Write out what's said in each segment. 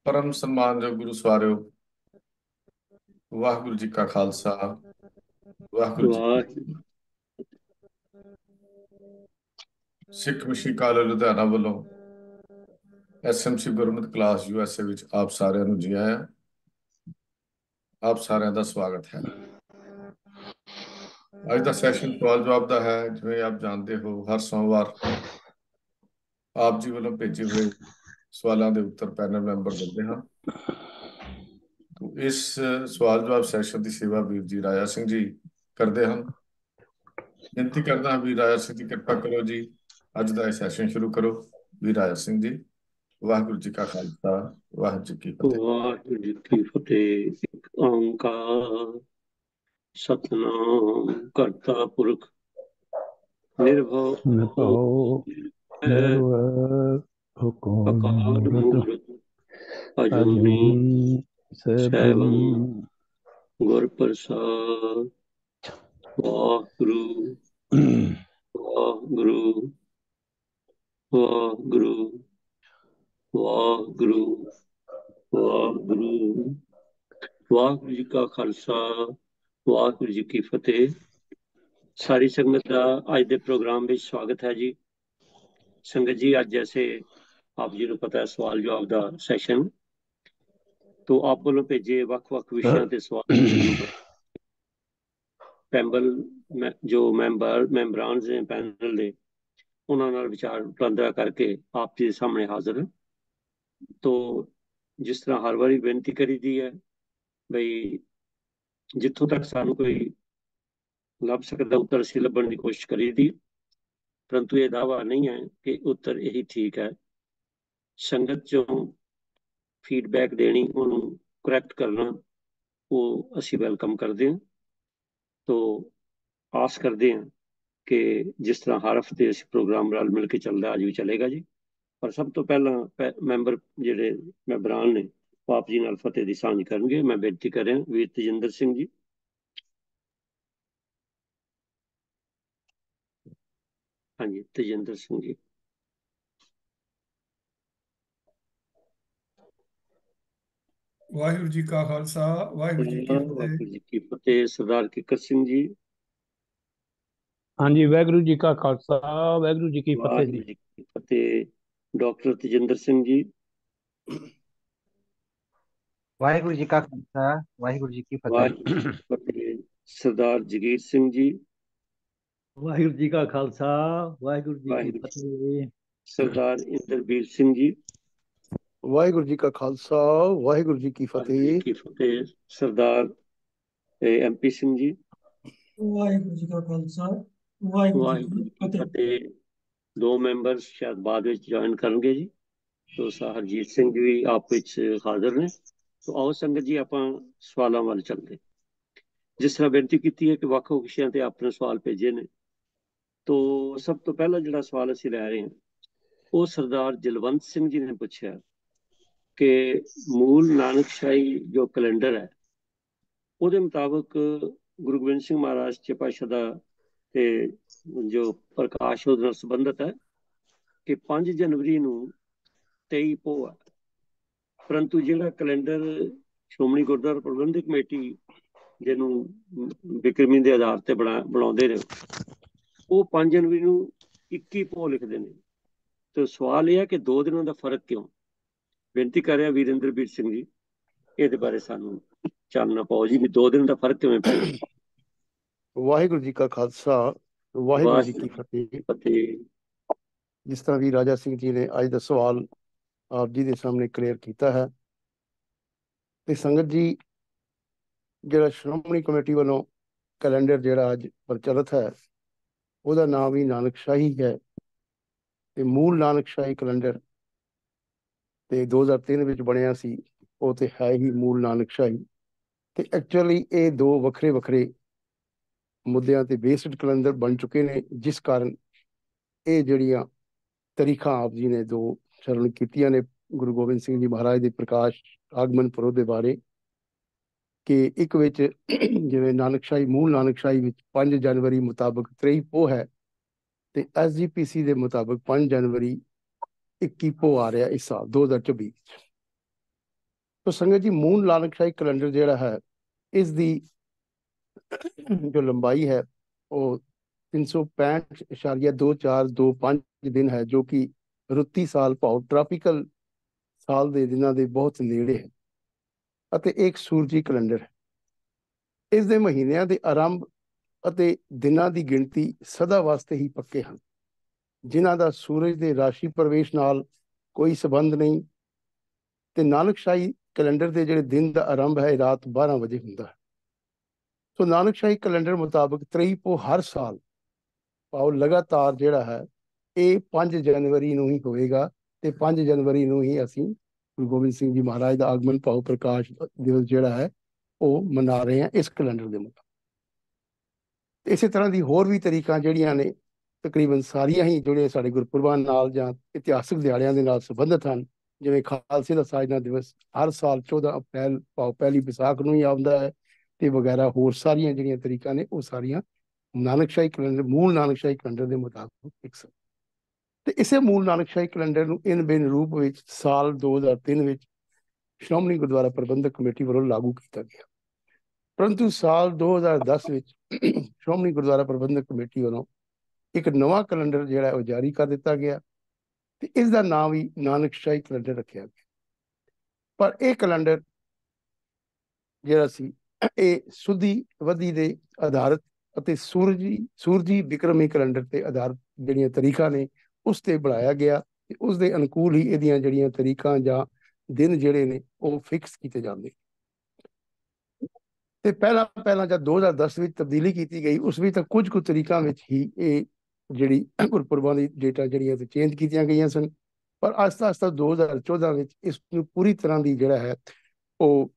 परम सन्मानयोग गुरु सवारियो, वाहिगुरु जी का खालसा, वाहिगुरु जी की ਵਾਹਿ फतेह। सिख मिशन ਕਾਲਜ ਲੁਧਿਆਣਾ ਵੱਲੋਂ ਐਸਐਮਸੀ ਗੁਰਮਤਿ ਕਲਾਸ ਯੂਐਸਏ ਵਿੱਚ ਆਪ ਸਾਰਿਆਂ ਨੂੰ ਜੀ ਆਇਆਂ। ਆਪ ਸਾਰਿਆਂ ਦਾ ਸਵਾਗਤ ਹੈ। ਅੱਜ ਦਾ ਸੈਸ਼ਨ ਸਵਾਲ ਜਵਾਬ ਦਾ ਹੈ। ਜਿਵੇਂ ਆਪ ਜਾਣਦੇ ਹੋ, ਹਰ ਸੋਮਵਾਰ ਆਪ ਜੀ ਵੱਲੋਂ ਭੇਜੇ ਹੋਏ ਸਵਾਲਾਂ ਦੇ ਉੱਤਰ ਪੈਨਲ ਮੈਂਬਰ ਦਿੰਦੇ ਹਨ। ਇਸ ਸਵਾਲ ਜਵਾਬ ਸੈਸ਼ਨ ਦੀ ਸੇਵਾ ਵੀਰ ਜੀ ਰਾਜਾ ਸਿੰਘ ਜੀ ਕਰਦੇ ਹਨ। ਬੇਨਤੀ ਕਰਦਾ ਹਾਂ ਵੀਰ ਰਾਜਾ ਸਿੰਘ ਜੀ, ਕਿਰਪਾ ਕਰੋ ਜੀ, ਅੱਜ ਦਾ ਇਹ ਸੈਸ਼ਨ ਸ਼ੁਰੂ ਕਰੋ। ਵੀਰ ਰਾਜਾ ਸਿੰਘ ਜੀ, ਵਾਹਿਗੁਰੂ ਜੀ ਕਾ ਖਾਲਸਾ, ਵਾਹਿਗੁਰੂ ਜੀ ਕੀ ਫਤਿਹ। ਵਾਹਿਗੁਰੂ ਜੀ ਕੀ ਫਤਿਹ। ਇੱਕ ਓੰਕਾਰ ਸਤਨਾਮ ਕਰਤਾ ਪੁਰਖ ਨਿਰਭਉ ਨਿਰਭਉ ਹੈ ਨਿਰਵੈਰ ਹੁਕਮ ਅਕਾਲ ਮੂਰਤ ਮੂਰਤ ਅਜੂਨੀ ਅਜੂਨੀ ਸੈਭੰ ਸੈਭੰ ਗੁਰ ਪ੍ਰਸਾਦ। ਵਾਹਿਗੁਰੂ ਵਾਹਿਗੁਰੂ ਵਾਹਿਗੁਰੂ ਵਾਹਿਗੁਰੂ ਵਾਹਿਗੁਰੂ। ਵਾਹਿਗੁਰੂ ਜੀ ਕਾ ਖਾਲਸਾ, ਵਾਹਿਗੁਰੂ ਜੀ ਕੀ ਫਤਿਹ। ਸਾਰੀ ਸੰਗਤ ਦਾ ਅੱਜ ਦੇ ਪ੍ਰੋਗਰਾਮ ਵਿੱਚ ਸਵਾਗਤ ਹੈ ਜੀ। ਸੰਗਤ ਜੀ, ਅੱਜ ਜੈਸੇ ਆਪ ਜੀ ਨੂੰ ਪਤਾ ਹੈ ਸਵਾਲ ਜਵਾਬ ਦਾ ਸੈਸ਼ਨ, तो आप ਵੱਲੋਂ ਭੇਜੇ ਵੱਖ-ਵੱਖ ਵਿਸ਼ਿਆਂ ਤੇ ਸਵਾਲ ਪੈਨਲ ਜੋ ਮੈਂਬਰਾਂ ਨੇ ਪੈਨਲ ਦੇ, ਉਹਨਾਂ ਨਾਲ ਵਿਚਾਰ ਵਟਾਂਦਰਾ ਕਰਕੇ ਆਪ ਜੀ ਦੇ ਸਾਹਮਣੇ ਹਾਜ਼ਰ ਹਾਂ। तो जिस तरह हर वारी बेनती करी दी है बई जिथों तक सानू कोई ਲੱਭ ਸਕਦਾ ਉੱਤਰ ਅਸੀਂ ਲੱਭਣ ਦੀ ਕੋਸ਼ਿਸ਼ ਕਰੀ ਦੀ, ਪਰੰਤੂ ਇਹ ਦਾਵਾ ਨਹੀਂ ਹੈ ਕਿ ਉੱਤਰ ਇਹੀ ਠੀਕ ਹੈ। ਸੰਗਤ ਚੋਂ ਫੀਡਬੈਕ ਦੇਣੀ, ਉਹਨੂੰ ਕਰੈਕਟ ਕਰਨਾ, ਉਹ ਅਸੀਂ ਵੈਲਕਮ ਕਰਦੇ ਹਾਂ। ਤੋ ਆਸ ਕਰਦੇ ਹਾਂ ਕਿ ਜਿਸ ਤਰ੍ਹਾਂ ਹਰ ਹਫ਼ਤੇ ਅਸੀਂ ਪ੍ਰੋਗਰਾਮ ਰਲ ਮਿਲ ਕੇ ਚੱਲਦਾ, ਅੱਜ ਵੀ ਚੱਲੇਗਾ ਜੀ। ਪਰ ਸਭ ਤੋਂ ਪਹਿਲਾਂ ਮੈਂਬਰ ਜਿਹੜੇ ਮੈਂਬਰਾਂ ਨੇ ਉਹ ਆਪ ਜੀ ਨਾਲ ਫਤਿਹ ਦੀ ਸਾਂਝ ਕਰਨਗੇ। ਮੈਂ ਬੇਨਤੀ ਕਰ ਰਿਹਾ ਵੀਰ ਤੇਜਿੰਦਰ ਸਿੰਘ ਜੀ। ਹਾਂਜੀ, ਤੇਜਿੰਦਰ ਸਿੰਘ ਜੀ। ਵਾਹਿਗੁਰੂ ਜੀ ਕਾ ਖਾਲਸਾ, ਵਾਹਿਗੁਰੂ ਜੀ ਕੀ ਫਤਿਹ। ਵਾਹਿਗੁਰੂ ਜੀ ਕੀ ਫਤਿਹ। ਸਰਦਾਰ ਕਿਕਰ ਸਿੰਘ ਜੀ। ਹਾਂਜੀ, ਵਾਹਿਗੁਰੂ ਜੀ ਕਾ ਖਾਲਸਾ, ਵਾਹਿਗੁਰੂ ਜੀ ਕੀ ਫਤਿਹ ਜੀ। ਵਾਹਿਗੁਰੂ ਜੀ ਕੀ ਫਤਿਹ। ਡਾਕਟਰ ਤੇਜਿੰਦਰ ਸਿੰਘ ਜੀ। ਵਾਹਿਗੁਰੂ ਜੀ ਕਾ ਖਾਲਸਾ, ਵਾਹਿਗੁਰੂ ਜੀ ਕੀ ਫਤਿਹ। ਵਾਹਿਗੁਰੂ ਜੀ ਕੀ ਫਤਿਹ। ਸਰਦਾਰ ਜਗੀਰ ਸਿੰਘ ਜੀ। ਵਾਹਿਗੁਰੂ ਜੀ ਕਾ ਖਾਲਸਾ, ਵਾਹਿਗੁਰੂ ਜੀ ਕੀ ਵਾਹਿਗੁਰੂ। ਫਤਿਹ। ਸਰਦਾਰ ਇੰਦਰਬੀਰ ਸਿੰਘ ਜੀ। ਵਾਹਿਗੁਰੂ ਜੀ ਕਾ ਖਾਲਸਾ, ਵਾਹਿਗੁਰੂ ਜੀ ਕੀ ਵਾਹਿਗੁਰੂ ਜੀ ਫਤਿਹ। ਕੀ ਫਤਿਹ। ਸਰਦਾਰ ਐਮਪੀ ਸਿੰਘ ਜੀ। ਵਾਹਿਗੁਰੂ ਜੀ ਕਾ ਖਾਲਸਾ, ਵਾਹਿਗੁਰੂ ਜੀ ਵਾਹਿਗੁਰੂ ਕੀ ਜੀ ਕੀ ਫਤਿਹ। ਫਤਿਹ। ਦੋ ਮੈਂਬਰ ਸ਼ਾਇਦ ਬਾਅਦ ਵਿੱਚ ਜੁਆਇਨ ਕਰਨਗੇ ਜੀ। ਤੋ ਹਰਜੀਤ ਸਿੰਘ ਜੀ ਵੀ ਆਪ ਵਿੱਚ ਹਾਜ਼ਰ ਨੇ। ਤੋ ਆਓ ਸੰਗਤ ਜੀ, ਆਪਾਂ ਸਵਾਲਾਂ ਵੱਲ ਚੱਲਦੇ। ਜਿਸ ਤਰ੍ਹਾਂ ਬੇਨਤੀ ਕੀਤੀ ਹੈ ਕਿ ਵੱਖ-ਵੱਖ ਵਿਸ਼ਿਆਂ ਤੇ ਆਪਣੇ ਸਵਾਲ ਭੇਜੇ ਨੇ, ਤੋ ਸਭ ਤੋਂ ਪਹਿਲਾ ਜਿਹੜਾ ਸਵਾਲ ਅਸੀਂ ਲੈ ਰਹੇ ਹਾਂ ਉਹ ਸਰਦਾਰ ਜਲਵੰਤ ਸਿੰਘ ਜੀ ਨੇ ਪੁੱਛਿਆ ਕਿ ਮੂਲ ਨਾਨਕਸ਼ਾਹੀ ਜੋ ਕੈਲੰਡਰ ਹੈ ਉਹਦੇ ਮੁਤਾਬਕ ਗੁਰੂ ਗੋਬਿੰਦ ਸਿੰਘ ਮਹਾਰਾਜ ਸੱਚੇ ਪਾਤਸ਼ਾਹ ਦਾ ਤੇ ਜੋ ਪ੍ਰਕਾਸ਼ ਉਹਦੇ ਨਾਲ ਸੰਬੰਧਿਤ ਹੈ ਕਿ 5 ਜਨਵਰੀ ਨੂੰ 23 ਪੋਹ ਹੈ। ਪਰੰਤੂ ਜਿਹੜਾ ਕੈਲੰਡਰ ਸ਼੍ਰੋਮਣੀ ਗੁਰਦੁਆਰਾ ਪ੍ਰਬੰਧਕ ਕਮੇਟੀ ਜਿਹਨੂੰ ਬਿਕਰਮੀ ਦੇ ਆਧਾਰ ਤੇ ਬਣਾਉਂਦੇ ਨੇ, ਉਹ 5 ਜਨਵਰੀ ਨੂੰ 21 ਪੋਹ ਲਿਖਦੇ ਨੇ। ਤੇ ਸਵਾਲ ਇਹ ਹੈ ਕਿ 2 ਦਿਨਾਂ ਦਾ ਫਰਕ ਕਿਉਂ? ਬੇਨਤੀ ਕਰ ਰਿਹਾ ਵੀਰਿੰਦਰਬੀਰ ਸਿੰਘ ਜੀ, ਇਹਦੇ ਬਾਰੇ ਸਾਨੂੰ ਚਾਨਣਾ ਪਾਓ ਜੀ, ਵੀ 2 ਦਿਨ ਦਾ ਫਰਕ ਕਿਵੇਂ ਪੈ ਗਿਆ। ਵਾਹਿਗੁਰੂ ਜੀ ਕਾ ਖਾਲਸਾ, ਵਾਹਿਗੁਰੂ ਜੀ ਕੀ ਫਤਿਹ। ਫਤਿਹ। ਜਿਸ ਤਰ੍ਹਾਂ ਵੀ ਰਾਜਾ ਸਿੰਘ ਜੀ ਨੇ ਅੱਜ ਦਾ ਸਵਾਲ ਆਪ ਜੀ ਦੇ ਸਾਹਮਣੇ ਕਲੀਅਰ ਕੀਤਾ ਹੈ, ਤੇ ਸੰਗਤ ਜੀ, ਜਿਹੜਾ ਸ਼੍ਰੋਮਣੀ ਕਮੇਟੀ ਵੱਲੋਂ ਕੈਲੰਡਰ ਜਿਹੜਾ ਅੱਜ ਪ੍ਰਚਲਿਤ ਹੈ ਉਹਦਾ ਨਾਮ ਵੀ ਨਾਨਕਸ਼ਾਹੀ ਹੈ। ਤੇ ਮੂਲ ਨਾਨਕਸ਼ਾਹੀ ਕੈਲੰਡਰ ਤੇ 2003 ਵਿੱਚ ਬਣਿਆ ਸੀ, ਉਹ ਤੇ ਹੈ ਹੀ ਮੂਲ ਨਾਨਕਸ਼ਾਹੀ। ਤੇ ਐਕਚੁਅਲੀ ਇਹ ਦੋ ਵੱਖਰੇ ਵੱਖਰੇ ਮੁੱਦਿਆਂ ਤੇ ਬੇਸਡ ਕੈਲੰਡਰ ਬਣ ਚੁੱਕੇ ਨੇ, ਜਿਸ ਕਾਰਨ ਇਹ ਜਿਹੜੀਆਂ ਤਰੀਖਾਂ ਆਪ ਜੀ ਨੇ ਦੋ ਸ਼ਰਨ ਕੀਤੀਆਂ ਨੇ ਗੁਰੂ ਗੋਬਿੰਦ ਸਿੰਘ ਜੀ ਮਹਾਰਾਜ ਦੇ ਪ੍ਰਕਾਸ਼ ਆਗਮਨ ਪੁਰਬ ਦੇ ਬਾਰੇ, ਕਿ ਇੱਕ ਵਿੱਚ ਜਿਵੇਂ ਨਾਨਕਸ਼ਾਹੀ ਮੂਲ ਨਾਨਕਸ਼ਾਹੀ ਵਿੱਚ 5 ਜਨਵਰੀ ਮੁਤਾਬਕ 23 ਪੋਹ ਹੈ, ਤੇ SGPC ਦੇ ਮੁਤਾਬਕ 5 ਜਨਵਰੀ 21 ਪੋਹ ਆ ਰਿਹਾ ਇਸ ਸਾਲ 2024। तो संगत जी मूल नानकशाही कैलेंडर ਜਿਹੜਾ ਹੈ ਇਸ ਦੀ जो लंबाई है वो 365.2425 दिन है, जो कि ਰੁੱਤੀ ਸਾਲ ਭਾਵ ਟ੍ਰਾਪੀਕਲ ਸਾਲ ਦੇ ਦਿਨਾਂ ਦੇ ਬਹੁਤ ਨੇੜੇ ਹੈ ਅਤੇ ਇੱਕ ਸੂਰਜੀ ਕੈਲੰਡਰ ਹੈ। ਇਸ ਦੇ ਮਹੀਨਿਆਂ ਦੇ ਆਰੰਭ ਅਤੇ ਦਿਨਾਂ ਦੀ ਗਿਣਤੀ ਸਦਾ ਵਾਸਤੇ ਹੀ ਪੱਕੇ ਹਨ, ਜਿਨ੍ਹਾਂ ਦਾ ਸੂਰਜ ਦੇ ਰਾਸ਼ੀ ਪ੍ਰਵੇਸ਼ ਨਾਲ ਕੋਈ ਸੰਬੰਧ ਨਹੀਂ। ਤੇ ਨਾਨਕਸ਼ਾਹੀ ਕੈਲੰਡਰ ਦੇ ਜਿਹੜੇ ਦਿਨ ਦਾ ਆਰੰਭ ਹੈ ਰਾਤ 12 ਵਜੇ ਹੁੰਦਾ ਹੈ। ਸੋ ਨਾਨਕਸ਼ਾਹੀ ਕੈਲੰਡਰ ਮੁਤਾਬਕ 23 ਪੋ ਹਰ ਸਾਲ ਭਾਵ ਲਗਾਤਾਰ ਜਿਹੜਾ ਹੈ ਇਹ 5 ਜਨਵਰੀ ਨੂੰ ਹੀ ਹੋਵੇਗਾ ਤੇ 5 ਜਨਵਰੀ ਨੂੰ ਹੀ ਅਸੀਂ ਗੁਰੂ ਗੋਬਿੰਦ ਸਿੰਘ ਜੀ ਮਹਾਰਾਜ ਦਾ ਆਗਮਨ ਭਾਵ ਪ੍ਰਕਾਸ਼ ਦਿਵਸ ਜਿਹੜਾ ਹੈ ਉਹ ਮਨਾ ਰਹੇ ਹਾਂ ਇਸ ਕੈਲੰਡਰ ਦੇ ਮੁਤਾਬਕ। ਇਸੇ ਤਰ੍ਹਾਂ ਦੀ ਹੋਰ ਵੀ ਤਰੀਕਾਂ ਜਿਹੜੀਆਂ ਨੇ ਤਕਰੀਬਨ ਸਾਰੀਆਂ ਹੀ ਜਿਹੜੇ ਸਾਡੇ ਗੁਰਪੁਰਬਾਂ ਨਾਲ ਜਾਂ ਇਤਿਹਾਸਕ ਦਿਹਾੜਿਆਂ ਦੇ ਨਾਲ ਸੰਬੰਧਿਤ ਹਨ, ਜਿਵੇਂ ਖਾਲਸੇ ਦਾ ਸਾਜਨਾ ਦਿਵਸ ਹਰ ਸਾਲ 14 ਅਪ੍ਰੈਲ ਭਾਵ ਪਹਿਲੀ ਵਿਸਾਖ ਨੂੰ ਹੀ ਆਉਂਦਾ ਹੈ ਤੇ ਵਗੈਰਾ ਹੋਰ ਸਾਰੀਆਂ ਜਿਹੜੀਆਂ ਤਰੀਕਾਂ ਨੇ ਉਹ ਸਾਰੀਆਂ ਨਾਨਕਸ਼ਾਹੀ ਕੈਲੰਡਰ ਮੂਲ ਨਾਨਕਸ਼ਾਹੀ ਕੈਲੰਡਰ ਦੇ ਮੁਤਾਬਕ ਇੱਕ ਸਨ। ਤੇ ਇਸੇ ਮੂਲ ਨਾਨਕਸ਼ਾਹੀ ਕੈਲੰਡਰ ਨੂੰ ਇਨ ਬਿਨ ਰੂਪ ਵਿੱਚ ਸਾਲ 2003 ਵਿੱਚ ਸ਼੍ਰੋਮਣੀ ਗੁਰਦੁਆਰਾ ਪ੍ਰਬੰਧਕ ਕਮੇਟੀ ਵੱਲੋਂ ਲਾਗੂ ਕੀਤਾ ਗਿਆ, ਪਰੰਤੂ ਸਾਲ 2010 ਵਿੱਚ ਸ਼੍ਰੋਮਣੀ ਗੁਰਦੁਆਰਾ ਪ੍ਰਬੰਧਕ ਕਮੇਟੀ ਵੱਲੋਂ ਇੱਕ ਨਵਾਂ ਕੈਲੰਡਰ ਜਿਹੜਾ ਉਹ ਜਾਰੀ ਕਰ ਦਿੱਤਾ ਗਿਆ ਤੇ ਇਸ ਦਾ ਨਾਮ ਵੀ ਨਾਨਕਸ਼ਾਹੀ ਕੈਲੰਡਰ ਰੱਖਿਆ ਗਿਆ। ਪਰ ਇਹ ਕੈਲੰਡਰ ਜਿਹੜਾ ਸੀ ਇਹ ਸੁਧੀ ਵਧੀ ਦੇ ਆਧਾਰਿਤ ਅਤੇ ਸੂਰਜੀ ਵਿਕਰਮੀ ਕੈਲੰਡਰ ਤੇ ਆਧਾਰਿਤ ਜਿਹੜੀਆਂ ਤਰੀਕਾਂ ਨੇ ਉਸ ਤੇ ਬਣਾਇਆ ਗਿਆ ਤੇ ਉਸ ਦੇ ਅਨੁਕੂਲ ਹੀ ਇਹਦੀਆਂ ਜਿਹੜੀਆਂ ਤਰੀਕਾਂ ਜਾਂ ਦਿਨ ਜਿਹੜੇ ਨੇ ਉਹ ਫਿਕਸ ਕੀਤੇ ਜਾਂਦੇ। ਤੇ ਪਹਿਲਾਂ ਜਦ 2010 ਵਿੱਚ ਤਬਦੀਲੀ ਕੀਤੀ ਗਈ ਉਸ ਵਿੱਚ ਤਾਂ ਕੁਝ ਕੁ ਤਰੀਕਾਂ ਵਿੱਚ ਹੀ ਇਹ ਜਿਹੜੀ ਗੁਰਪੁਰਬਾਂ ਦੀ ਡੇਟਾ ਜਿਹੜੀਆਂ ਤੇ ਚੇਂਜ ਕੀਤੀਆਂ ਗਈਆਂ ਸਨ, ਪਰ ਆਸਤਾ 2014 ਵਿੱਚ ਇਸ ਨੂੰ ਪੂਰੀ ਤਰ੍ਹਾਂ ਦੀ ਜਿਹੜਾ ਹੈ ਉਹ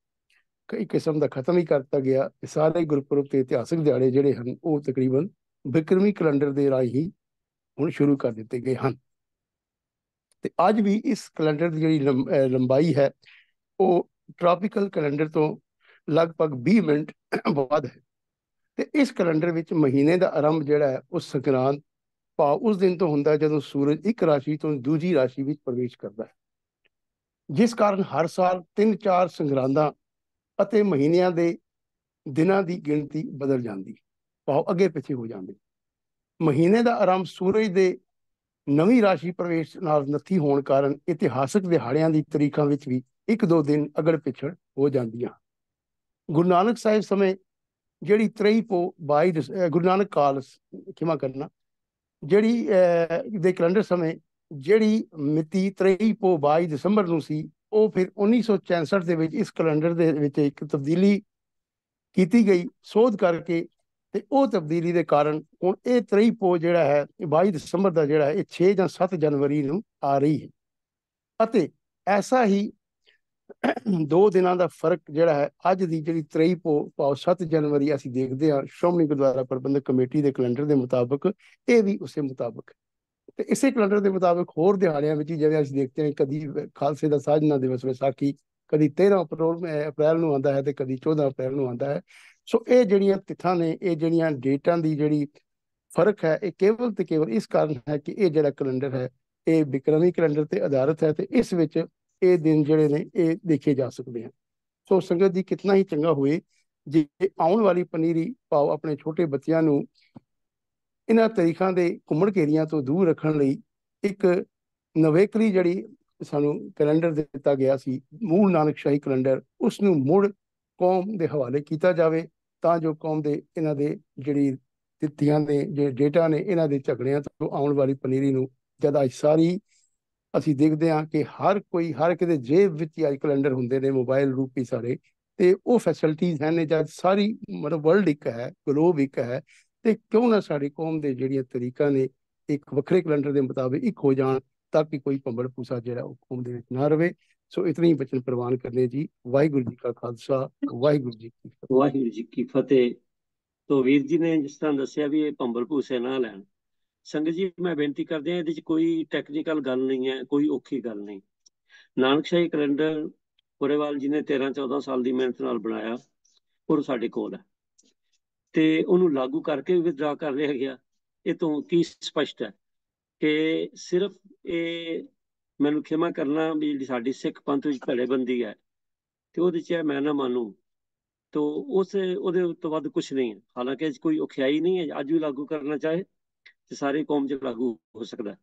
ਕਈ ਕਿਸਮ ਦਾ ਖਤਮ ਹੀ ਕਰਤਾ ਗਿਆ। ਸਾਰੇ ਗੁਰਪੁਰਬ ਤੇ ਇਤਿਹਾਸਕ ਦਿਹਾੜੇ ਜਿਹੜੇ ਹਨ ਉਹ ਤਕਰੀਬਨ ਵਿਕਰਮੀ ਕੈਲੰਡਰ ਦੇ ਰਾਹੀਂ ਹੀ ਹੁਣ ਸ਼ੁਰੂ ਕਰ ਦਿੱਤੇ ਗਏ ਹਨ। ਤੇ ਅੱਜ ਵੀ ਇਸ ਕੈਲੰਡਰ ਦੀ ਜਿਹੜੀ ਲੰਬਾਈ ਹੈ ਉਹ ਟ੍ਰਾਪੀਕਲ ਕੈਲੰਡਰ ਤੋਂ ਲਗਭਗ 20 ਮਿੰਟ ਵੱਧ ਹੈ। ਤੇ ਇਸ ਕੈਲੰਡਰ ਵਿੱਚ ਮਹੀਨੇ ਦਾ ਆਰੰਭ ਜਿਹੜਾ ਹੈ ਉਹ ਸੰਕਰਾਂਤ ਭਾਵ ਉਸ ਦਿਨ ਤੋਂ ਹੁੰਦਾ ਜਦੋਂ ਸੂਰਜ ਇੱਕ ਰਾਸ਼ੀ ਤੋਂ ਦੂਜੀ ਰਾਸ਼ੀ ਵਿੱਚ ਪ੍ਰਵੇਸ਼ ਕਰਦਾ ਹੈ, ਜਿਸ ਕਾਰਨ ਹਰ ਸਾਲ 3-4 ਸੰਗਰਾਂਦਾਂ ਅਤੇ ਮਹੀਨਿਆਂ ਦੇ ਦਿਨਾਂ ਦੀ ਗਿਣਤੀ ਬਦਲ ਜਾਂਦੀ ਭਾਵ ਅੱਗੇ ਪਿੱਛੇ ਹੋ ਜਾਂਦੀ। ਮਹੀਨੇ ਦਾ ਆਰੰਭ ਸੂਰਜ ਦੇ ਨਵੀਂ ਰਾਸ਼ੀ ਪ੍ਰਵੇਸ਼ ਨਾਲ ਨੱਥੀ ਹੋਣ ਕਾਰਨ ਇਤਿਹਾਸਕ ਦਿਹਾੜਿਆਂ ਦੀ ਤਰੀਕਾਂ ਵਿੱਚ ਵੀ 1-2 ਦਿਨ ਅਗੜ ਪਿਛੜ ਹੋ ਜਾਂਦੀਆਂ। ਗੁਰੂ ਨਾਨਕ ਸਾਹਿਬ ਸਮੇਂ ਜਿਹੜੀ 23 ਪੋ 22 ਗੁਰੂ ਨਾਨਕ ਕਾਲ ਖਿਮਾ ਕਰਨਾ ਜਿਹੜੀ ਦੇ ਕੈਲੰਡਰ ਸਮੇਂ ਜਿਹੜੀ ਮਿਤੀ 23 ਪੋ 22 ਦਸੰਬਰ ਨੂੰ ਸੀ ਉਹ ਫਿਰ 1966 ਦੇ ਵਿੱਚ ਇਸ ਕੈਲੰਡਰ ਦੇ ਵਿੱਚ ਇੱਕ ਤਬਦੀਲੀ ਕੀਤੀ ਗਈ ਸੋਧ ਕਰਕੇ, ਤੇ ਉਹ ਤਬਦੀਲੀ ਦੇ ਕਾਰਨ ਹੁਣ ਇਹ 23 ਪੋ ਜਿਹੜਾ ਹੈ 22 ਦਸੰਬਰ ਦਾ ਜਿਹੜਾ ਇਹ 6 ਜਾਂ 7 ਜਨਵਰੀ ਨੂੰ ਆ ਰਹੀ ਹੈ। ਅਤੇ ਐਸਾ ਹੀ 2 ਦਿਨਾਂ ਦਾ ਫਰਕ ਜਿਹੜਾ ਹੈ ਅੱਜ ਦੀ ਜਿਹੜੀ 23 ਪੋ ਭਾਵ 7 ਜਨਵਰੀ ਅਸੀਂ ਦੇਖਦੇ ਹਾਂ ਸ਼੍ਰੋਮਣੀ ਗੁਰਦੁਆਰਾ ਪ੍ਰਬੰਧਕ ਕਮੇਟੀ ਦੇ ਕੈਲੰਡਰ ਦੇ ਮੁਤਾਬਕ ਇਹ ਵੀ ਉਸੇ ਮੁਤਾਬਕ। ਤੇ ਇਸੇ ਕੈਲੰਡਰ ਦੇ ਮੁਤਾਬਕ ਹੋਰ ਦਿਹਾੜਿਆਂ ਵਿੱਚ ਜਿਵੇਂ ਅਸੀਂ ਦੇਖਦੇ ਹਾਂ ਕਦੀ ਖਾਲਸੇ ਦਾ ਸਾਜਨਾ ਦਿਵਸ ਵਿਸਾਖੀ ਕਦੀ 13 ਅਪ੍ਰੈਲ ਨੂੰ ਆਉਂਦਾ ਹੈ ਤੇ ਕਦੀ 14 ਅਪ੍ਰੈਲ ਨੂੰ ਆਉਂਦਾ ਹੈ। ਸੋ ਇਹ ਜਿਹੜੀਆਂ ਤਿਥਾਂ ਨੇ ਇਹ ਜਿਹੜੀਆਂ ਡੇਟਾਂ ਦੀ ਜਿਹੜੀ ਫਰਕ ਹੈ ਇਹ ਕੇਵਲ ਤੇ ਕੇਵਲ ਇਸ ਕਾਰਨ ਹੈ ਕਿ ਇਹ ਜਿਹੜਾ ਕੈਲੰਡਰ ਹੈ ਇਹ ਵਿਕਰਮੀ ਕੈਲੰਡਰ ਤੇ ਆਧਾਰਿਤ ਹੈ ਤੇ ਇਸ ਵਿੱਚ ਇਹ ਦਿਨ ਜਿਹੜੇ ਨੇ ਇਹ ਦੇਖੇ ਜਾ ਸਕਦੇ ਹਨ। ਸੋ ਸੰਗਤ ਜੀ ਕਿਤਨਾ ਹੀ ਚੰਗਾ ਹੋਏ ਜੇ ਆਉਣ ਵਾਲੀ ਪਨੀਰੀ ਭਾਵ ਆਪਣੇ ਛੋਟੇ ਬੱਚਿਆਂ ਨੂੰ ਇਹਨਾਂ ਤਰੀਕਾਂ ਦੇ ਘੁੰਮਣ ਘੇਰੀਆਂ ਤੋਂ ਦੂਰ ਰੱਖਣ ਲਈ ਇੱਕ ਨਵੇਕਲੀ ਜਿਹੜੀ ਸਾਨੂੰ ਕੈਲੰਡਰ ਦਿੱਤਾ ਗਿਆ ਸੀ ਮੂਲ ਨਾਨਕਸ਼ਾਹੀ ਕੈਲੰਡਰ ਉਸ ਨੂੰ ਮੁੜ ਕੌਮ ਦੇ ਹਵਾਲੇ ਕੀਤਾ ਜਾਵੇ ਤਾਂ ਜੋ ਕੌਮ ਦੇ ਇਹਨਾਂ ਦੇ ਜਿਹੜੀ ਤਿਥੀਆਂ ਦੇ ਜਿਹੜੇ ਡੇਟਾ ਨੇ ਇਹਨਾਂ ਦੇ ਝਗੜਿਆਂ ਤੋਂ ਆਉਣ ਵਾਲੀ ਪਨੀਰੀ ਨੂੰ ਜਦ ਅੱਜ ਸਾਰੀ ਅਸੀਂ ਦੇਖਦੇ ਹਾਂ ਕਿ ਹਰ ਇੱਕ ਦੇ ਜੇਬ ਵਿੱਚ ਅੱਜ ਕੈਲੰਡਰ ਹੁੰਦੇ ਨੇ ਮੋਬਾਈਲ ਰੂਪੀ ਸਾਰੇ, ਤੇ ਉਹ ਫੈਸਿਲਿਟੀਜ਼ ਹਨ ਜਦ ਸਾਰੀ ਮਤਲਬ ਵਰਲਡ ਇੱਕ ਹੈ ਗਲੋਬ ਇੱਕ ਹੈ ਤੇ ਕਿਉਂ ਨਾ ਸਾਡੀ ਕੌਮ ਦੇ ਜਿਹੜੀਆਂ ਤਰੀਕਾਂ ਨੇ ਇੱਕ ਵੱਖਰੇ ਕੈਲੰਡਰ ਦੇ ਮੁਤਾਬਿਕ ਇੱਕ ਹੋ ਜਾਣ ਤਾਂ ਕਿ ਕੋਈ ਭੰਬੜ ਭੂਸਾ ਜਿਹੜਾ ਉਹ ਕੌਮ ਦੇ ਵਿੱਚ ਨਾ ਰਵੇ। ਸੋ ਇਤਨੀ ਹੀ ਬਚਨ ਪ੍ਰਵਾਨ ਕਰਨੇ ਜੀ। ਵਾਹਿਗੁਰੂ ਜੀ ਕਾ ਖਾਲਸਾ ਵਾਹਿਗੁਰੂ ਜੀ ਕੀ ਫਤਿਹ। ਵਾਹਿਗੁਰੂ ਜੀ ਕੀ ਫਤਿਹ। ਤੋ ਵੀਰ ਜੀ ਨੇ ਜਿਸ ਤਰ੍ਹਾਂ ਦੱਸਿਆ ਵੀ ਇਹ ਭੰਬਲ ਭੂਸੇ ਨਾ ਲੈਣ। ਸੰਗਤ ਜੀ ਮੈਂ ਬੇਨਤੀ ਕਰਦੇ ਹਾਂ ਇਹਦੇ 'ਚ ਕੋਈ ਟੈਕਨੀਕਲ ਗੱਲ ਨਹੀਂ ਹੈ, ਕੋਈ ਔਖੀ ਗੱਲ ਨਹੀਂ। ਨਾਨਕਸ਼ਾਹੀ ਕੈਲੰਡਰ ਪੁਰੇਵਾਲ ਜੀ ਨੇ 13-14 ਸਾਲ ਦੀ ਮਿਹਨਤ ਨਾਲ ਬਣਾਇਆ ਔਰ ਸਾਡੇ ਕੋਲ ਹੈ ਤੇ ਉਹਨੂੰ ਲਾਗੂ ਕਰਕੇ ਵੀ ਵਿਦਡਰਾ ਕਰ ਲਿਆ ਗਿਆ। ਇਹ ਤੋਂ ਕੀ ਸਪਸ਼ਟ ਹੈ ਕਿ ਸਿਰਫ ਇਹ ਮੈਨੂੰ ਖਿਮਾ ਕਰਨਾ ਵੀ ਜਿਹੜੀ ਸਾਡੀ ਸਿੱਖ ਪੰਥ ਵਿੱਚ ਧੜੇਬੰਦੀ ਹੈ ਤੇ ਉਹਦੇ 'ਚ ਹੈ ਮੈਂ ਨਾ ਮਾਨੂੰ। ਤੋ ਉਹਦੇ ਤੋਂ ਵੱਧ ਕੁਝ ਨਹੀਂ ਹੈ। ਹਾਲਾਂਕਿ ਇਹ 'ਚ ਕੋਈ ਔਖਿਆਈ ਨਹੀਂ ਹੈ, ਅੱਜ ਵੀ ਲਾਗੂ ਕਰਨਾ ਚਾਹੇ ਤੇ ਸਾਰੀ ਕੌਮ 'ਚ ਲਾਗੂ ਹੋ ਸਕਦਾ।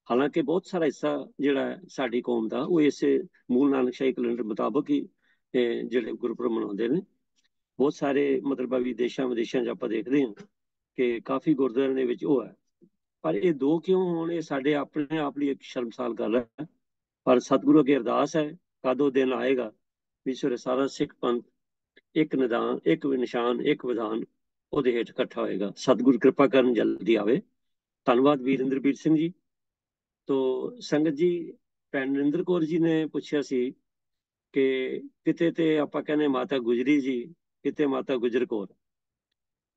ਹਾਲਾਂਕਿ ਬਹੁਤ ਸਾਰਾ ਹਿੱਸਾ ਜਿਹੜਾ ਹੈ ਸਾਡੀ ਕੌਮ ਦਾ, ਉਹ ਇਸੇ ਮੂਲ ਨਾਨਕਸ਼ਾਹੀ ਕੈਲੰਡਰ ਮੁਤਾਬਕ ਹੀ ਜਿਹੜੇ ਗੁਰਪੁਰਬ ਮਨਾਉਂਦੇ ਨੇ। ਬਹੁਤ ਸਾਰੇ ਮਤਲਬ ਵੀ ਦੇਸ਼ਾਂ ਵਿਦੇਸ਼ਾਂ 'ਚ ਆਪਾਂ ਦੇਖਦੇ ਹਾਂ ਕਿ ਕਾਫੀ ਗੁਰਦੁਆਰਿਆਂ ਦੇ ਵਿੱਚ ਉਹ ਹੈ। ਪਰ ਇਹ ਦੋ ਕਿਉਂ ਹੋਣ, ਇਹ ਸਾਡੇ ਆਪਣੇ ਆਪ ਲਈ ਇੱਕ ਸ਼ਰਮਸਾਰ ਗੱਲ ਹੈ। ਪਰ ਸਤਿਗੁਰੂ ਅੱਗੇ ਅਰਦਾਸ ਹੈ, ਕਦ ਉਹ ਦਿਨ ਆਏਗਾ ਵੀ ਸਵੇਰੇ ਸਾਰਾ ਸਿੱਖ ਪੰਥ ਇੱਕ ਨਿਦਾਨ, ਇੱਕ ਨਿਸ਼ਾਨ, ਇੱਕ ਵਿਧਾਨ ਉਹਦੇ ਹੇਠ ਇਕੱਠਾ ਹੋਏਗਾ। ਸਤਿਗੁਰੂ ਕਿਰਪਾ ਕਰਨ ਜਲਦੀ ਆਵੇ। ਧੰਨਵਾਦ ਵੀਰ ਇੰਦਰਬੀਰ ਸਿੰਘ ਜੀ। ਤੋ ਸੰਗਤ ਜੀ, ਭੈਣ ਨਰਿੰਦਰ ਕੌਰ ਜੀ ਨੇ ਪੁੱਛਿਆ ਸੀ ਕਿ ਕਿਤੇ ਤੇ ਆਪਾਂ ਕਹਿੰਦੇ ਮਾਤਾ ਗੁਜਰੀ ਜੀ, ਕਿਤੇ ਮਾਤਾ ਗੁਜਰ ਕੌਰ।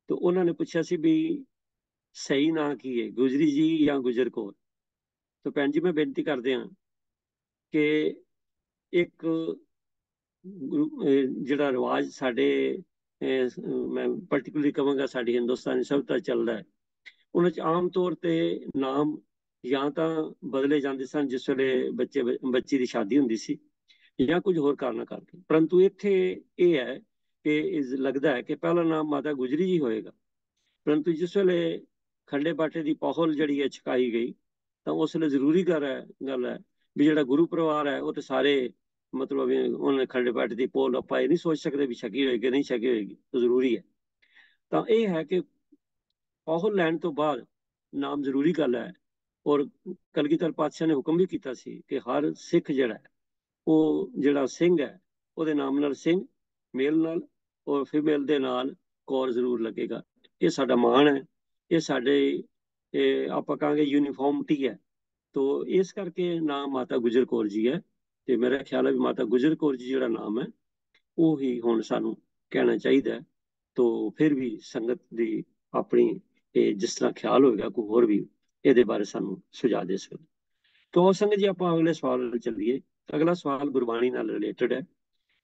ਤੋ ਉਹਨਾਂ ਨੇ ਪੁੱਛਿਆ ਸੀ ਵੀ ਸਹੀ ਨਾਂ ਕੀ ਹੈ, ਗੁਜਰੀ ਜੀ ਜਾਂ ਗੁਜਰ ਕੌਰ। ਤੋ ਭੈਣ ਜੀ, ਮੈਂ ਬੇਨਤੀ ਕਰਦੇ ਹਾਂ ਕਿ ਇੱਕ ਜਿਹੜਾ ਰਿਵਾਜ ਸਾਡੇ ਮੈਂ ਪਾਰਟਿਕੂਲਰਲੀ ਕਹਾਂਗਾ ਸਾਡੀ ਹਿੰਦੁਸਤਾਨੀ ਸਭਿਅਤਾ ਚੱਲਦਾ ਹੈ, ਉਹਨਾਂ 'ਚ ਆਮ ਤੌਰ ਤੇ ਨਾਮ ਜਾਂ ਤਾਂ ਬਦਲੇ ਜਾਂਦੇ ਸਨ ਜਿਸ ਵੇਲੇ ਬੱਚੀ ਦੀ ਸ਼ਾਦੀ ਹੁੰਦੀ ਸੀ, ਜਾਂ ਕੁਝ ਹੋਰ ਕਾਰਨਾਂ ਕਰਕੇ। ਪਰੰਤੂ ਇੱਥੇ ਇਹ ਹੈ ਕਿ ਲੱਗਦਾ ਹੈ ਕਿ ਪਹਿਲਾ ਨਾਮ ਮਾਤਾ ਗੁਜਰੀ ਜੀ ਹੋਏਗਾ। ਪਰੰਤੂ ਜਿਸ ਵੇਲੇ ਖੰਡੇ ਬਾਟੇ ਦੀ ਪਹੁਲ ਜਿਹੜੀ ਹੈ ਛਕਾਈ ਗਈ, ਤਾਂ ਉਸ ਵੇਲੇ ਜ਼ਰੂਰੀ ਗੱਲ ਹੈ ਵੀ ਜਿਹੜਾ ਗੁਰੂ ਪਰਿਵਾਰ ਹੈ ਉਹ ਤੇ ਸਾਰੇ ਮਤਲਬ ਉਹਨੇ ਖੰਡੇ ਬਾਟੇ ਦੀ ਪਹੁਲ ਆਪਾਂ ਇਹ ਨਹੀਂ ਸੋਚ ਸਕਦੇ ਵੀ ਛਕੀ ਹੋਏਗੀ ਨਹੀਂ ਛਕੀ ਹੋਏਗੀ, ਜ਼ਰੂਰੀ ਹੈ। ਤਾਂ ਇਹ ਹੈ ਕਿ ਪਹੁਲ ਲੈਣ ਤੋਂ ਬਾਅਦ ਨਾਮ ਜ਼ਰੂਰੀ ਗੱਲ ਹੈ। ਔਰ ਕਲਗੀਧਰ ਪਾਤਸ਼ਾਹ ਨੇ ਹੁਕਮ ਵੀ ਕੀਤਾ ਸੀ ਕਿ ਹਰ ਸਿੱਖ ਜਿਹੜਾ ਹੈ, ਉਹ ਜਿਹੜਾ ਸਿੰਘ ਹੈ ਉਹਦੇ ਨਾਮ ਨਾਲ ਸਿੰਘ, ਮੇਲ ਨਾਲ ਔਰ ਫੀਮੇਲ ਦੇ ਨਾਲ ਕੌਰ ਜ਼ਰੂਰ ਲੱਗੇਗਾ। ਇਹ ਸਾਡਾ ਮਾਣ ਹੈ, ਇਹ ਸਾਡੇ ਆਪਾਂ ਕਹਾਂਗੇ ਯੂਨੀਫਾਰਮਿਟੀ ਹੈ। ਤੋ ਇਸ ਕਰਕੇ ਨਾਮ ਮਾਤਾ ਗੁਜਰ ਕੌਰ ਜੀ ਹੈ। ਤੇ ਮੇਰਾ ਖਿਆਲ ਹੈ ਵੀ ਮਾਤਾ ਗੁਜਰ ਕੌਰ ਜੀ ਜਿਹੜਾ ਨਾਮ ਹੈ ਉਹ ਹੀ ਹੁਣ ਸਾਨੂੰ ਕਹਿਣਾ ਚਾਹੀਦਾ। ਤੋ ਫਿਰ ਵੀ ਸੰਗਤ ਦੀ ਆਪਣੀ ਜਿਸ ਤਰ੍ਹਾਂ ਖਿਆਲ ਹੋਏਗਾ, ਕੋਈ ਹੋਰ ਵੀ ਇਹਦੇ ਬਾਰੇ ਸਾਨੂੰ ਸੁਝਾਅ ਦੇ ਸਕਦਾ। ਤੋ ਸੰਗਤ ਜੀ, ਆਪਾਂ ਅਗਲੇ ਸਵਾਲ ਨਾਲ ਚੱਲੀਏ। ਅਗਲਾ ਸਵਾਲ ਗੁਰਬਾਣੀ ਨਾਲ ਰਿਲੇਟਡ ਹੈ।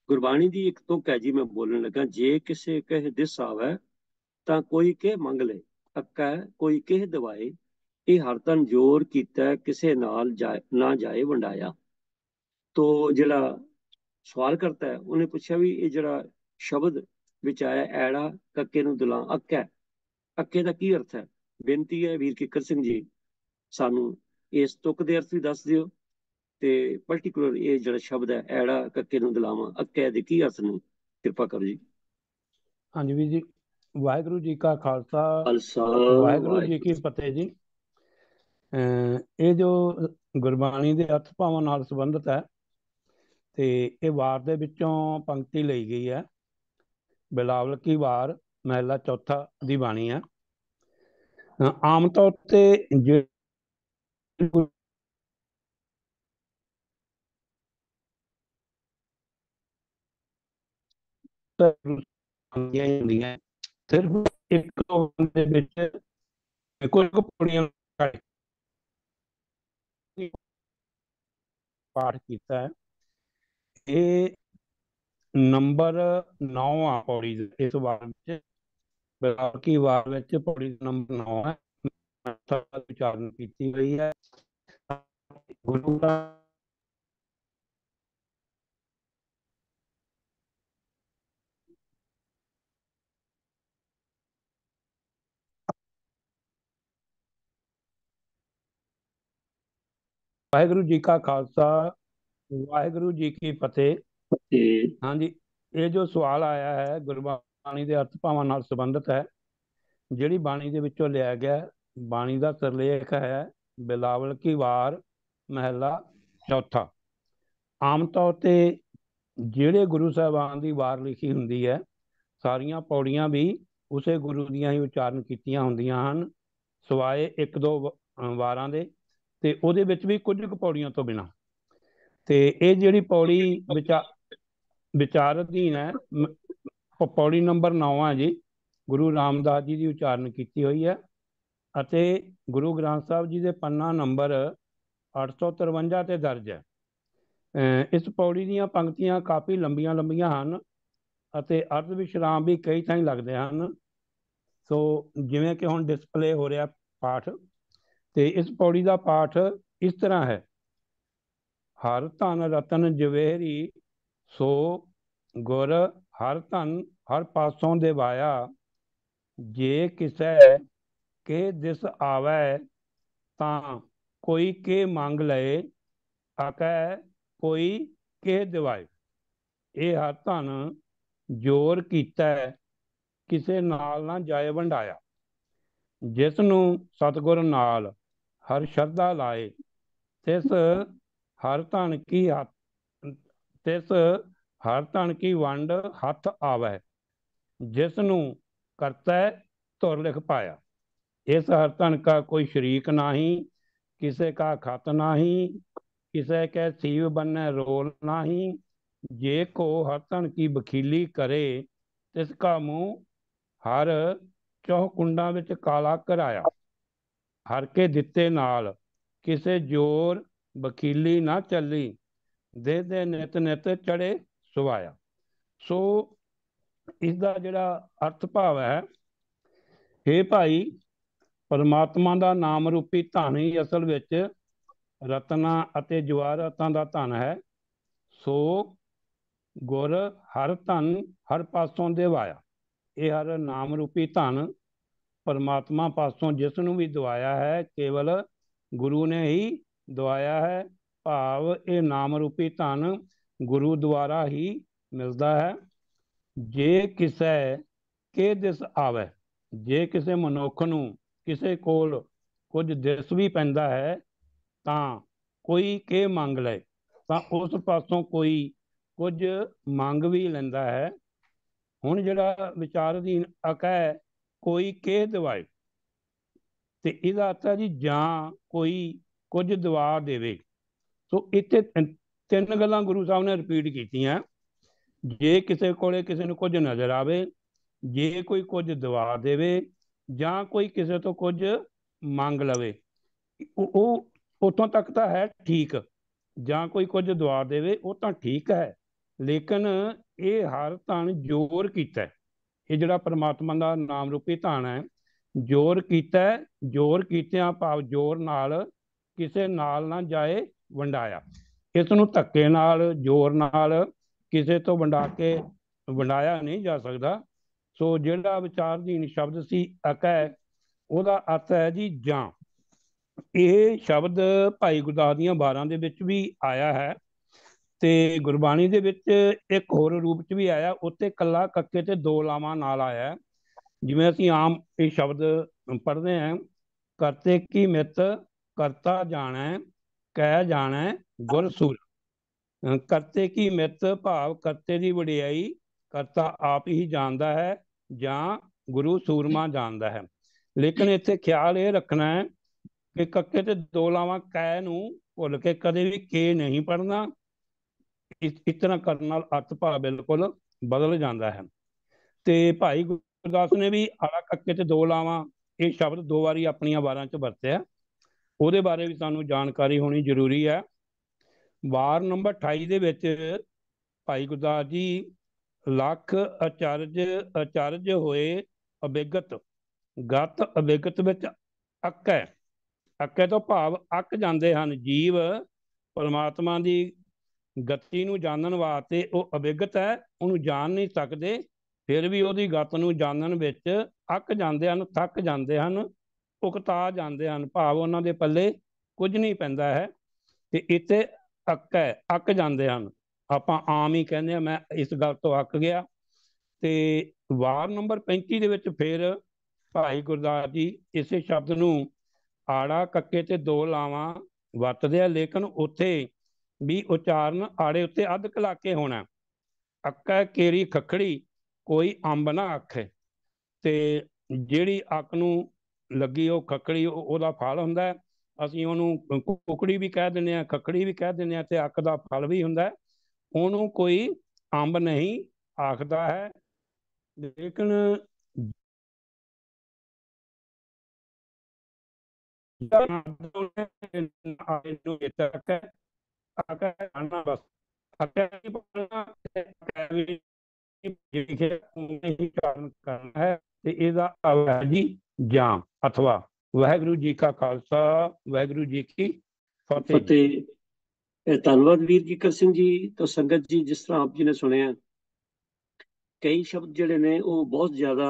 ਗੁਰਬਾਣੀ ਦੀ ਇੱਕ ਤੁਕ ਹੈ ਜੀ, ਮੈਂ ਬੋਲਣ ਲੱਗਾ। ਜੇ ਕਿਸੇ ਕਹਿ ਦਿਸ ਆਵੈ ਤਾਂ ਕੋਈ ਕਹਿ ਮੰਗ ਲੈ, ਅੱਕਾ ਕੋਈ ਕਹਿ ਦਵਾਏ, ਇਹ ਹਰ ਤਨ ਜੋਰ ਕੀਤਾ ਕਿਸੇ ਨਾਲ ਨਾ ਜਾਏ ਵੰਡਾਇਆ। ਤੋ ਜਿਹੜਾ ਸਵਾਲ ਕਰਤਾ ਹੈ ਉਹਨੇ ਪੁੱਛਿਆ ਵੀ ਇਹ ਜਿਹੜਾ ਸ਼ਬਦ ਵਿੱਚ ਆਇਆ ਐੜਾ ਕੱਕੇ ਨੂੰ ਦੁਲਾਂ ਅੱਕਾ, ਅੱਕੇ ਦਾ ਕੀ ਅਰਥ ਹੈ। ਬੇਨਤੀ ਹੈ ਵੀਰ ਕਿੱਕਰ ਸਿੰਘ ਜੀ, ਸਾਨੂੰ ਇਸ ਤੁਕ ਦੇ ਅਰਥ ਵੀ ਦੱਸ ਦਿਓ ਤੇ ਪਾਰਟਿਕੂਲਰ ਇਹ ਜਿਹੜਾ ਸ਼ਬਦ ਹੈ ਐੜਾ ਕੱਕੇ ਨੂੰ ਦੁਲਾਵਾਂ ਅੱਕੇ ਦੇ ਕੀ ਅਰਥ ਨੇ, ਕਿਰਪਾ ਕਰੋ ਜੀ। ਹਾਂਜੀ ਵੀਰ ਜੀ, ਵਾਹਿਗੁਰੂ ਜੀ ਕਾ ਖਾਲਸਾ, ਖਾਲਸਾ ਵਾਹਿਗੁਰੂ ਜੀ ਕੀ ਫਤਿਹ ਜੀ। ਇਹ ਜੋ ਗੁਰਬਾਣੀ ਦੇ ਅਰਥ ਭਾਵਾਂ ਨਾਲ ਸੰਬੰਧਿਤ ਹੈ ਤੇ ਇਹ ਵਾਰ ਦੇ ਵਿੱਚੋਂ ਪੰਕਤੀ ਲਈ ਗਈ ਹੈ। ਬਿਲਾਵਲ ਕੀ ਵਾਰ ਮਹਿਲਾ ਚੌਥਾ ਦੀ ਬਾਣੀ ਹੈ। ਆਮ ਤੌਰ ਤੇ ਸਿਰਫ ਇੱਕ ਦੋ ਦੇ ਵਿੱਚ ਕੁਝ ਪੌੜੀਆਂ ਪਾਠ ਕੀਤਾ ਹੈ। ਇਹ ਨੰਬਰ 9 ਆ ਪੌੜੀ ਇਸ ਵਾਰ ਵਿੱਚ। ਬਿਲਾਵਲ ਕੀ ਵਾਰ ਵਿੱਚ ਪੌੜੀ ਨੰਬਰ 9 ਹੈ, ਉਚਾਰਨ ਕੀਤੀ ਗਈ ਹੈ। ਗੁਰੂ ਦਾ ਵਾਹਿਗੁਰੂ ਜੀ ਕਾ ਖਾਲਸਾ, ਵਾਹਿਗੁਰੂ ਜੀ ਕੀ ਫਤਿਹ। ਹਾਂਜੀ, ਇਹ ਜੋ ਸਵਾਲ ਆਇਆ ਹੈ ਗੁਰਬਾਣੀ ਦੇ ਅਰਥ ਭਾਵਾਂ ਨਾਲ ਸੰਬੰਧਿਤ ਹੈ। ਜਿਹੜੀ ਬਾਣੀ ਦੇ ਵਿੱਚੋਂ ਲਿਆ ਗਿਆ, ਬਾਣੀ ਦਾ ਸਿਰਲੇਖ ਹੈ ਬਿਲਾਵਲ ਕੀ ਵਾਰ ਮਹਿਲਾ ਚੌਥਾ। ਆਮ ਤੌਰ ਤੇ ਜਿਹੜੇ ਗੁਰੂ ਸਾਹਿਬਾਨ ਦੀ ਵਾਰ ਲਿਖੀ ਹੁੰਦੀ ਹੈ, ਸਾਰੀਆਂ ਪੌੜੀਆਂ ਵੀ ਉਸੇ ਗੁਰੂ ਦੀਆਂ ਹੀ ਉਚਾਰਨ ਕੀਤੀਆਂ ਹੁੰਦੀਆਂ ਹਨ, ਸਿਵਾਏ ਇੱਕ ਦੋ ਵਾਰਾਂ ਦੇ, ਤੇ ਉਹਦੇ ਵਿੱਚ ਵੀ ਕੁਝ ਕੁ ਪੌੜੀਆਂ ਤੋਂ ਬਿਨਾਂ। ਤੇ ਇਹ ਜਿਹੜੀ ਪੌੜੀ ਵਿਚਾਰ ਅਧੀਨ ਹੈ, ਪੌੜੀ ਨੰਬਰ 9 ਹੈ ਜੀ, ਗੁਰੂ ਰਾਮਦਾਸ ਜੀ ਦੀ ਉਚਾਰਨ ਕੀਤੀ ਹੋਈ ਹੈ ਅਤੇ ਗੁਰੂ ਗ੍ਰੰਥ ਸਾਹਿਬ ਜੀ ਦੇ ਪੰਨਾ ਨੰਬਰ 853 ਤੇ ਦਰਜ ਹੈ। ਇਸ ਪੌੜੀ ਦੀਆਂ ਪੰਕਤੀਆਂ ਕਾਫੀ ਲੰਬੀਆਂ ਹਨ ਅਤੇ ਅਰਧ ਵਿਸ਼ਰਾਮ ਵੀ ਕਈ ਥਾਈਂ ਲੱਗਦੇ ਹਨ। ਸੋ ਜਿਵੇਂ ਕਿ ਹੁਣ ਡਿਸਪਲੇ ਹੋ ਰਿਹਾ ਪਾਠ, ਤੇ ਇਸ ਪੌੜੀ ਦਾ ਪਾਠ ਇਸ ਤਰ੍ਹਾਂ ਹੈ। ਹਰ ਧਨ ਰਤਨ ਜਵੇਹਰੀ सो गुर हर धन हर पासों दिवाया, जे किसै के दिस आवै तां कोई के मंग लए, आकै कोई के दिवाए। ਇਹ ਹਰ ਧਨ ਜੋਰ ਕੀਤਾ ਕਿਸੇ ਨਾਲ ਨਾ ਜਾਏ ਵੰਡਾਇਆ, ਜਿਸ ਨੂੰ ਸਤਿਗੁਰ ਨਾਲ ਹਰ ਸ਼ਰਧਾ ਲਾਏ, ਤਿਸ ਹਰ ਧਨ ਕੀ ਤਿਸ ਹਰ ਧਨ ਕੀ ਵੰਡ ਹੱਥ ਆਵੈ, जिस ਨੂੰ करता धुर लिख पाया। इस हर धन का कोई शरीक नाही, किसे का खत नाही, किसे के सीव बन्ने रोल नाही, जे को हर धन की बखीली करे, तिसका मुंह हर चौह कुंडा विच काला कराया। हर के दिते नाल किसे जोर बखीली ना चली, दे दे नित नित चढ़े सुवाया। सो इसका जिहड़ा अर्थ भाव है, हे भाई परमात्मा का नाम रूपी धन ही असल विच रत्ना अते जवाहरातां दा धन है। सो गुर हर धन हर पासों दिवाया। ये हर नाम रूपी धन परमात्मा पासों जिसनूं भी दवाया है, केवल गुरु ने ही दवाया है। भाव ये नाम रूपी धन गुरु द्वारा ही मिलता है। जे किसे के दिस आवे, जे किसे मनुख नूं किसे कोल कुछ दिस भी पैंदा है तां कोई के मंग ले, तां उस पासों कोई कुछ मंग भी लैंदा है। हुण जिहड़ा विचार अधीन अकै कोई के दवाए, ते इहदा अर्थ है जी जां कोई कुछ दवा देवे। सो इत्थे तीन गल्लां गुरु साहब ने रिपीट कीतियां। जे किसी कोले किसी नूं कुछ नज़र आवे, जे कोई कुछ दवा देवे, जां कोई किसी तो कुछ मंग लवे, उतों तक तो है ठीक, जां कोई कुछ दवा देवे वो तो ठीक है। लेकिन ये हर धन जोर कीता, ये जिहड़ा परमात्मा का नाम रूपी धन है, जोर कीता, जोर कीतिया भाव जोर नाल किसे नाल ना जाए वंडाया। इस नूं धक्के नाल जोर नाल किसी तो वंडा के वंडाया नहीं जा सकता। सो जिहड़ा विचारधीन शब्द सी अकै, उहदा अर्थ है जी जां। ये शब्द भाई गुरदास दीआं वारां दे विच भी आया है, ते गुरबाणी दे विच एक होर रूप च भी आया, उत्ते कल्ला कक्के ते दो लावां नाल आया है। जिवें असीं आम ये शब्द पढ़ते हैं, करते की मित करता जाणै, कह जाणै गुर सूर। करते की मित भाव करते की वडियाई करता आप ही जानता है, जां गुरु सूरमा जानता है। लेकिन इत्थे ख्याल ये रखना है कि कक्के ते दो लावां कै नूं भुल के कदे भी के नहीं पढ़ना। इस तरह करने नाल अर्थ भाव बिल्कुल बदल जाता है। तो भाई गुरदास ने भी आला कक्के ते दो लावां ये शब्द दो बारी अपनी वारां च वरत्या, ਉਹਦੇ बारे भी सानू जानकारी होनी जरूरी है। वार नंबर 28 ਦੇ ਵਿੱਚ ਭਾਈ ਗੁਰਦਾਸ ਜੀ ਲੱਖ ਅਚਰਜ ਹੋਏ ਅਬਿਗਤ ਗਤ ਅਬਿਗਤ ਵਿੱਚ ਅੱਕੈ। ਅੱਕੈ ਤੋਂ ਭਾਵ ਅੱਕ ਜਾਂਦੇ ਹਨ ਜੀਵ परमात्मा की गति नूं जानन वास्ते। वो अबिगत है, उन्होंने जान नहीं सकते, फिर भी वो गत नूं जानन विच अक जाते हैं, थक जाते हैं, उकता जाते हैं, भाव उन्हां दे पल्ले कुछ नहीं पैंदा है। ते इत्थे अक है, अक जाते हैं। आपां आम ही कहने मैं इस गल तो अक गया। ते वार नंबर 35 दे विच फिर भाई गुरदास जी इस शब्द नूं आड़ा कक्के ते दो लावां वरतदे आ, लेकिन उत्थे भी उचारण आड़े उत्ते अध कलाके होना। अक्कै केरी खखड़ी कोई अंब ना आखे। ते जिहड़ी अक नूं लगी वो खखड़ी ओहदा फल हुंदा है। असीं ओहनूं कुकड़ी भी कह दिंदे आ, खखड़ी भी कह दिंदे आ, ते अक दा फल भी हुंदा है। ओहनूं कोई अंब नहीं आखदा है। लेकिन जां अथवा वाहिगुरू जी का खालसा वाहिगुरू जी की फतेह। ਧੰਨਵਾਦ ਵੀਰ ਕਿੱਕਰ ਸਿੰਘ ਜੀ। ਤਾਂ ਸੰਗਤ ਜੀ, ਜਿਸ ਤਰ੍ਹਾਂ ਆਪ ਜੀ ਨੇ ਸੁਣਿਆ, ਕਈ ਸ਼ਬਦ ਜਿਹੜੇ ਨੇ ਉਹ ਬਹੁਤ ਜ਼ਿਆਦਾ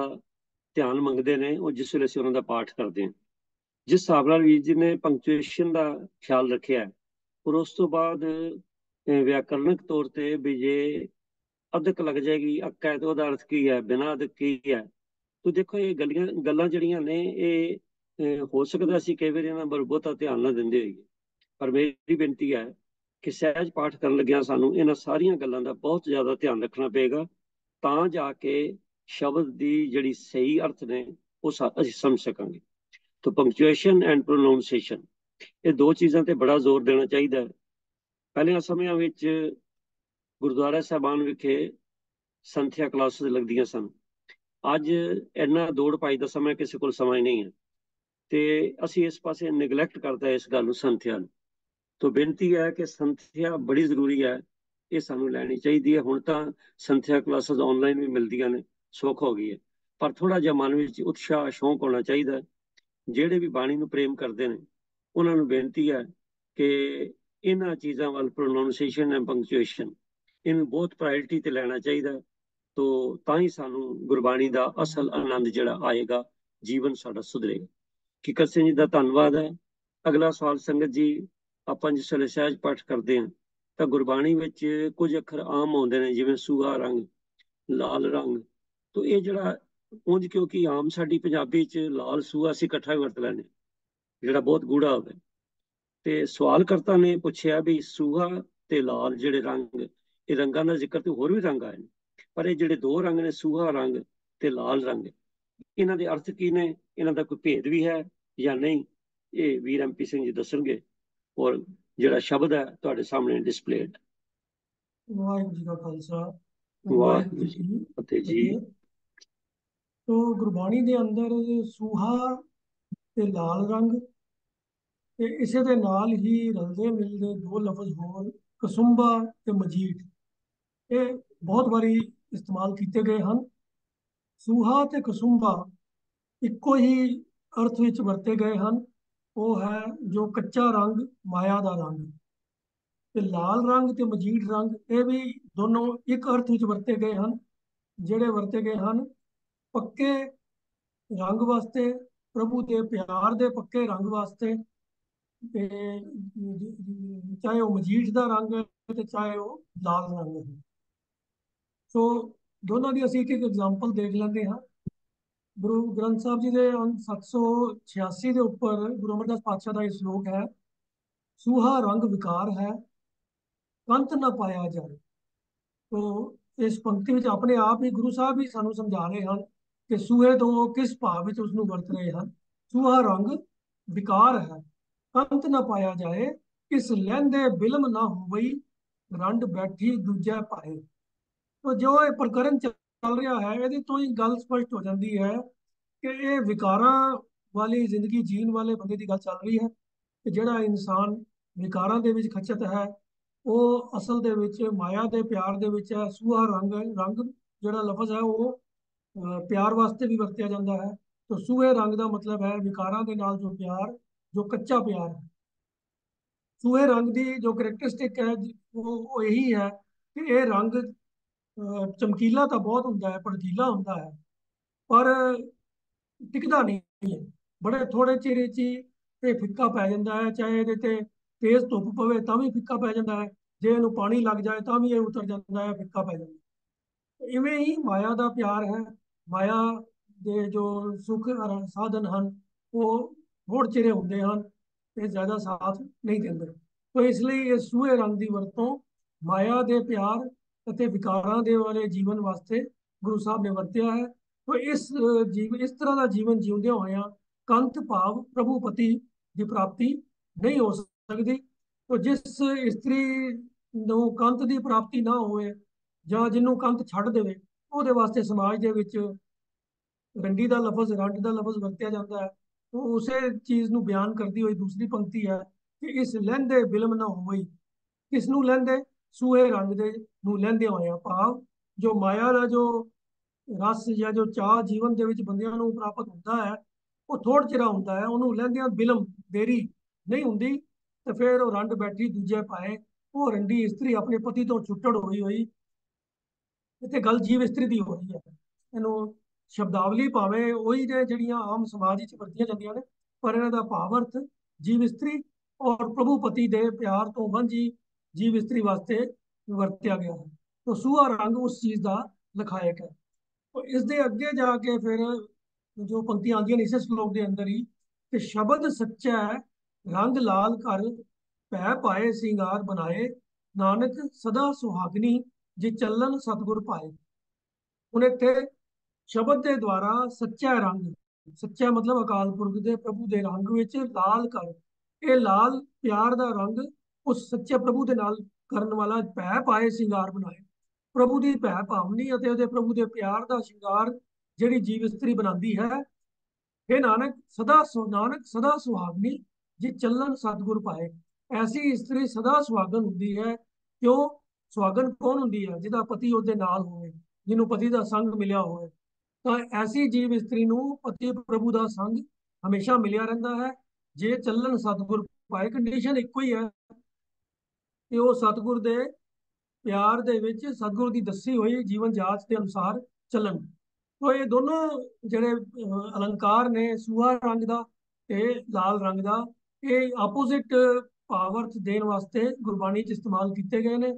ਧਿਆਨ ਮੰਗਦੇ ਨੇ ਉਹ ਜਿਸ ਵੇਲੇ ਅਸੀਂ ਉਹਨਾਂ ਦਾ ਪਾਠ ਕਰਦੇ ਹਾਂ। ਜਿਸ ਹਿਸਾਬ ਨਾਲ ਵੀਰ ਜੀ ਨੇ ਪੰਕਚੁਏਸ਼ਨ ਦਾ ਖਿਆਲ ਰੱਖਿਆ, ਔਰ ਉਸ ਤੋਂ ਬਾਅਦ ਵਿਆਕਰਨਕ ਤੌਰ ਤੇ ਵੀ ਜੇ ਅਧਕ ਲੱਗ ਜਾਏਗੀ ਅੱਕਾ ਹੈ, ਤੇ ਉਹਦਾ ਅਰਥ ਕੀ ਹੈ, ਬਿਨਾਂ ਅਧਕ ਕੀ ਹੈ। ਤੋ ਦੇਖੋ, ਇਹ ਗੱਲਾਂ ਜਿਹੜੀਆਂ ਨੇ ਇਹ ਹੋ ਸਕਦਾ ਅਸੀਂ ਕਈ ਵਾਰੀ ਇਹਨਾਂ ਪਰ ਬਹੁਤਾ ਧਿਆਨ ਨਾ ਦਿੰਦੇ ਹੋਈਏ, ਪਰ ਮੇਰੀ ਬੇਨਤੀ ਹੈ ਕਿ ਸਹਿਜ ਪਾਠ ਕਰਨ ਲੱਗਿਆ ਸਾਨੂੰ ਇਹਨਾਂ ਸਾਰੀਆਂ ਗੱਲਾਂ ਦਾ ਬਹੁਤ ਜ਼ਿਆਦਾ ਧਿਆਨ ਰੱਖਣਾ ਪਏਗਾ, ਤਾਂ ਜਾ ਕੇ ਸ਼ਬਦ ਦੀ ਜਿਹੜੀ ਸਹੀ ਅਰਥ ਨੇ ਉਹ ਅਸੀਂ ਸਮਝ ਸਕਾਂਗੇ। ਤਾਂ ਪੰਕਚੁਏਸ਼ਨ ਐਂਡ ਪ੍ਰੋਨਾਊਂਸੀਏਸ਼ਨ, ਇਹ ਦੋ ਚੀਜ਼ਾਂ ਤੇ ਬੜਾ ਜ਼ੋਰ ਦੇਣਾ ਚਾਹੀਦਾ ਹੈ। ਪਹਿਲਿਆਂ ਸਮਿਆਂ ਵਿੱਚ ਗੁਰਦੁਆਰਾ ਸਾਹਿਬਾਨ ਵਿਖੇ ਸੰਥਿਆ ਕਲਾਸਿਸ ਲੱਗਦੀਆਂ ਸਨ। ਅੱਜ ਇੰਨਾ ਦੌੜ ਪਾਈ ਦਾ ਸਮਾਂ ਕਿਸੇ ਕੋਲ ਸਮਾਂ ਹੀ ਨਹੀਂ ਹੈ, ਤੇ ਅਸੀਂ ਇਸ ਪਾਸੇ ਨਿਗਲੈਕਟ ਕਰਦਾ ਇਸ ਗੱਲ ਨੂੰ, ਸੰਥਿਆ ਨੂੰ। ਤਾਂ ਬੇਨਤੀ ਹੈ ਕਿ ਸੰਥਿਆ ਬੜੀ ਜ਼ਰੂਰੀ ਹੈ, ਇਹ ਸਾਨੂੰ ਲੈਣੀ ਚਾਹੀਦੀ ਹੈ। ਹੁਣ ਤਾਂ ਸੰਥਿਆ ਕਲਾਸਿਸ ਆਨਲਾਈਨ ਵੀ ਮਿਲਦੀਆਂ ਨੇ, ਸੁੱਖ ਹੋ ਗਈ ਹੈ, ਪਰ ਥੋੜਾ ਜਿਹਾ ਮਨ ਵਿੱਚ ਉਤਸ਼ਾਹ, ਸ਼ੌਂਕ ਹੋਣਾ ਚਾਹੀਦਾ ਹੈ। ਜਿਹੜੇ ਵੀ ਬਾਣੀ ਨੂੰ ਪ੍ਰੇਮ ਕਰਦੇ ਨੇ ਉਹਨਾਂ ਨੂੰ ਬੇਨਤੀ ਹੈ ਕਿ ਇਹਨਾਂ ਚੀਜ਼ਾਂ ਵੱਲ, ਪ੍ਰੋਨਾਊਂਸੀਏਸ਼ਨ ਐਂਡ ਪੰਕਚੁਏਸ਼ਨ, ਇਹਨੂੰ ਬਹੁਤ ਪ੍ਰਾਇੋਰਟੀ ਤੇ ਲੈਣਾ ਚਾਹੀਦਾ। ਤਾਂ ਹੀ ਸਾਨੂੰ ਗੁਰਬਾਣੀ ਦਾ ਅਸਲ ਆਨੰਦ ਜਿਹੜਾ ਆਏਗਾ, ਜੀਵਨ ਸਾਡਾ ਸੁਧਰੇਗਾ। ਕਿੱਕਰ ਸਿੰਘ ਜੀ ਦਾ ਧੰਨਵਾਦ ਹੈ। ਅਗਲਾ ਸਵਾਲ ਸੰਗਤ ਜੀ, ਆਪਾਂ ਜਿਸ ਵੇਲੇ ਸਹਿਜ ਪਾਠ ਕਰਦੇ ਹਾਂ ਤਾਂ ਗੁਰਬਾਣੀ ਵਿੱਚ ਕੁਝ ਅੱਖਰ ਆਮ ਆਉਂਦੇ ਨੇ, ਜਿਵੇਂ ਸੂਹਾ ਰੰਗ, ਲਾਲ ਰੰਗ। ਤਾਂ ਇਹ ਜਿਹੜਾ ਉਂਝ, ਕਿਉਂਕਿ ਆਮ ਸਾਡੀ ਪੰਜਾਬੀ ਚ ਲਾਲ ਸੂਹਾ ਅਸੀਂ ਇਕੱਠਾ ਹੀ ਵਰਤ ਲੈਂਦੇ, ਜਿਹੜਾ ਬਹੁਤ ਗੂੜਾ ਹੋਵੇ। ਤੇ ਸਵਾਲ ਕਰਤਾ ਨੇ ਪੁੱਛਿਆ ਵੀ ਸੂਹਾ ਤੇ ਲਾਲ ਜਿਹੜੇ ਰੰਗ, ਇਹ ਰੰਗਾਂ ਦਾ ਜ਼ਿਕਰ ਤੇ ਹੋਰ ਵੀ ਰੰਗ ਆਏ ਨੇ, ਪਰ ਇਹ ਜਿਹੜੇ ਦੋ ਰੰਗ ਨੇ, ਸੂਹਾ ਰੰਗ ਤੇ ਲਾਲ ਰੰਗ, ਇਹਨਾਂ ਦੇ ਅਰਥ ਕੀ ਨੇ, ਇਹਨਾਂ ਦਾ ਕੋਈ ਭੇਦ ਵੀ ਹੈ ਜਾਂ ਨਹੀਂ, ਇਹ ਵੀਰ MP ਸਿੰਘ ਜੀ ਦੱਸਣਗੇ। ਔਰ ਜਿਹੜਾ ਸ਼ਬਦ ਹੈ ਤੁਹਾਡੇ ਸਾਹਮਣੇ ਡਿਸਪਲੇਡ। ਵਾਹਿਗੁਰੂ ਜੀ ਕਾ ਖਾਲਸਾ, ਵਾਹਿਗੁਰੂ ਜੀ ਕੀ ਫਤਿਹ ਜੀ। ਤੋ ਗੁਰਬਾਣੀ ਦੇ ਅੰਦਰ ਸੂਹਾ ਤੇ ਲਾਲ ਰੰਗ, ਤੇ ਇਸੇ ਦੇ ਨਾਲ ਹੀ ਰਲਦੇ ਮਿਲਦੇ ਦੋ ਲਫ਼ਜ਼ ਹੋਰ, ਕਸੁੰਬਾ ਤੇ ਮਜੀਠ, ਇਹ ਬਹੁਤ ਵਾਰੀ ਇਸਤੇਮਾਲ ਕੀਤੇ ਗਏ ਹਨ। ਸੂਹਾ ਤੇ ਕਸੁੰਬਾ ਇੱਕੋ ਹੀ ਅਰਥ ਵਿੱਚ ਵਰਤੇ ਗਏ ਹਨ, ਉਹ ਹੈ ਜੋ ਕੱਚਾ ਰੰਗ, ਮਾਇਆ ਦਾ ਰੰਗ। ਤੇ ਲਾਲ ਰੰਗ ਤੇ ਮਜੀਠ ਰੰਗ, ਇਹ ਵੀ ਦੋਨੋਂ ਇੱਕ ਅਰਥ ਵਿੱਚ ਵਰਤੇ ਗਏ ਹਨ, ਜਿਹੜੇ ਵਰਤੇ ਗਏ ਹਨ ਪੱਕੇ ਰੰਗ ਵਾਸਤੇ, ਪ੍ਰਭੂ ਦੇ ਪਿਆਰ ਦੇ ਪੱਕੇ ਰੰਗ ਵਾਸਤੇ। ਤੇ ਚਾਹੇ ਉਹ ਮਜੀਠ ਦਾ ਰੰਗ ਹੈ ਤੇ ਚਾਹੇ ਉਹ ਲਾਲ ਰੰਗ ਹੈ। ਸੋ ਦੋਨਾਂ ਦੀ ਅਸੀਂ ਇੱਕ ਇੱਕ ਐਗਜ਼ਾਮਪਲ ਦੇਖ ਲੈਂਦੇ ਹਾਂ। ਗੁਰੂ ਗ੍ਰੰਥ ਸਾਹਿਬ ਜੀ ਦੇ 786 ਦੇ ਉੱਪਰ ਗੁਰੂ ਅਮਰਦਾਸ ਪਾਤਸ਼ਾਹ ਦਾ ਇਹ ਸ਼ਲੋਕ ਹੈ, ਸੂਹਾ ਰੰਗ ਵਿਕਾਰ ਹੈ, ਕੰਤ ਨਾ ਪਾਇਆ ਜਾਏ। ਤੋ ਇਸ ਪੰਕਤੀ ਵਿੱਚ ਆਪਣੇ ਆਪ ਹੀ ਗੁਰੂ ਸਾਹਿਬ ਵੀ ਸਾਨੂੰ ਸਮਝਾ ਰਹੇ ਹਨ ਕਿ ਸੂਹੇ ਤੋਂ ਉਹ ਕਿਸ ਭਾਵ ਵਿੱਚ ਉਸ ਨੂੰ ਵਰਤ ਰਹੇ ਹਨ। ਸੂਹਾ ਰੰਗ ਵਿਕਾਰ ਹੈ, ਕੰਤ ਨਾ ਪਾਇਆ ਜਾਏ, ਕਿਸ ਲਹਿੰਦੇ ਬਿਲਮ ਨਾ ਹੋਵਈ, ਰੰਡ ਬੈਠੀ ਦੂਜੇ ਪਾਏ। ਤੋ ਜੋ ਇਹ ਪ੍ਰਕਰਨ ਚੱਲ ਰਿਹਾ ਹੈ, ਇਹਦੇ ਤੋਂ ਹੀ ਗੱਲ ਸਪਸ਼ਟ ਹੋ ਜਾਂਦੀ ਹੈ ਕਿ ਇਹ ਵਿਕਾਰਾਂ ਵਾਲੀ ਜ਼ਿੰਦਗੀ ਜੀਣ ਵਾਲੇ ਬੰਦੇ ਦੀ ਗੱਲ ਚੱਲ ਰਹੀ ਹੈ, ਕਿ ਜਿਹੜਾ ਇਨਸਾਨ ਵਿਕਾਰਾਂ ਦੇ ਵਿੱਚ ਖਚਤ ਹੈ, ਉਹ ਅਸਲ ਦੇ ਵਿੱਚ ਮਾਇਆ ਦੇ ਪਿਆਰ ਦੇ ਵਿੱਚ ਹੈ। ਸੂਹਾ ਰੰਗ, ਰੰਗ ਜਿਹੜਾ ਲਫ਼ਜ਼ ਹੈ ਉਹ ਪਿਆਰ ਵਾਸਤੇ ਵੀ ਵਰਤਿਆ ਜਾਂਦਾ ਹੈ। ਤਾਂ ਸੂਹੇ ਰੰਗ ਦਾ ਮਤਲਬ ਹੈ ਵਿਕਾਰਾਂ ਦੇ ਨਾਲ ਜੋ ਪਿਆਰ, ਜੋ ਕੱਚਾ ਪਿਆਰ ਹੈ। ਸੂਹੇ ਰੰਗ ਦੀ ਜੋ ਕਰੈਕਟਰਿਸਟਿਕ ਹੈ ਉਹ ਇਹੀ ਹੈ ਕਿ ਇਹ ਰੰਗ ਚਮਕੀਲਾ ਤਾਂ ਬਹੁਤ ਹੁੰਦਾ ਹੈ, ਭੜਕੀਲਾ ਹੁੰਦਾ ਹੈ, ਪਰ ਟਿਕਦਾ ਨਹੀਂ ਹੈ। ਬੜੇ ਥੋੜੇ ਚਿਰ 'ਚ ਹੀ ਇਹ ਫਿੱਕਾ ਪੈ ਜਾਂਦਾ ਹੈ, ਚਾਹੇ ਇਹਦੇ ਤੇ ਤੇਜ਼ ਧੁੱਪ ਪਵੇ ਤਾਂ ਵੀ ਫਿੱਕਾ ਪੈ ਜਾਂਦਾ ਹੈ, ਜੇ ਇਹਨੂੰ ਪਾਣੀ ਲੱਗ ਜਾਏ ਤਾਂ ਵੀ ਇਹ ਉਤਰ ਜਾਂਦਾ ਹੈ, ਫਿੱਕਾ ਪੈ ਜਾਂਦਾ ਹੈ। ਇਵੇਂ ਹੀ ਮਾਇਆ ਦਾ ਪਿਆਰ ਹੈ। ਮਾਇਆ ਦੇ ਜੋ ਸੁੱਖ ਸਾਧਨ ਹਨ ਉਹ ਥੋੜ੍ਹੇ ਚਿਰੇ ਹੁੰਦੇ ਹਨ, ਇਹ ਜ਼ਿਆਦਾ ਸਾਥ ਨਹੀਂ ਦਿੰਦੇ। ਤਾਂ ਇਸ ਲਈ ਇਹ ਸੂਹੇ ਰੰਗ ਦੀ ਵਰਤੋਂ ਮਾਇਆ ਦੇ ਪਿਆਰ ਅਤੇ ਵਿਕਾਰਾਂ ਦੇ ਵਾਲੇ ਜੀਵਨ ਵਾਸਤੇ ਗੁਰੂ ਸਾਹਿਬ ਨੇ ਵਰਤਿਆ ਹੈ। ਤਾਂ ਇਸ ਤਰ੍ਹਾਂ ਦਾ ਜੀਵਨ ਜਿਉਂਦਿਆਂ ਹੋਇਆਂ ਕੰਤ ਭਾਵ ਪ੍ਰਭੂ ਪਤੀ ਦੀ ਪ੍ਰਾਪਤੀ ਨਹੀਂ ਹੋ ਸਕਦੀ। ਤਾਂ ਜਿਸ ਇਸਤਰੀ ਨੂੰ ਕੰਤ ਦੀ ਪ੍ਰਾਪਤੀ ਨਾ ਹੋਵੇ ਜਾਂ ਜਿਹਨੂੰ ਕੰਤ ਛੱਡ ਦੇਵੇ, ਉਹਦੇ ਵਾਸਤੇ ਸਮਾਜ ਦੇ ਵਿੱਚ ਰੰਡੀ ਦਾ ਲਫ਼ਜ਼, ਰੰਡ ਦਾ ਲਫ਼ਜ਼ ਵਰਤਿਆ ਜਾਂਦਾ ਹੈ। ਤਾਂ ਉਸੇ ਚੀਜ਼ ਨੂੰ ਬਿਆਨ ਕਰਦੀ ਹੋਈ ਦੂਸਰੀ ਪੰਕਤੀ ਹੈ ਕਿ ਇਸ ਲਹਿੰਦੇ ਬਿਲਮ ਨਾ ਹੋਵਈ। ਕਿਸ ਨੂੰ ਲਹਿੰਦੇ? ਸੂਹੇ ਰੰਗ ਦੇ ਨੂੰ ਲਹਿੰਦੇ ਹੋਇਆ, ਭਾਵ ਜੋ ਮਾਇਆ ਦਾ ਜੋ ਰਸ ਜਾਂ ਜੋ ਚਾਹ ਜੀਵਨ ਦੇ ਵਿੱਚ ਬੰਦਿਆਂ ਨੂੰ ਪ੍ਰਾਪਤ ਹੁੰਦਾ ਹੈ, ਉਹ ਥੋੜ੍ਹਾ ਚਿਰ ਹੁੰਦਾ ਹੈ, ਉਹਨੂੰ ਲਹਿੰਦਿਆਂ ਬਿਲਮ, ਦੇਰੀ ਨਹੀਂ ਹੁੰਦੀ। ਤੇ ਫਿਰ ਉਹ ਰੰਡ ਬੈਠੀ ਦੂਜੇ ਪਾਏ, ਉਹ ਰੰਡੀ ਇਸਤਰੀ ਆਪਣੇ ਪਤੀ ਤੋਂ ਛੁੱਟੜ ਹੋਈ ਇੱਥੇ ਗੱਲ ਜੀਵ ਇਸਤਰੀ ਦੀ ਹੋ ਰਹੀ ਹੈ। ਇਹਨੂੰ ਸ਼ਬਦਾਵਲੀ ਭਾਵੇਂ ਉਹੀ ਨੇ ਜਿਹੜੀਆਂ ਆਮ ਸਮਾਜ ਵਿੱਚ ਵਰਤੀਆਂ ਜਾਂਦੀਆਂ ਨੇ, ਪਰ ਇਹਨਾਂ ਦਾ ਭਾਵ ਅਰਥ ਜੀਵ ਇਸਤਰੀ ਔਰ ਪ੍ਰਭੂ ਪਤੀ ਦੇ ਪਿਆਰ ਤੋਂ ਵਾਂਝੀ ਜੀਵ ਇਸਤਰੀ ਵਾਸਤੇ ਵਰਤਿਆ ਗਿਆ ਹੈ। तो सूहा रंग उस चीज का लखायक है। तो इस दे अगे जाके फिर जो पंक्तियां आंदियां ने इस श्लोक के अंदर ही कि शब्द सच्चा है रंग लाल कर पै पाए सिंगार बनाए नानक सदा सुहागनी जे चलन सतगुर पाए। ਹੁਣ ਇੱਥੇ ਸ਼ਬਦ ਦੇ ਦੁਆਰਾ ਸੱਚਾ ਰੰਗ, ਸੱਚਾ ਮਤਲਬ ਅਕਾਲ ਪੁਰਖ ਦੇ ਪ੍ਰਭੂ ਦੇ ਰੰਗ ਵਿੱਚ ਲਾਲ ਕਰ, ਇਹ ਲਾਲ ਪਿਆਰ ਦਾ ਰੰਗ ਉਸ ਸੱਚੇ ਪ੍ਰਭੂ ਦੇ ਨਾਲ ਕਰਨ ਵਾਲਾ ਭੈ ਪਾਏ ਸ਼ਿੰਗਾਰ ਬਣਾਏ। ਪ੍ਰਭੂ ਦੀ ਭੈ ਭਾਵਨੀ ਅਤੇ ਉਹਦੇ ਪ੍ਰਭੂ ਦੇ ਪਿਆਰ ਦਾ ਸ਼ਿੰਗਾਰ ਜਿਹੜੀ ਜੀਵ ਇਸਤਰੀ ਬਣਾਉਂਦੀ ਹੈ। ਇਹ ਨਾਨਕ ਸਦਾ ਸੁਹਾਗਨੀ ਜੇ ਚੱਲਣ ਸਤਿਗੁਰ ਪਾਏ। ਐਸੀ ਇਸਤਰੀ ਸਦਾ ਸੁਹਾਗਨ ਹੁੰਦੀ ਹੈ। ਕਿਉਂ? ਸੁਹਾਗਨ ਕੌਣ ਹੁੰਦੀ ਹੈ? ਜਿਹਦਾ ਪਤੀ ਉਹਦੇ ਨਾਲ ਹੋਵੇ, ਜਿਹਨੂੰ ਪਤੀ ਦਾ ਸੰਗ ਮਿਲਿਆ ਹੋਵੇ। ਤਾਂ ਐਸੀ ਜੀਵ ਇਸਤਰੀ ਨੂੰ ਪਤੀ ਪ੍ਰਭੂ ਦਾ ਸੰਗ ਹਮੇਸ਼ਾ ਮਿਲਿਆ ਰਹਿੰਦਾ ਹੈ। ਜੇ ਚੱਲਣ ਸਤਿਗੁਰ ਪਾਏ, ਕੰਡੀਸ਼ਨ ਇੱਕੋ ਹੀ ਹੈ ਕਿ ਉਹ ਸਤਿਗੁਰ ਦੇ ਪਿਆਰ ਦੇ ਵਿੱਚ ਸਤਿਗੁਰ ਦੀ ਦੱਸੀ ਹੋਈ ਜੀਵਨ ਜਾਚ ਦੇ ਅਨੁਸਾਰ ਚੱਲਣ। तो ये दोनों ਜਿਹੜੇ अलंकार ने सूहा रंग ਦਾ ਤੇ ਲਾਲ ਰੰਗ ਦਾ, ਇਹ ਆਪੋਜ਼ਿਟ ਭਾਵ-ਅਰਥ ਦੇਣ ਵਾਸਤੇ ਗੁਰਬਾਣੀ 'ਚ ਇਸਤੇਮਾਲ ਕੀਤੇ ਗਏ ਨੇ।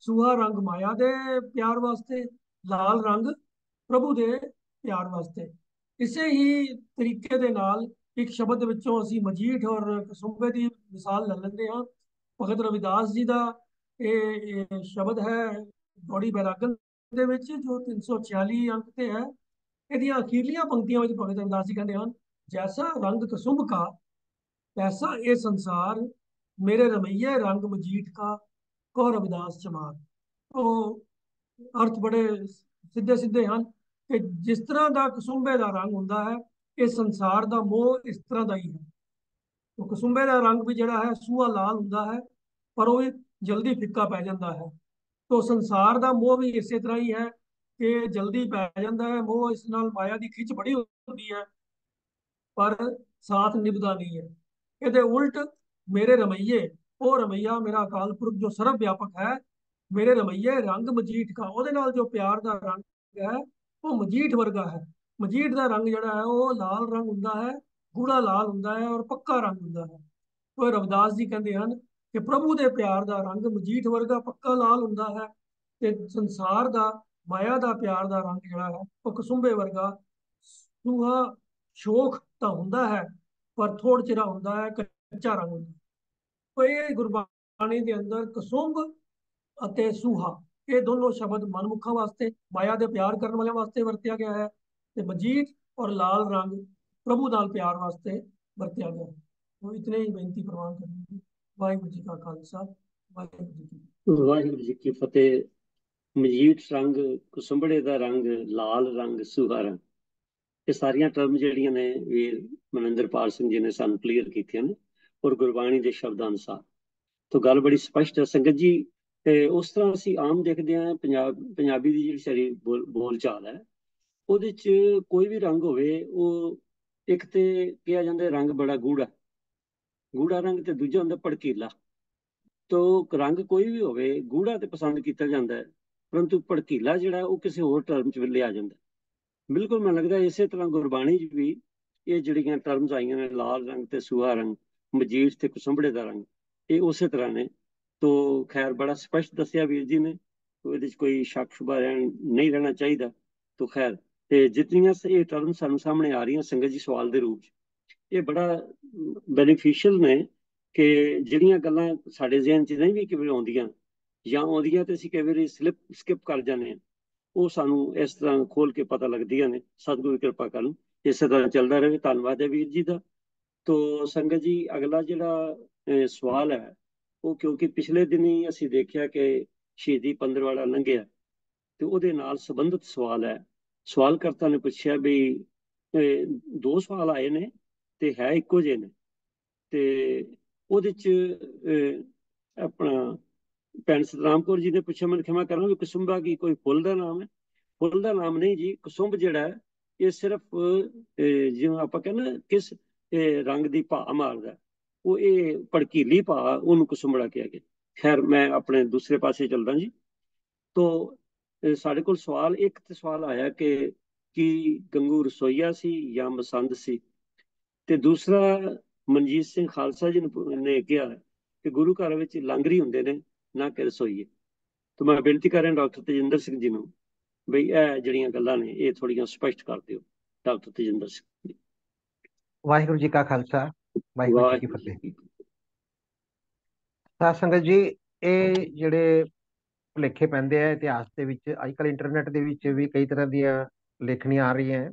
सूहा रंग ਮਾਇਆ ਦੇ ਪਿਆਰ ਵਾਸਤੇ, ਲਾਲ ਰੰਗ ਪ੍ਰਭੂ ਦੇ ਪਿਆਰ ਵਾਸਤੇ। ਇਸੇ ਹੀ ਤਰੀਕੇ ਦੇ ਨਾਲ ਇੱਕ ਸ਼ਬਦ ਵਿੱਚੋਂ ਅਸੀਂ ਮਜੀਠ ਔਰ ਕਸੁੰਬੇ ਦੀ ਮਿਸਾਲ ਲੈ ਲੈਂਦੇ ਹਾਂ। ਭਗਤ ਰਵਿਦਾਸ ਜੀ ਦਾ ਇਹ ਸ਼ਬਦ ਹੈ ਗੌੜੀ ਬੈਰਾਗਨ ਦੇ ਵਿੱਚ, ਜੋ 346 ਅੰਕ ਤੇ ਹੈ। ਇਹਦੀਆਂ ਅਖੀਰਲੀਆਂ ਪੰਕਤੀਆਂ ਵਿੱਚ ਭਗਤ ਰਵਿਦਾਸ ਜੀ ਕਹਿੰਦੇ ਹਨ, ਜੈਸਾ ਰੰਗ ਕਸੁੰਭ ਕਾ ਤੈਸਾ ਇਹ ਸੰਸਾਰ, ਮੇਰੇ ਰਮਈਏ ਰੰਗ ਮਜੀਠ ਕਾ ਕੋ ਰਵਿਦਾਸ ਚਮਾਰ। ਉਹ ਅਰਥ ਬੜੇ ਸਿੱਧੇ ਸਿੱਧੇ ਹਨ ਕਿ ਜਿਸ ਤਰ੍ਹਾਂ ਦਾ ਕਸੁੰਭੇ ਦਾ ਰੰਗ ਹੁੰਦਾ ਹੈ, ਇਹ ਸੰਸਾਰ ਦਾ ਮੋਹ ਇਸ ਤਰ੍ਹਾਂ ਦਾ ਹੀ ਹੈ। ਉਹ ਕਸੁੰਭੇ ਦਾ ਰੰਗ ਵੀ ਜਿਹੜਾ ਹੈ ਸੂਹਾ ਲਾਲ ਹੁੰਦਾ ਹੈ, ਪਰ ਉਹ ਵੀ ਜਲਦੀ ਫਿੱਕਾ ਪੈ ਜਾਂਦਾ ਹੈ। तो संसार का मोह भी इस तरह ही है कि जल्दी पै जाता है। मोह इस नाल माया की खिच बड़ी होती है, पर साथ निभता नहीं है। ये उल्ट मेरे रमैये, वो रमैया मेरा अकाल पुरख जो सर्व व्यापक है, मेरे रमैये रंग मजीठ का, ਉਹਦੇ ਨਾਲ जो प्यार का रंग है वो मजीठ वर्गा है। मजीठ का रंग ਜਿਹੜਾ है वो लाल रंग ਹੁੰਦਾ है, ਗੂੜਾ लाल ਹੁੰਦਾ है और पक्का रंग ਹੁੰਦਾ है। तो रविदास जी कहते हैं कि प्रभु के प्यार का रंग मजीठ वर्गा पक्का लाल ਹੁੰਦਾ है, ਤੇ ਸੰਸਾਰ ਦਾ ਮਾਇਆ ਦਾ ਪਿਆਰ ਦਾ ਰੰਗ ਜਿਹੜਾ ਹੈ ਉਹ ਕਸੁੰਬੇ ਵਰਗਾ ਸੂਹਾ ਸ਼ੋਖ ਤਾਂ ਹੁੰਦਾ ਹੈ, ਪਰ ਥੋੜ ਚਿਰਾ ਹੁੰਦਾ ਹੈ, ਕੱਚਾ ਰੰਗ ਹੁੰਦਾ। तो ਇਹ ਗੁਰਬਾਣੀ ਦੇ ਅੰਦਰ ਕਸੁੰਬ ਅਤੇ ਸੂਹਾ, ਇਹ ਦੋਨੋਂ ਸ਼ਬਦ ਮਨਮੁਖਾਂ ਵਾਸਤੇ, ਮਾਇਆ ਦੇ ਪਿਆਰ ਕਰਨ ਵਾਲਿਆਂ ਵਾਸਤੇ ਵਰਤਿਆ ਗਿਆ ਹੈ, ਤੇ ਮਜੀਠ ਔਰ ਲਾਲ ਰੰਗ ਪ੍ਰਭੂ ਨਾਲ ਪਿਆਰ ਵਾਸਤੇ ਵਰਤਿਆ ਗਿਆ ਹੈ। तो इतने ही बेनती प्रवान करेंगे। वाहिगुरू जी का खालसा, वाहिगुरू जी की फतेह। मजीठ रंग, कुसुंबड़े का रंग, लाल रंग, सूहा रंग, ये सारिया टर्म ਜਿਹੜੀਆਂ ਨੇ ਵੀਰ ਮਨਿੰਦਰਪਾਲ ਸਿੰਘ ਜੀ ਨੇ ਸਾਨੂੰ ਕਲੀਅਰ ਕੀਤੀਆਂ ਨੇ ਔਰ ਗੁਰਬਾਣੀ ਦੇ ਸ਼ਬਦਾਂ ਅਨੁਸਾਰ। ਤਾਂ ਗੱਲ ਬੜੀ ਸਪਸ਼ਟ ਹੈ ਸੰਗਤ ਜੀ। ਤੇ ਉਸ ਤਰ੍ਹਾਂ ਅਸੀਂ ਆਮ ਦੇਖਦੇ ਹਾਂ ਪੰਜਾਬੀ ਦੀ ਜਿਹੜੀ ਸਾਡੀ ਬੋਲ ਚਾਲ ਹੈ, ਉਹਦੇ 'ਚ ਕੋਈ ਵੀ ਰੰਗ ਹੋਵੇ, ਉਹ ਇੱਕ ਤੇ ਕਿਹਾ ਜਾਂਦਾ ਰੰਗ ਬੜਾ ਗੂੜਾ ਰੰਗ, ਤੇ ਦੂਜਾ ਹੁੰਦਾ ਭੜਕੀਲਾ। ਤੋ ਰੰਗ ਕੋਈ ਵੀ ਹੋਵੇ, ਗੂੜਾ ਤੇ ਪਸੰਦ ਕੀਤਾ ਜਾਂਦਾ ਹੈ, ਪਰੰਤੂ ਭੜਕੀਲਾ ਜਿਹੜਾ ਉਹ ਕਿਸੇ ਹੋਰ ਟਰਮ 'ਚ ਲਿਆ ਜਾਂਦਾ। ਬਿਲਕੁਲ ਮੈਨੂੰ ਲੱਗਦਾ ਇਸੇ ਤਰ੍ਹਾਂ ਗੁਰਬਾਣੀ 'ਚ ਵੀ ਇਹ ਜਿਹੜੀਆਂ ਟਰਮਸ ਆਈਆਂ ਨੇ, ਲਾਲ ਰੰਗ ਤੇ ਸੂਹਾ ਰੰਗ, ਮਜੀਠ ਤੇ ਕੁਸੰਬੜੇ ਦਾ ਰੰਗ, ਇਹ ਉਸੇ ਤਰ੍ਹਾਂ ਨੇ। ਤੋ ਖੈਰ ਬੜਾ ਸਪਸ਼ਟ ਦੱਸਿਆ ਵੀਰ ਜੀ ਨੇ, ਇਹਦੇ 'ਚ ਕੋਈ ਸ਼ੱਕ ਸ਼ੁਬਾ ਨਹੀਂ ਰਹਿਣਾ ਚਾਹੀਦਾ। ਤੋ ਖੈਰ, ਤੇ ਜਿਤਨੀਆਂ ਇਹ ਟਰਮ ਸਾਨੂੰ ਸਾਹਮਣੇ ਆ ਰਹੀਆਂ ਸੰਗਤ ਜੀ ਸਵਾਲ ਦੇ ਰੂਪ 'ਚ, ਇਹ ਬੜਾ ਬੈਨੀਫੀਸ਼ੀਅਲ ਨੇ ਕਿ ਜਿਹੜੀਆਂ ਗੱਲਾਂ ਸਾਡੇ ਜ਼ਿਹਨ 'ਚ ਨਹੀਂ ਵੀ ਕਿਵੇਂ ਆਉਂਦੀਆਂ, ਜਾਂ ਆਉਂਦੀਆਂ ਤੇ ਅਸੀਂ ਕਈ ਵਾਰੀ ਸਕਿਪ ਕਰ ਜਾਂਦੇ ਹਾਂ, ਉਹ ਸਾਨੂੰ ਇਸ ਤਰ੍ਹਾਂ ਖੋਲ ਕੇ ਪਤਾ ਲੱਗਦੀਆਂ ਨੇ। ਸਤਿਗੁਰੂ ਦੀ ਕਿਰਪਾ ਕਰਨ ਇਸੇ ਤਰ੍ਹਾਂ ਚੱਲਦਾ ਰਹੇ। ਧੰਨਵਾਦ ਹੈ ਵੀਰ ਜੀ ਦਾ। ਤੋ ਸੰਗਤ ਜੀ, ਅਗਲਾ ਜਿਹੜਾ ਸਵਾਲ ਹੈ ਉਹ, ਕਿਉਂਕਿ ਪਿਛਲੇ ਦਿਨੀ ਅਸੀਂ ਦੇਖਿਆ ਕਿ ਸ਼ਹੀਦੀ ਪੰਦਰਵਾੜਾ ਲੰਘਿਆ, ਤੇ ਉਹਦੇ ਨਾਲ ਸੰਬੰਧਿਤ ਸਵਾਲ ਹੈ। ਸਵਾਲ ਕਰਤਾ ਨੇ ਪੁੱਛਿਆ ਵੀ 2 ਸਵਾਲ ਆਏ ਨੇ ਤੇ ਹੈ ਇੱਕੋ ਜਿਹੇ ਨੇ, ਤੇ ਉਹਦੇ 'ਚ ਆਪਣਾ ਭੈਣ ਸਤਨਾਮ ਕੌਰ ਜੀ ਨੇ ਪੁੱਛਿਆ, ਮੈਨੂੰ ਖਿਮਾ ਕਰਨਾ ਵੀ ਕਸੁੰਬਾ ਕੀ ਕੋਈ ਫੁੱਲ ਦਾ ਨਾਮ ਹੈ? ਫੁੱਲ ਦਾ ਨਾਮ ਨਹੀਂ ਜੀ। ਕਸੁੰਬ ਜਿਹੜਾ ਹੈ ਇਹ ਸਿਰਫ ਜਿਵੇਂ ਆਪਾਂ ਕਹਿੰਦੇ ਕਿਸ ਰੰਗ ਦੀ ਭਾ ਮਾਰਦਾ, ਉਹ ਇਹ ਭੜਕੀਲੀ ਭਾ, ਉਹਨੂੰ ਕਸੁੰਬੜਾ ਕਿਹਾ ਗਿਆ। खैर मैं अपने दूसरे पासे चलदा जी। तो साढ़े कोल सवाल एक ते सवाल आया कि गंगू रसोईया सी या मसंद सी, ते दूसरा मनजीत सिंह खालसा जी ने कहा कि गुरु घर विच लांगरी हुंदे ने ना कि रसोईए। तो मैं बेनती कर रहा डॉक्टर तजिंदर सिंह जी ਨੂੰ ਬਈ ਇਹ ਜਿਹੜੀਆਂ ਗੱਲਾਂ ਨੇ ਇਹ ਥੋੜੀਆਂ ਸਪਸ਼ਟ ਕਰ ਦਿਓ ਡਾਕਟਰ ਤਜਿੰਦਰ ਸਿੰਘ ਜੀ। ਵਾਹਿਗੁਰੂ ਜੀ ਕਾ ਖਾਲਸਾ ਵਾਹਿਗੁਰੂ ਜੀ ਕੀ ਵਾਹਿਗੁਰੂ ਫਤਿਹ। ਜੀ ਕੀ ਸਾਧ ਸੰਗਤ ਜੀ, ਇਹ ਜਿਹੜੇ ਭੁਲੇਖੇ ਪੈਂਦੇ ਆ ਇਤਿਹਾਸ ਦੇ ਵਿੱਚ, ਅੱਜ ਕੱਲ੍ਹ ਇੰਟਰਨੈਟ ਦੇ ਵਿੱਚ ਵੀ ਕਈ ਤਰ੍ਹਾਂ ਦੀਆਂ ਲੇਖਣੀਆਂ ਆ ਰਹੀਆਂ ਹੈ।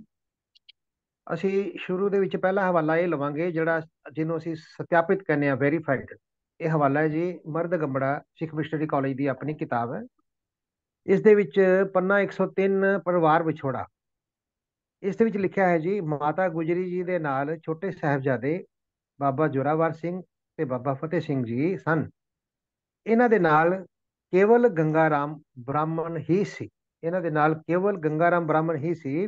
ਅਸੀਂ ਸ਼ੁਰੂ ਦੇ ਵਿੱਚ ਪਹਿਲਾ ਹਵਾਲਾ ਇਹ ਲਵਾਂਗੇ ਜਿਹੜਾ ਜਿਹਨੂੰ ਅਸੀਂ ਸਤਿਆਪਿਤ ਕਹਿੰਦੇ ਆ, ਵੈਰੀਫਾਈਡ। ਇਹ ਹਵਾਲਾ ਹੈ ਜੀ ਮਰਦ ਗੰਬੜਾ ਸਿੱਖ ਮਿਸ਼ਨਰੀ ਕਾਲਜ ਦੀ ਆਪਣੀ ਕਿਤਾਬ ਹੈ। ਇਸ ਦੇ ਵਿੱਚ ਪੰਨਾ 103 ਪਰਿਵਾਰ ਵਿਛੋੜਾ, ਇਸ ਦੇ ਵਿੱਚ ਲਿਖਿਆ ਹੈ ਜੀ ਮਾਤਾ ਗੁਜਰੀ ਜੀ ਦੇ ਨਾਲ ਛੋਟੇ ਸਾਹਿਬਜ਼ਾਦੇ ਬਾਬਾ ਜੋਰਾਵਰ ਸਿੰਘ ਤੇ ਬਾਬਾ ਫਤਿਹ ਸਿੰਘ ਜੀ ਸਨ। ਇਹਨਾਂ ਦੇ ਨਾਲ ਕੇਵਲ ਗੰਗਾ ਰਾਮ ਬ੍ਰਾਹਮਣ ਹੀ ਸੀ। ਇਹਨਾਂ ਦੇ ਨਾਲ ਕੇਵਲ ਗੰਗਾ ਰਾਮ ਬ੍ਰਾਹਮਣ ਹੀ ਸੀ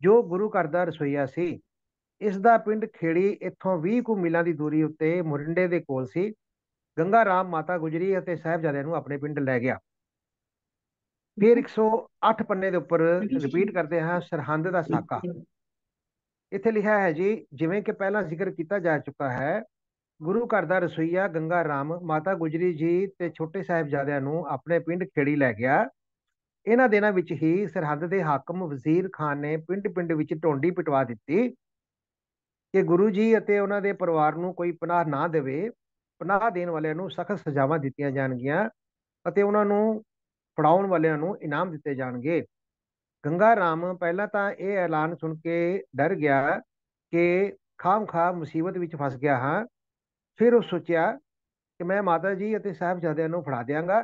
ਜੋ ਗੁਰੂ ਘਰ ਦਾ ਰਸੋਈਆ ਸੀ। ਇਸ ਦਾ ਪਿੰਡ ਖੇੜੀ ਇੱਥੋਂ 20 ਕੁ ਮੀਲਾਂ ਦੀ ਦੂਰੀ ਉੱਤੇ ਮੁਰਿੰਡੇ ਦੇ ਕੋਲ ਸੀ। ਗੰਗਾ ਰਾਮ ਮਾਤਾ ਗੁਜਰੀ ਅਤੇ ਸਾਹਿਬਜ਼ਾਦਿਆਂ ਨੂੰ ਆਪਣੇ ਪਿੰਡ ਲੈ ਗਿਆ। ਫਿਰ 108 ਪੰਨੇ ਦੇ ਉੱਪਰ ਰਿਪੀਟ ਕਰਦੇ ਹਾਂ ਸਰਹੰਦ ਦਾ ਸਾਕਾ। ਇੱਥੇ ਲਿਖਿਆ ਹੈ ਜੀ ਜਿਵੇਂ ਕਿ ਪਹਿਲਾਂ ਜ਼ਿਕਰ ਕੀਤਾ ਜਾ ਚੁੱਕਾ ਹੈ, ਗੁਰੂ ਘਰ ਦਾ ਰਸੋਈਆ ਗੰਗਾ ਰਾਮ ਮਾਤਾ ਗੁਜਰੀ ਜੀ ਤੇ ਛੋਟੇ ਸਾਹਿਬਜ਼ਾਦਿਆਂ ਨੂੰ ਆਪਣੇ ਪਿੰਡ ਖੇੜੀ ਲੈ ਗਿਆ। ਇਹਨਾਂ ਦਿਨਾਂ ਵਿੱਚ ਹੀ ਸਰਹੰਦ ਦੇ ਹਾਕਮ ਵਜ਼ੀਰ ਖਾਨ ਨੇ ਪਿੰਡ ਪਿੰਡ ਵਿੱਚ ਢੋਂਡੀ ਪਿਟਵਾ ਦਿੱਤੀ ਕਿ ਗੁਰੂ ਜੀ ਅਤੇ ਉਹਨਾਂ ਦੇ ਪਰਿਵਾਰ ਨੂੰ ਕੋਈ ਪਨਾਹ ਨਾ ਦੇਵੇ। ਪਨਾਹ ਦੇਣ ਵਾਲਿਆਂ ਨੂੰ ਸਖਤ ਸਜ਼ਾਵਾਂ ਦਿੱਤੀਆਂ ਜਾਣਗੀਆਂ ਅਤੇ ਉਹਨਾਂ ਨੂੰ ਫੜਾਉਣ ਵਾਲਿਆਂ ਨੂੰ ਇਨਾਮ ਦਿੱਤੇ ਜਾਣਗੇ। ਗੰਗਾ ਰਾਮ ਪਹਿਲਾਂ ਤਾਂ ਇਹ ਐਲਾਨ ਸੁਣ ਕੇ ਡਰ ਗਿਆ ਕਿ ਖਾਮ-ਖਾ ਮੁਸੀਬਤ ਵਿੱਚ ਫਸ ਗਿਆ ਹਾਂ। ਫਿਰ ਉਹ ਸੋਚਿਆ ਕਿ ਮੈਂ ਮਾਤਾ ਜੀ ਅਤੇ ਸਾਹਿਬਜ਼ਾਦਿਆਂ ਨੂੰ ਫੜਾ ਦਿਆਂਗਾ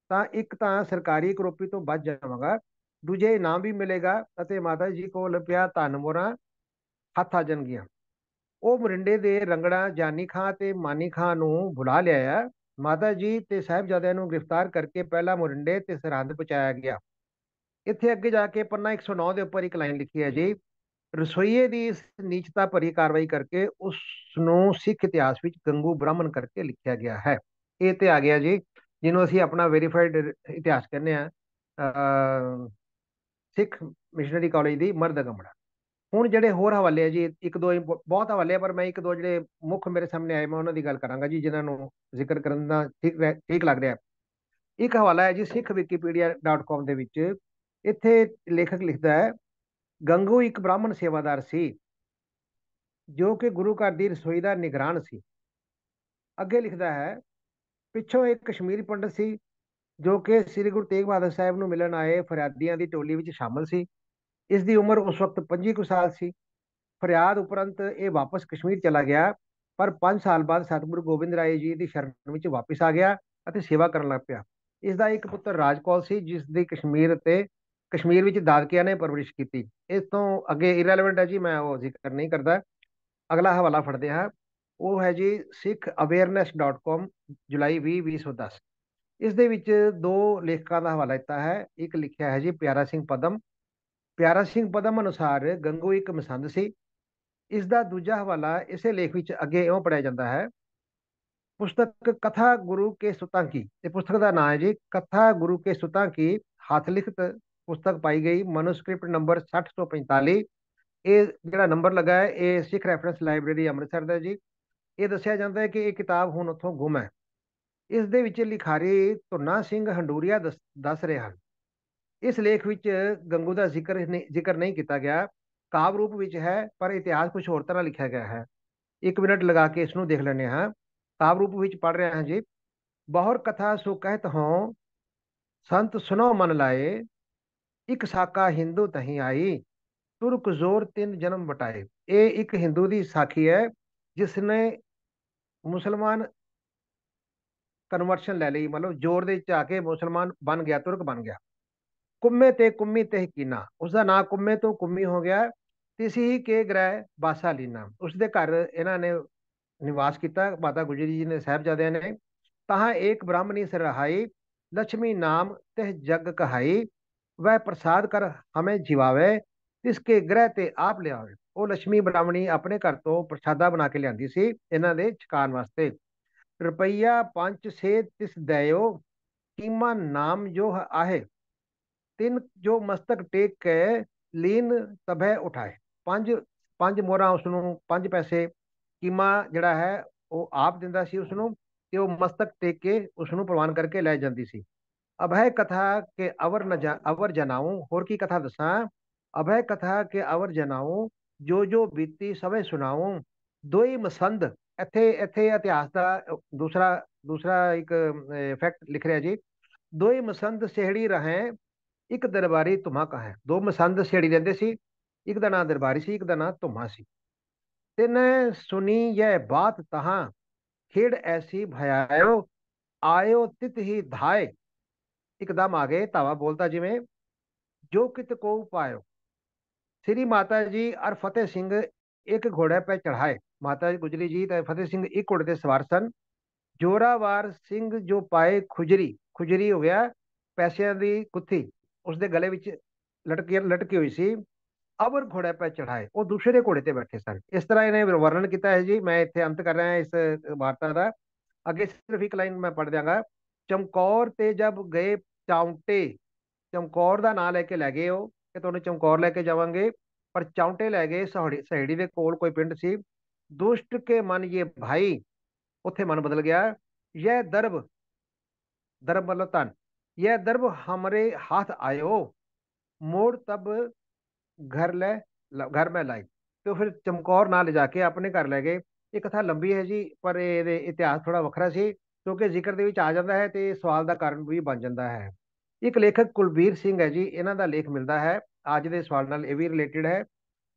ਤਾਂ ਇੱਕ ਤਾਂ ਸਰਕਾਰੀ ਕਰੋਪੀ ਤੋਂ ਬਚ ਜਾਵਾਂਗਾ, ਦੂਜੇ ਇਨਾਮ ਵੀ ਮਿਲੇਗਾ ਅਤੇ ਮਾਤਾ ਜੀ ਕੋਲ ਪਿਆ ਧਨ ਮੋਹਰਾਂ ਹੱਥ ਆ ਜਾਣਗੀਆਂ। ਉਹ ਮਰਿੰਡੇ ਦੇ ਰੰਗੜਾ ਜਾਨੀ ਖਾਂ ਤੇ ਮਾਨੀ ਖਾਂ ਨੂੰ ਬੁਲਾ ਲਿਆਇਆ। ਮਾਤਾ ਜੀ ਤੇ ਸਾਹਿਬਜ਼ਾਦਿਆਂ ਨੂੰ ਗ੍ਰਿਫਤਾਰ ਕਰਕੇ ਪਹਿਲਾਂ ਮਰਿੰਡੇ ਤੇ ਸਰਹੰਦ ਪਹੁੰਚਾਇਆ ਗਿਆ। ਇੱਥੇ ਅੱਗੇ ਜਾ ਕੇ ਪੰਨਾ 109 ਦੇ ਉੱਪਰ ਇੱਕ ਲਾਈਨ ਲਿਖੀ ਹੈ ਜੀ, ਰਸੋਈਏ ਦੀ ਇਸ ਨੀਚਤਾ ਭਰੀ ਕਾਰਵਾਈ ਕਰਕੇ ਉਸ ਨੂੰ ਸਿੱਖ ਇਤਿਹਾਸ ਵਿੱਚ ਗੰਗੂ ਬ੍ਰਾਹਮਣ ਕਰਕੇ ਲਿਖਿਆ ਗਿਆ ਹੈ। ਇਹ ਤੇ ਆ ਗਿਆ ਜੀ ਜਿਹਨੂੰ ਅਸੀਂ ਆਪਣਾ ਵੈਰੀਫਾਈਡ ਇਤਿਹਾਸ ਕਹਿੰਦੇ ਆ, ਸਿੱਖ ਮਿਸ਼ਨਰੀ ਕਾਲਜ ਦੀ ਮਰਦ ਗੰਬੜਾ। ਹੁਣ ਜਿਹੜੇ ਹੋਰ ਹਵਾਲੇ ਆ ਜੀ, ਇੱਕ ਦੋ ਬਹੁਤ ਹਵਾਲੇ ਆ ਪਰ ਮੈਂ ਇੱਕ ਦੋ ਜਿਹੜੇ ਮੁੱਖ ਮੇਰੇ ਸਾਹਮਣੇ ਆਏ ਮੈਂ ਉਹਨਾਂ ਦੀ ਗੱਲ ਕਰਾਂਗਾ ਜੀ, ਜਿਨ੍ਹਾਂ ਨੂੰ ਜ਼ਿਕਰ ਕਰਨ ਦਾ ਠੀਕ ਲੱਗ ਰਿਹਾ। ਇੱਕ ਹਵਾਲਾ ਹੈ ਜੀ ਸਿੱਖ wikipedia.com ਦੇ ਵਿੱਚ। ਇੱਥੇ ਲੇਖਕ ਲਿਖਦਾ ਹੈ, ਗੰਗੂ ਇੱਕ ਬ੍ਰਾਹਮਣ ਸੇਵਾਦਾਰ ਸੀ ਜੋ ਕਿ ਗੁਰੂ ਘਰ ਦੀ ਰਸੋਈ ਦਾ ਨਿਗਰਾਨ ਸੀ। ਅੱਗੇ ਲਿਖਦਾ ਹੈ, ਪਿੱਛੋਂ ਇੱਕ ਕਸ਼ਮੀਰੀ ਪੰਡਤ ਸੀ ਜੋ ਕਿ ਸ੍ਰੀ ਗੁਰੂ ਤੇਗ ਬਹਾਦਰ ਸਾਹਿਬ ਨੂੰ ਮਿਲਣ ਆਏ ਫਰਿਆਦੀਆਂ ਦੀ ਟੋਲੀ ਵਿੱਚ ਸ਼ਾਮਲ ਸੀ। ਇਸ ਦੀ ਉਮਰ ਉਸ ਵਕਤ 25 ਕੁ ਸਾਲ ਸੀ। ਫਰਿਆਦ ਉਪਰੰਤ ਇਹ ਵਾਪਸ ਕਸ਼ਮੀਰ ਚਲਾ ਗਿਆ, ਪਰ 5 ਸਾਲ ਬਾਅਦ ਸਤਿਗੁਰੂ ਗੋਬਿੰਦ ਰਾਏ ਜੀ ਦੀ ਸ਼ਰਨ ਵਿੱਚ ਵਾਪਸ ਆ ਗਿਆ ਅਤੇ ਸੇਵਾ ਕਰਨ ਲੱਗ ਪਿਆ। ਇਸ ਦਾ ਇੱਕ ਪੁੱਤਰ ਰਾਜਕੌਲ ਸੀ ਜਿਸ ਦੀ ਕਸ਼ਮੀਰ ਵਿੱਚ ਦਾਦਕਿਆਂ ਨੇ ਪਰਵਰਿਸ਼ ਕੀਤੀ। ਇਸ ਤੋਂ ਅੱਗੇ ਇਰੈਲੇਵੈਂਟ ਹੈ ਜੀ, ਮੈਂ ਉਹ ਜ਼ਿਕਰ ਨਹੀਂ ਕਰਦਾ। ਅਗਲਾ ਹਵਾਲਾ ਫੜਦੇ ਹਾਂ, ਉਹ ਹੈ ਜੀ sikhawareness.com ਜੁਲਾਈ 20, 2010। ਇਸ ਦੇ ਵਿੱਚ ਦੋ ਲੇਖਕਾਂ ਦਾ ਹਵਾਲਾ ਦਿੱਤਾ ਹੈ। ਇੱਕ ਲਿਖਿਆ ਹੈ ਜੀ ਪਿਆਰਾ ਸਿੰਘ ਪਦਮ। ਪਿਆਰਾ ਸਿੰਘ ਪਦਮ ਅਨੁਸਾਰ ਗੰਗੂ ਇੱਕ ਮਸੰਦ ਸੀ। ਇਸ ਦਾ ਦੂਜਾ ਹਵਾਲਾ ਇਸੇ ਲੇਖ ਵਿੱਚ ਅੱਗੇ ਇਉਂ ਪੜਿਆ ਜਾਂਦਾ ਹੈ, ਪੁਸਤਕ ਕਥਾ ਗੁਰੂ ਕੇ ਸੁਤਾਂ ਕੀ। ਇਹ ਪੁਸਤਕ ਦਾ ਨਾਮ ਹੈ ਜੀ ਕਥਾ ਗੁਰੂ ਕੇ ਸੁਤਾਂ ਕੀ, ਹੱਥ ਲਿਖਤ ਪੁਸਤਕ ਪਾਈ ਗਈ, ਮਨੂਸਕ੍ਰਿਪਟ ਨੰਬਰ 6045। ਇਹ ਜਿਹੜਾ ਨੰਬਰ ਲੱਗਾ ਹੈ ਇਹ ਸਿੱਖ ਰੈਫਰੈਂਸ ਲਾਇਬ੍ਰੇਰੀ ਅੰਮ੍ਰਿਤਸਰ ਦਾ ਜੀ। ਇਹ ਦੱਸਿਆ ਜਾਂਦਾ ਹੈ ਕਿ ਇਹ ਕਿਤਾਬ ਹੁਣ ਉੱਥੋਂ ਗੁੰਮ ਹੈ। ਇਸ ਦੇ ਵਿੱਚ ਲਿਖਾਰੀ ਧੁੰਨਾ ਸਿੰਘ ਹੰਡੂਰੀਆ ਦੱਸ ਰਹੇ ਹਨ। ਇਸ ਲੇਖ ਵਿੱਚ ਗੰਗੂ ਦਾ ਜ਼ਿਕਰ ਨਹੀਂ ਕੀਤਾ ਗਿਆ, ਕਾਵ ਰੂਪ ਵਿੱਚ ਹੈ ਪਰ ਇਤਿਹਾਸ ਕੁਝ ਹੋਰ ਤਰ੍ਹਾਂ ਲਿਖਿਆ ਗਿਆ ਹੈ। 1 ਮਿੰਟ ਲਗਾ ਕੇ ਇਸ ਨੂੰ ਦੇਖ ਲੈਂਦੇ ਹਾਂ। ਕਾਵ ਰੂਪ ਵਿੱਚ ਪੜ੍ਹ ਰਹੇ ਹਾਂ ਜੀ। ਬਹੁਰ ਕਥਾ ਸੋ ਕਹਿਤ ਹੋਂ ਸੰਤ ਸੁਨੋ ਮਨ ਲਾਏ, ਇੱਕ ਸਾਕਾ ਹਿੰਦੂ ਤਹੀਂ ਆਈ, ਤੁਰਕ ਜ਼ੋਰ 3 ਜਨਮ ਵਟਾਏ। ਇਹ ਇੱਕ ਹਿੰਦੂ ਦੀ ਸਾਖੀ ਹੈ ਜਿਸ ਨੇ ਮੁਸਲਮਾਨ ਕਨਵਰਸ਼ਨ ਲੈ ਲਈ, ਮਤਲਬ ਜ਼ੋਰ ਦੇ ਵਿੱਚ ਆ ਕੇ ਮੁਸਲਮਾਨ ਬਣ ਗਿਆ, ਤੁਰਕ ਬਣ ਗਿਆ। ਕੁੰਮੇ ਤੇ ਕੁੰਮੀ ਤੇ ਕੀਨਾ, ਉਸਦਾ ਨਾਂ ਕੁੰਮੇ ਤੋਂ ਕੁੰਮੀ ਹੋ ਗਿਆ। ਤਿਸੀ ਕੇ ਗ੍ਰਹਿ ਬਾਸਾ ਲੀਨਾ, ਉਸਦੇ ਘਰ ਇਹਨਾਂ ਨੇ ਨਿਵਾਸ ਕੀਤਾ, ਮਾਤਾ ਗੁਜਰੀ ਜੀ ਨੇ ਸਾਹਿਬਜ਼ਾਦਿਆਂ ਨੇ। ਤਹਾਂ ਏਕ ਬ੍ਰਾਹਮਣੀ ਸਰਹਾਈ, ਲక్ష్ਮੀ ਨਾਮ ਤਿਹ ਜਗ ਕਹਾਈ, ਵह ਪ੍ਰਸਾਦ ਕਰ ਹਮੇ ਜਿਵਾਵੇ, ਤਿਸਕੇ ਗ੍ਰਹਿ ਤੇ ਆਪ ਲਿਆਵੇ। ਉਹ ਲక్ష్ਮੀ ਬ੍ਰਾਹਮਣੀ ਆਪਣੇ ਘਰ ਤੋਂ ਪ੍ਰਸ਼ਾਦਾ ਬਣਾ ਕੇ ਲਿਆਂਦੀ ਸੀ ਇਹਨਾਂ ਦੇ ਛਕਾਉਣ ਵਾਸਤੇ। रुपया 5 से तिस दयो, कीमा नाम जो आहे, तिन जो मस्तक टेक के लीन तभे उठाए। पंज पंज मोहरा उसनों 5 पैसे कीमा जड़ा है वो आप दिंदा सी उसनों, ते वो मस्तक टेक के उसनों प्रवान करके लै जांदी सी। अभय कथा के अवर जनाऊं, होर की कथा दसा। अभय कथा के अवर जनाऊं, जो बीती सवे सुनाऊं। दोई मसंद, इथे इथे इतिहास का दूसरा दूसरा एक फैक्ट लिख रहा जी। दोई मसंद सेहड़ी रहें, एक दरबारी तुम्हा का है। दो मसंद सेहड़ी रहंदे सी, एक दा नाम दरबारी सी, एक दा नाम तुम्हा सी। तिन सुनी यह बात तहां, खेड़ ऐसी भयायो, आयो तित ही धाय। एकदम आ गए, धावा बोलता जिमें, जो कित को पायो। श्री माता जी और फतेह सिंह एक घोड़े पे चढ़ाए। माता जी गुजरी जी ते फतेह सिंह एक घोड़े ते सवार सन। जोरावर सिंह जो पाए खुजरी, खुजरी हो गया पैसों की कुत्थी, उसके गले विच लटकी हुई सी। अवर घोड़े पे चढ़ाए, वो दूसरे घोड़े ते बैठे सन। इस तरह इन्हें वर्णन किया है जी। मैं इतने अंत कर रहा है इस वार्ता का। अगे सिर्फ एक लाइन मैं पढ़ देंगा। चमकौर ते जब गए चाउंटे, चमकौर का नाम लैके लै गए हो कि तुहानू चमकौर लैके जावांगे, पर चाउंटे लै गए सहेड़ी के कोल कोई पिंड सी। दुष्ट के मन ये भाई, उत्थे मन बदल गया। यह दर्ब, दर्ब मतलब धन, यह दर्ब हमारे हाथ आयो, मोड़ तब घर ले घर में लाई। तो फिर चमकौर ना ले जाके अपने घर लै गए। ये कथा लंबी है जी, पर ये इतिहास थोड़ा वखरा सी, क्योंकि जिक्र दे विच आ जाता है तो सवाल का कारण भी बन जाता है। एक लेखक कुलबीर सिंह है जी, इन्हों का लेख मिलता है अज के सवाल नाल, ये भी रिलेटेड है।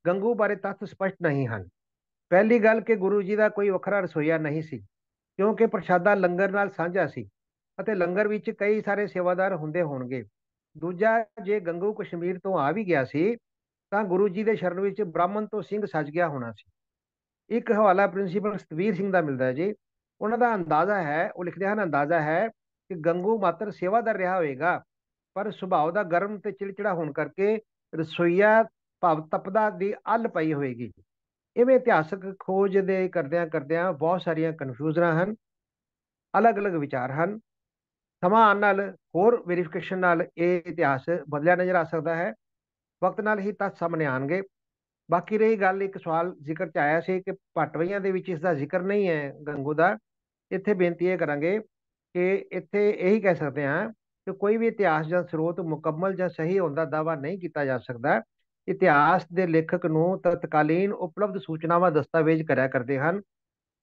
गंगू बारे तत्थ स्पष्ट नहीं हैं। पहली गल कि गुरु जी का कोई वखरा रसोईया नहीं सी, क्योंकि प्रशादा लंगर नाल साझा सी, ਅਤੇ ਲੰਗਰ ਵਿੱਚ ਕਈ ਸਾਰੇ ਸੇਵਾਦਾਰ ਹੁੰਦੇ ਹੋਣਗੇ। ਦੂਜਾ, ਜੇ ਗੰਗੂ ਕਸ਼ਮੀਰ ਤੋਂ ਆ ਵੀ ਗਿਆ ਸੀ ਤਾਂ ਗੁਰੂ ਜੀ ਦੇ ਸ਼ਰਨ ਵਿੱਚ ਬ੍ਰਾਹਮਣ ਤੋਂ ਸਿੰਘ ਸੱਜ ਗਿਆ ਹੋਣਾ ਸੀ। ਇੱਕ ਹਵਾਲਾ ਪ੍ਰਿੰਸੀਪਲ ਸਤਵੀਰ ਸਿੰਘ ਦਾ ਮਿਲਦਾ ਹੈ ਜੀ। ਉਹਨਾਂ ਦਾ ਅੰਦਾਜ਼ਾ ਹੈ, ਉਹ ਲਿਖਦੇ ਹਨ, ਅੰਦਾਜ਼ਾ ਹੈ ਕਿ ਗੰਗੂ ਮਾਤਰ ਸੇਵਾਦਾਰ ਰਿਹਾ ਹੋਵੇਗਾ, ਪਰ ਸੁਭਾਅ ਦਾ ਗਰਮ ਤੇ ਚਿੜਚਿੜਾ ਹੋਣ ਕਰਕੇ ਰਸੋਈਆ ਭਾਵ ਤਪਦਾ ਦੀ ਅੱਲ ਪਈ ਹੋਏਗੀ। ਇਵੇਂ ਇਤਿਹਾਸਕ ਖੋਜ ਦੇ ਕਰਦਿਆਂ ਕਰਦਿਆਂ ਬਹੁਤ ਸਾਰੀਆਂ ਕਨਫਿਊਜ਼ਨਾਂ ਹਨ, ਅਲੱਗ-ਅਲੱਗ ਵਿਚਾਰ ਹਨ। ਸਮਾਂ ਆਉਣ ਨਾਲ ਹੋਰ ਵੈਰੀਫਿਕੇਸ਼ਨ ਨਾਲ ਇਹ ਇਤਿਹਾਸ ਬਦਲਿਆ ਨਜ਼ਰ ਆ ਸਕਦਾ ਹੈ। ਵਕਤ ਨਾਲ ਹੀ ਤੱਥ ਸਾਹਮਣੇ ਆਉਣਗੇ। ਬਾਕੀ ਰਹੀ ਗੱਲ, ਇੱਕ ਸਵਾਲ ਜ਼ਿਕਰ 'ਚ ਆਇਆ ਸੀ ਕਿ ਭੱਟਵਈਆਂ ਦੇ ਵਿੱਚ ਇਸ ਦਾ ਜ਼ਿਕਰ ਨਹੀਂ ਹੈ ਗੰਗੂ ਦਾ। ਇੱਥੇ ਬੇਨਤੀ ਇਹ ਕਰਾਂਗੇ ਕਿ ਇੱਥੇ ਇਹੀ ਕਹਿ ਸਕਦੇ ਹਾਂ ਕਿ ਕੋਈ ਵੀ ਇਤਿਹਾਸ ਜਾਂ ਸਰੋਤ ਮੁਕੰਮਲ ਜਾਂ ਸਹੀ ਹੋਣ ਦਾ ਦਾਅਵਾ ਨਹੀਂ ਕੀਤਾ ਜਾ ਸਕਦਾ। ਇਤਿਹਾਸ ਦੇ ਲੇਖਕ ਨੂੰ ਤਤਕਾਲੀਨ ਉਪਲਬਧ ਸੂਚਨਾਵਾਂ ਦਸਤਾਵੇਜ਼ ਕਰਿਆ ਕਰਦੇ ਹਨ,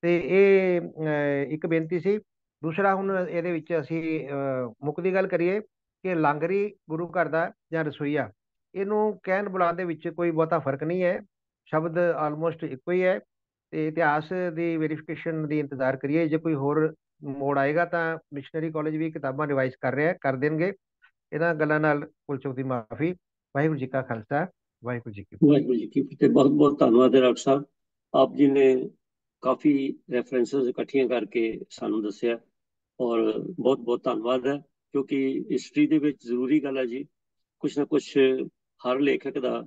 ਤੇ ਇਹ ਇੱਕ ਬੇਨਤੀ ਸੀ। ਦੂਸਰਾ, ਹੁਣ ਇਹਦੇ ਵਿੱਚ ਅਸੀਂ ਮੁੱਕਦੀ ਗੱਲ ਕਰੀਏ ਕਿ ਲਾਂਗਰੀ ਗੁਰੂ ਘਰ ਦਾ ਜਾਂ ਰਸੋਈਆ, ਇਹਨੂੰ ਕਹਿਣ ਬੁਲਾਉਣ ਦੇ ਵਿੱਚ ਕੋਈ ਬਹੁਤਾ ਫਰਕ ਨਹੀਂ ਹੈ, ਸ਼ਬਦ ਆਲਮੋਸਟ ਇੱਕੋ ਹੀ ਹੈ। ਤੇ ਇਤਿਹਾਸ ਦੀ ਵੈਰੀਫਿਕੇਸ਼ਨ ਦੀ ਇੰਤਜ਼ਾਰ ਕਰੀਏ। ਜੇ ਕੋਈ ਹੋਰ ਮੋੜ ਆਏਗਾ ਤਾਂ ਮਿਸ਼ਨਰੀ ਕਾਲਜ ਵੀ ਕਿਤਾਬਾਂ ਰਿਵਾਈਜ਼ ਕਰ ਦੇਣਗੇ। ਇਹਨਾਂ ਗੱਲਾਂ ਨਾਲ ਭੁੱਲ ਚੁੱਕ ਦੀ ਮਾਫੀ। ਵਾਹਿਗੁਰੂ ਜੀ ਕਾ ਖਾਲਸਾ, ਵਾਹਿਗੁਰੂ ਜੀ ਕੀ ਫਤਿਹ। ਬਹੁਤ ਬਹੁਤ ਧੰਨਵਾਦ ਡਾਕਟਰ ਸਾਹਿਬ, ਆਪ ਜੀ ਨੇ ਕਾਫੀ ਰੈਫਰੈਂਸਸ ਇਕੱਠੀਆਂ ਕਰਕੇ ਸਾਨੂੰ ਦੱਸਿਆ, ਔਰ ਬਹੁਤ ਬਹੁਤ ਧੰਨਵਾਦ ਹੈ, ਕਿਉਂਕਿ ਹਿਸਟਰੀ ਦੇ ਵਿੱਚ ਜ਼ਰੂਰੀ ਗੱਲ ਹੈ ਜੀ, ਕੁਛ ਨਾ ਕੁਛ ਹਰ ਲੇਖਕ ਦਾ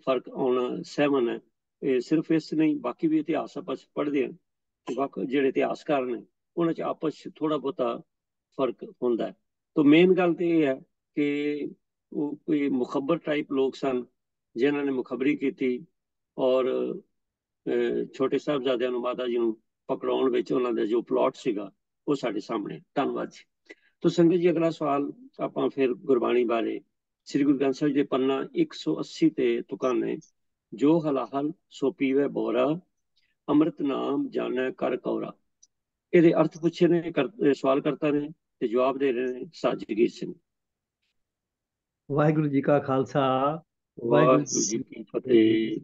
ਫਰਕ ਆਉਣਾ ਸਹਿਮਨ ਹੈ। ਇਹ ਸਿਰਫ ਇਸ ਨਹੀਂ, ਬਾਕੀ ਵੀ ਇਤਿਹਾਸ ਆਪਾਂ ਪੜ੍ਹਦੇ ਹਾਂ ਤੇ ਜਿਹੜੇ ਇਤਿਹਾਸਕਾਰ ਨੇ ਉਹਨਾਂ 'ਚ ਆਪਸ 'ਚ ਥੋੜਾ ਬਹੁਤਾ ਫਰਕ ਹੁੰਦਾ ਹੈ। ਤਾਂ ਮੇਨ ਗੱਲ ਤੇ ਇਹ ਹੈ ਕਿ ਉਹ ਕੋਈ ਮੁਖਬਰ ਟਾਈਪ ਲੋਕ ਸਨ ਜਿਨ੍ਹਾਂ ਨੇ ਮੁਖਬਰੀ ਕੀਤੀ, ਔਰ ਛੋਟੇ ਸਾਹਿਬਜ਼ਾਦਿਆਂ ਨੂੰ, ਮਾਤਾ ਜੀ ਨੂੰ ਪਕੜਾਉਣ ਵਿੱਚ ਉਹਨਾਂ ਦਾ ਜੋ ਪਲਾਟ ਸੀਗਾ ਉਹ ਸਾਡੇ ਸਾਹਮਣੇ। ਧੰਨਵਾਦ ਜੀ। ਤਾਂ ਸੰਗਤ ਜੀ, ਅਗਲਾ ਸਵਾਲ ਆਪਾਂ ਫਿਰ ਗੁਰਬਾਣੀ ਬਾਰੇ। ਸ੍ਰੀ ਗੁਰੂ ਗ੍ਰੰਥ ਸਾਹਿਬ ਦੇ ਪੰਨਾ 180 ਤੇ ਤੁਕਾਂ ਨੇ, ਜੋ ਹਲਾਹਲ ਸੋ ਪੀਵੇ ਬੋਰਾ, ਅੰਮ੍ਰਿਤ ਨਾਮ ਜਾਣੈ ਕਰ ਕੌਰਾ। ਇਹਦੇ ਅਰਥ ਪੁੱਛੇ ਨੇ, ਸਵਾਲ ਕਰਤਾ ਨੇ ਤੇ ਜਵਾਬ ਦੇ ਰਹੇ ਨੇ ਸਾਧ ਜਗੀਰ ਸਿੰਘ। ਵਾਹਿਗੁਰੂ ਜੀ ਕਾ ਖਾਲਸਾ, ਵਾਹਿਗੁਰੂ ਜੀ ਕੀ ਫਤਿਹ।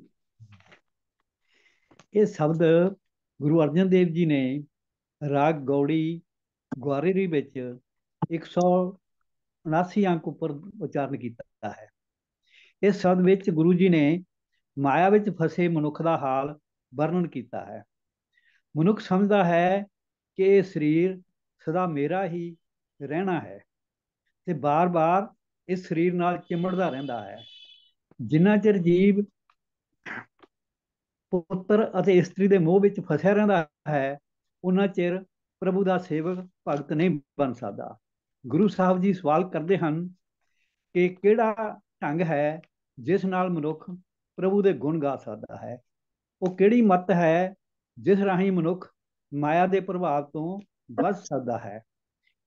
ਇਹ ਸ਼ਬਦ ਗੁਰੂ ਅਰਜਨ ਦੇਵ ਜੀ ਨੇ ਰਾਗ ਗੌੜੀ ਗਵਾਰੇਰੀ ਵਿੱਚ 179 ਅੰਕ ਉੱਪਰ ਉਚਾਰਨ ਕੀਤਾ ਹੈ। ਇਸ ਸ਼ਬਦ ਵਿੱਚ ਗੁਰੂ ਜੀ ਨੇ ਮਾਇਆ ਵਿੱਚ ਫਸੇ ਮਨੁੱਖ ਦਾ ਹਾਲ ਵਰਣਨ ਕੀਤਾ ਹੈ। ਮਨੁੱਖ ਸਮਝਦਾ ਹੈ ਕਿ ਇਹ ਸਰੀਰ ਸਦਾ ਮੇਰਾ ਹੀ ਰਹਿਣਾ ਹੈ ਤੇ ਬਾਰ-ਬਾਰ ਇਸ ਸਰੀਰ ਨਾਲ ਚਿੰਬੜਦਾ ਰਹਿੰਦਾ ਹੈ। ਜਿੰਨਾ ਚਿਰ ਜੀਵ ਪੁੱਤਰ ਅਤੇ ਇਸਤਰੀ ਦੇ ਮੋਹ ਵਿੱਚ ਫਸਿਆ ਰਹਿੰਦਾ ਹੈ, ਉਹਨਾਂ ਚਿਰ ਪ੍ਰਭੂ ਦਾ ਸੇਵਕ ਭਗਤ ਨਹੀਂ ਬਣ ਸਕਦਾ। ਗੁਰੂ ਸਾਹਿਬ ਜੀ ਸਵਾਲ ਕਰਦੇ ਹਨ ਕਿ ਕਿਹੜਾ ਢੰਗ ਹੈ ਜਿਸ ਨਾਲ ਮਨੁੱਖ ਪ੍ਰਭੂ ਦੇ ਗੁਣ ਗਾ ਸਕਦਾ ਹੈ? ਉਹ ਕਿਹੜੀ ਮੱਤ ਹੈ ਜਿਸ ਰਾਹੀਂ ਮਨੁੱਖ ਮਾਇਆ ਦੇ ਪ੍ਰਭਾਵ ਤੋਂ ਬਚ ਸਕਦਾ ਹੈ?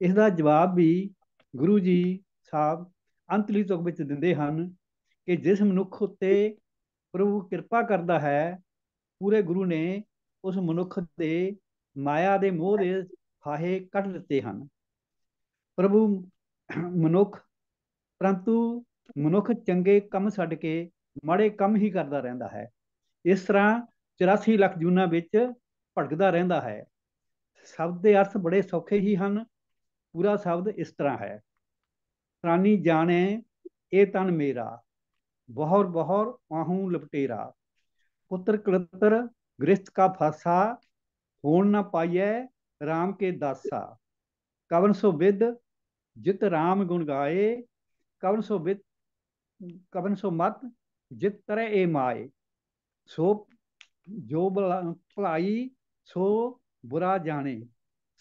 ਇਸ ਦਾ ਜਵਾਬ ਵੀ ਗੁਰੂ ਜੀ ਸਾਹਿਬ ਅੰਤਲੀ ਤੁਕ ਵਿੱਚ ਦਿੰਦੇ ਹਨ ਕਿ ਜਿਸ ਮਨੁੱਖ ਉੱਤੇ ਪ੍ਰਭੂ ਕਿਰਪਾ ਕਰਦਾ ਹੈ, ਪੂਰੇ ਗੁਰੂ ਨੇ ਉਸ ਮਨੁੱਖ ਦੇ ਮਾਇਆ ਦੇ ਮੋਹ ਦੇ ਫਾਹੇ ਕੱਢ ਦਿੱਤੇ ਹਨ। ਪਰੰਤੂ ਮਨੁੱਖ ਚੰਗੇ ਕੰਮ ਛੱਡ ਕੇ ਮਾੜੇ ਕੰਮ ਹੀ ਕਰਦਾ ਰਹਿੰਦਾ ਹੈ। ਇਸ ਤਰ੍ਹਾਂ 84 ਲੱਖ ਜੂਨਾਂ ਵਿੱਚ ਭਟਕਦਾ ਰਹਿੰਦਾ ਹੈ। ਸ਼ਬਦ ਦੇ ਅਰਥ ਬੜੇ ਸੌਖੇ ਹੀ ਹਨ। ਪੂਰਾ ਸ਼ਬਦ ਇਸ ਤਰ੍ਹਾਂ ਹੈ: ਪ੍ਰਾਨੀ ਜਾਣੇ ਇਹ ਤਨ ਮੇਰਾ, ਬਹੁਰ ਬਹੁਰ ਆਹੂੰ ਲਪਟੇਰਾ, ਪੁੱਤਰ ਕਲਤਰ ਗ੍ਰਸਤ ਕਾ ਫਾਸਾ, ਹੋਣ ਨਾ ਪਾਈਐ ਰਾਮ ਕੇ ਦਾਸਾ, ਕਵਨ ਸੋ ਵਿਦ ਜਿਤ ਰਾਮ ਗੁਣ ਗਾਏ, ਕਵਨ ਸੋ ਮਤ ਜਿਤ ਤਰੇ ਇਹ ਮਾਏ, ਸੋ ਜੋ ਭਲਾਈ ਸੋ ਬੁਰਾ ਜਾਣੇ,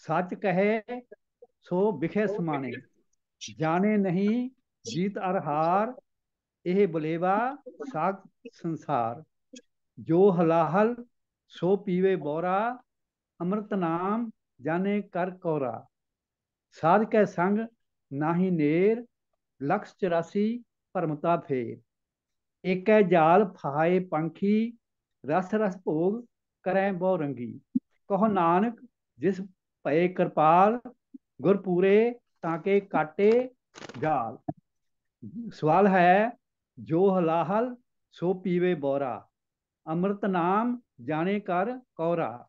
ਸੱਚ ਕਹੇ ਸੋ ਬਿਖੇ ਸਮਾਣੇ, ਜਾਣੇ ਨਹੀਂ ਜੀਤ ਅਰ ਹਾਰ, ਇਹ ਬਲੇਵਾ ਸਾਗ ਸੰਸਾਰ, ਜੋ ਹਲਾਹਲ ਸੋ ਪੀਵੇ ਬੋਰਾ, ਅੰਮ੍ਰਿਤ ਨਾਮ ਜਾਣੇ ਕਰ ਕੌਰਾ, ਸਾਧ ਕੈ ਸੰਗ ਨਾਹੀ ਨੇਰ, ਲਖ 84 ਭਰਮਤਾ ਫੇਰ, ਏਕੈ ਜਾਲ ਫਾਏ ਪੰਖੀ, ਰਸ ਰਸ ਭੋਗ ਕਰੈ ਬਹੁ ਰੰਗੀ, ਕਹੋ ਨਾਨਕ ਜਿਸ ਭਏ ਕਿਰਪਾਲ, ਗੁਰਪੂਰੇ ਤਾਂ ਕੇ ਕਾਟੇ ਜਾਲ। ਸਵਾਲ ਹੈ, ਜੋ ਹਲਾਹਲ ਸੋ ਪੀਵੇ ਬੋਰਾ, ਅੰਮ੍ਰਿਤ ਨਾਮ ਜਾਣੇ ਕਰ ਕੌਰਾ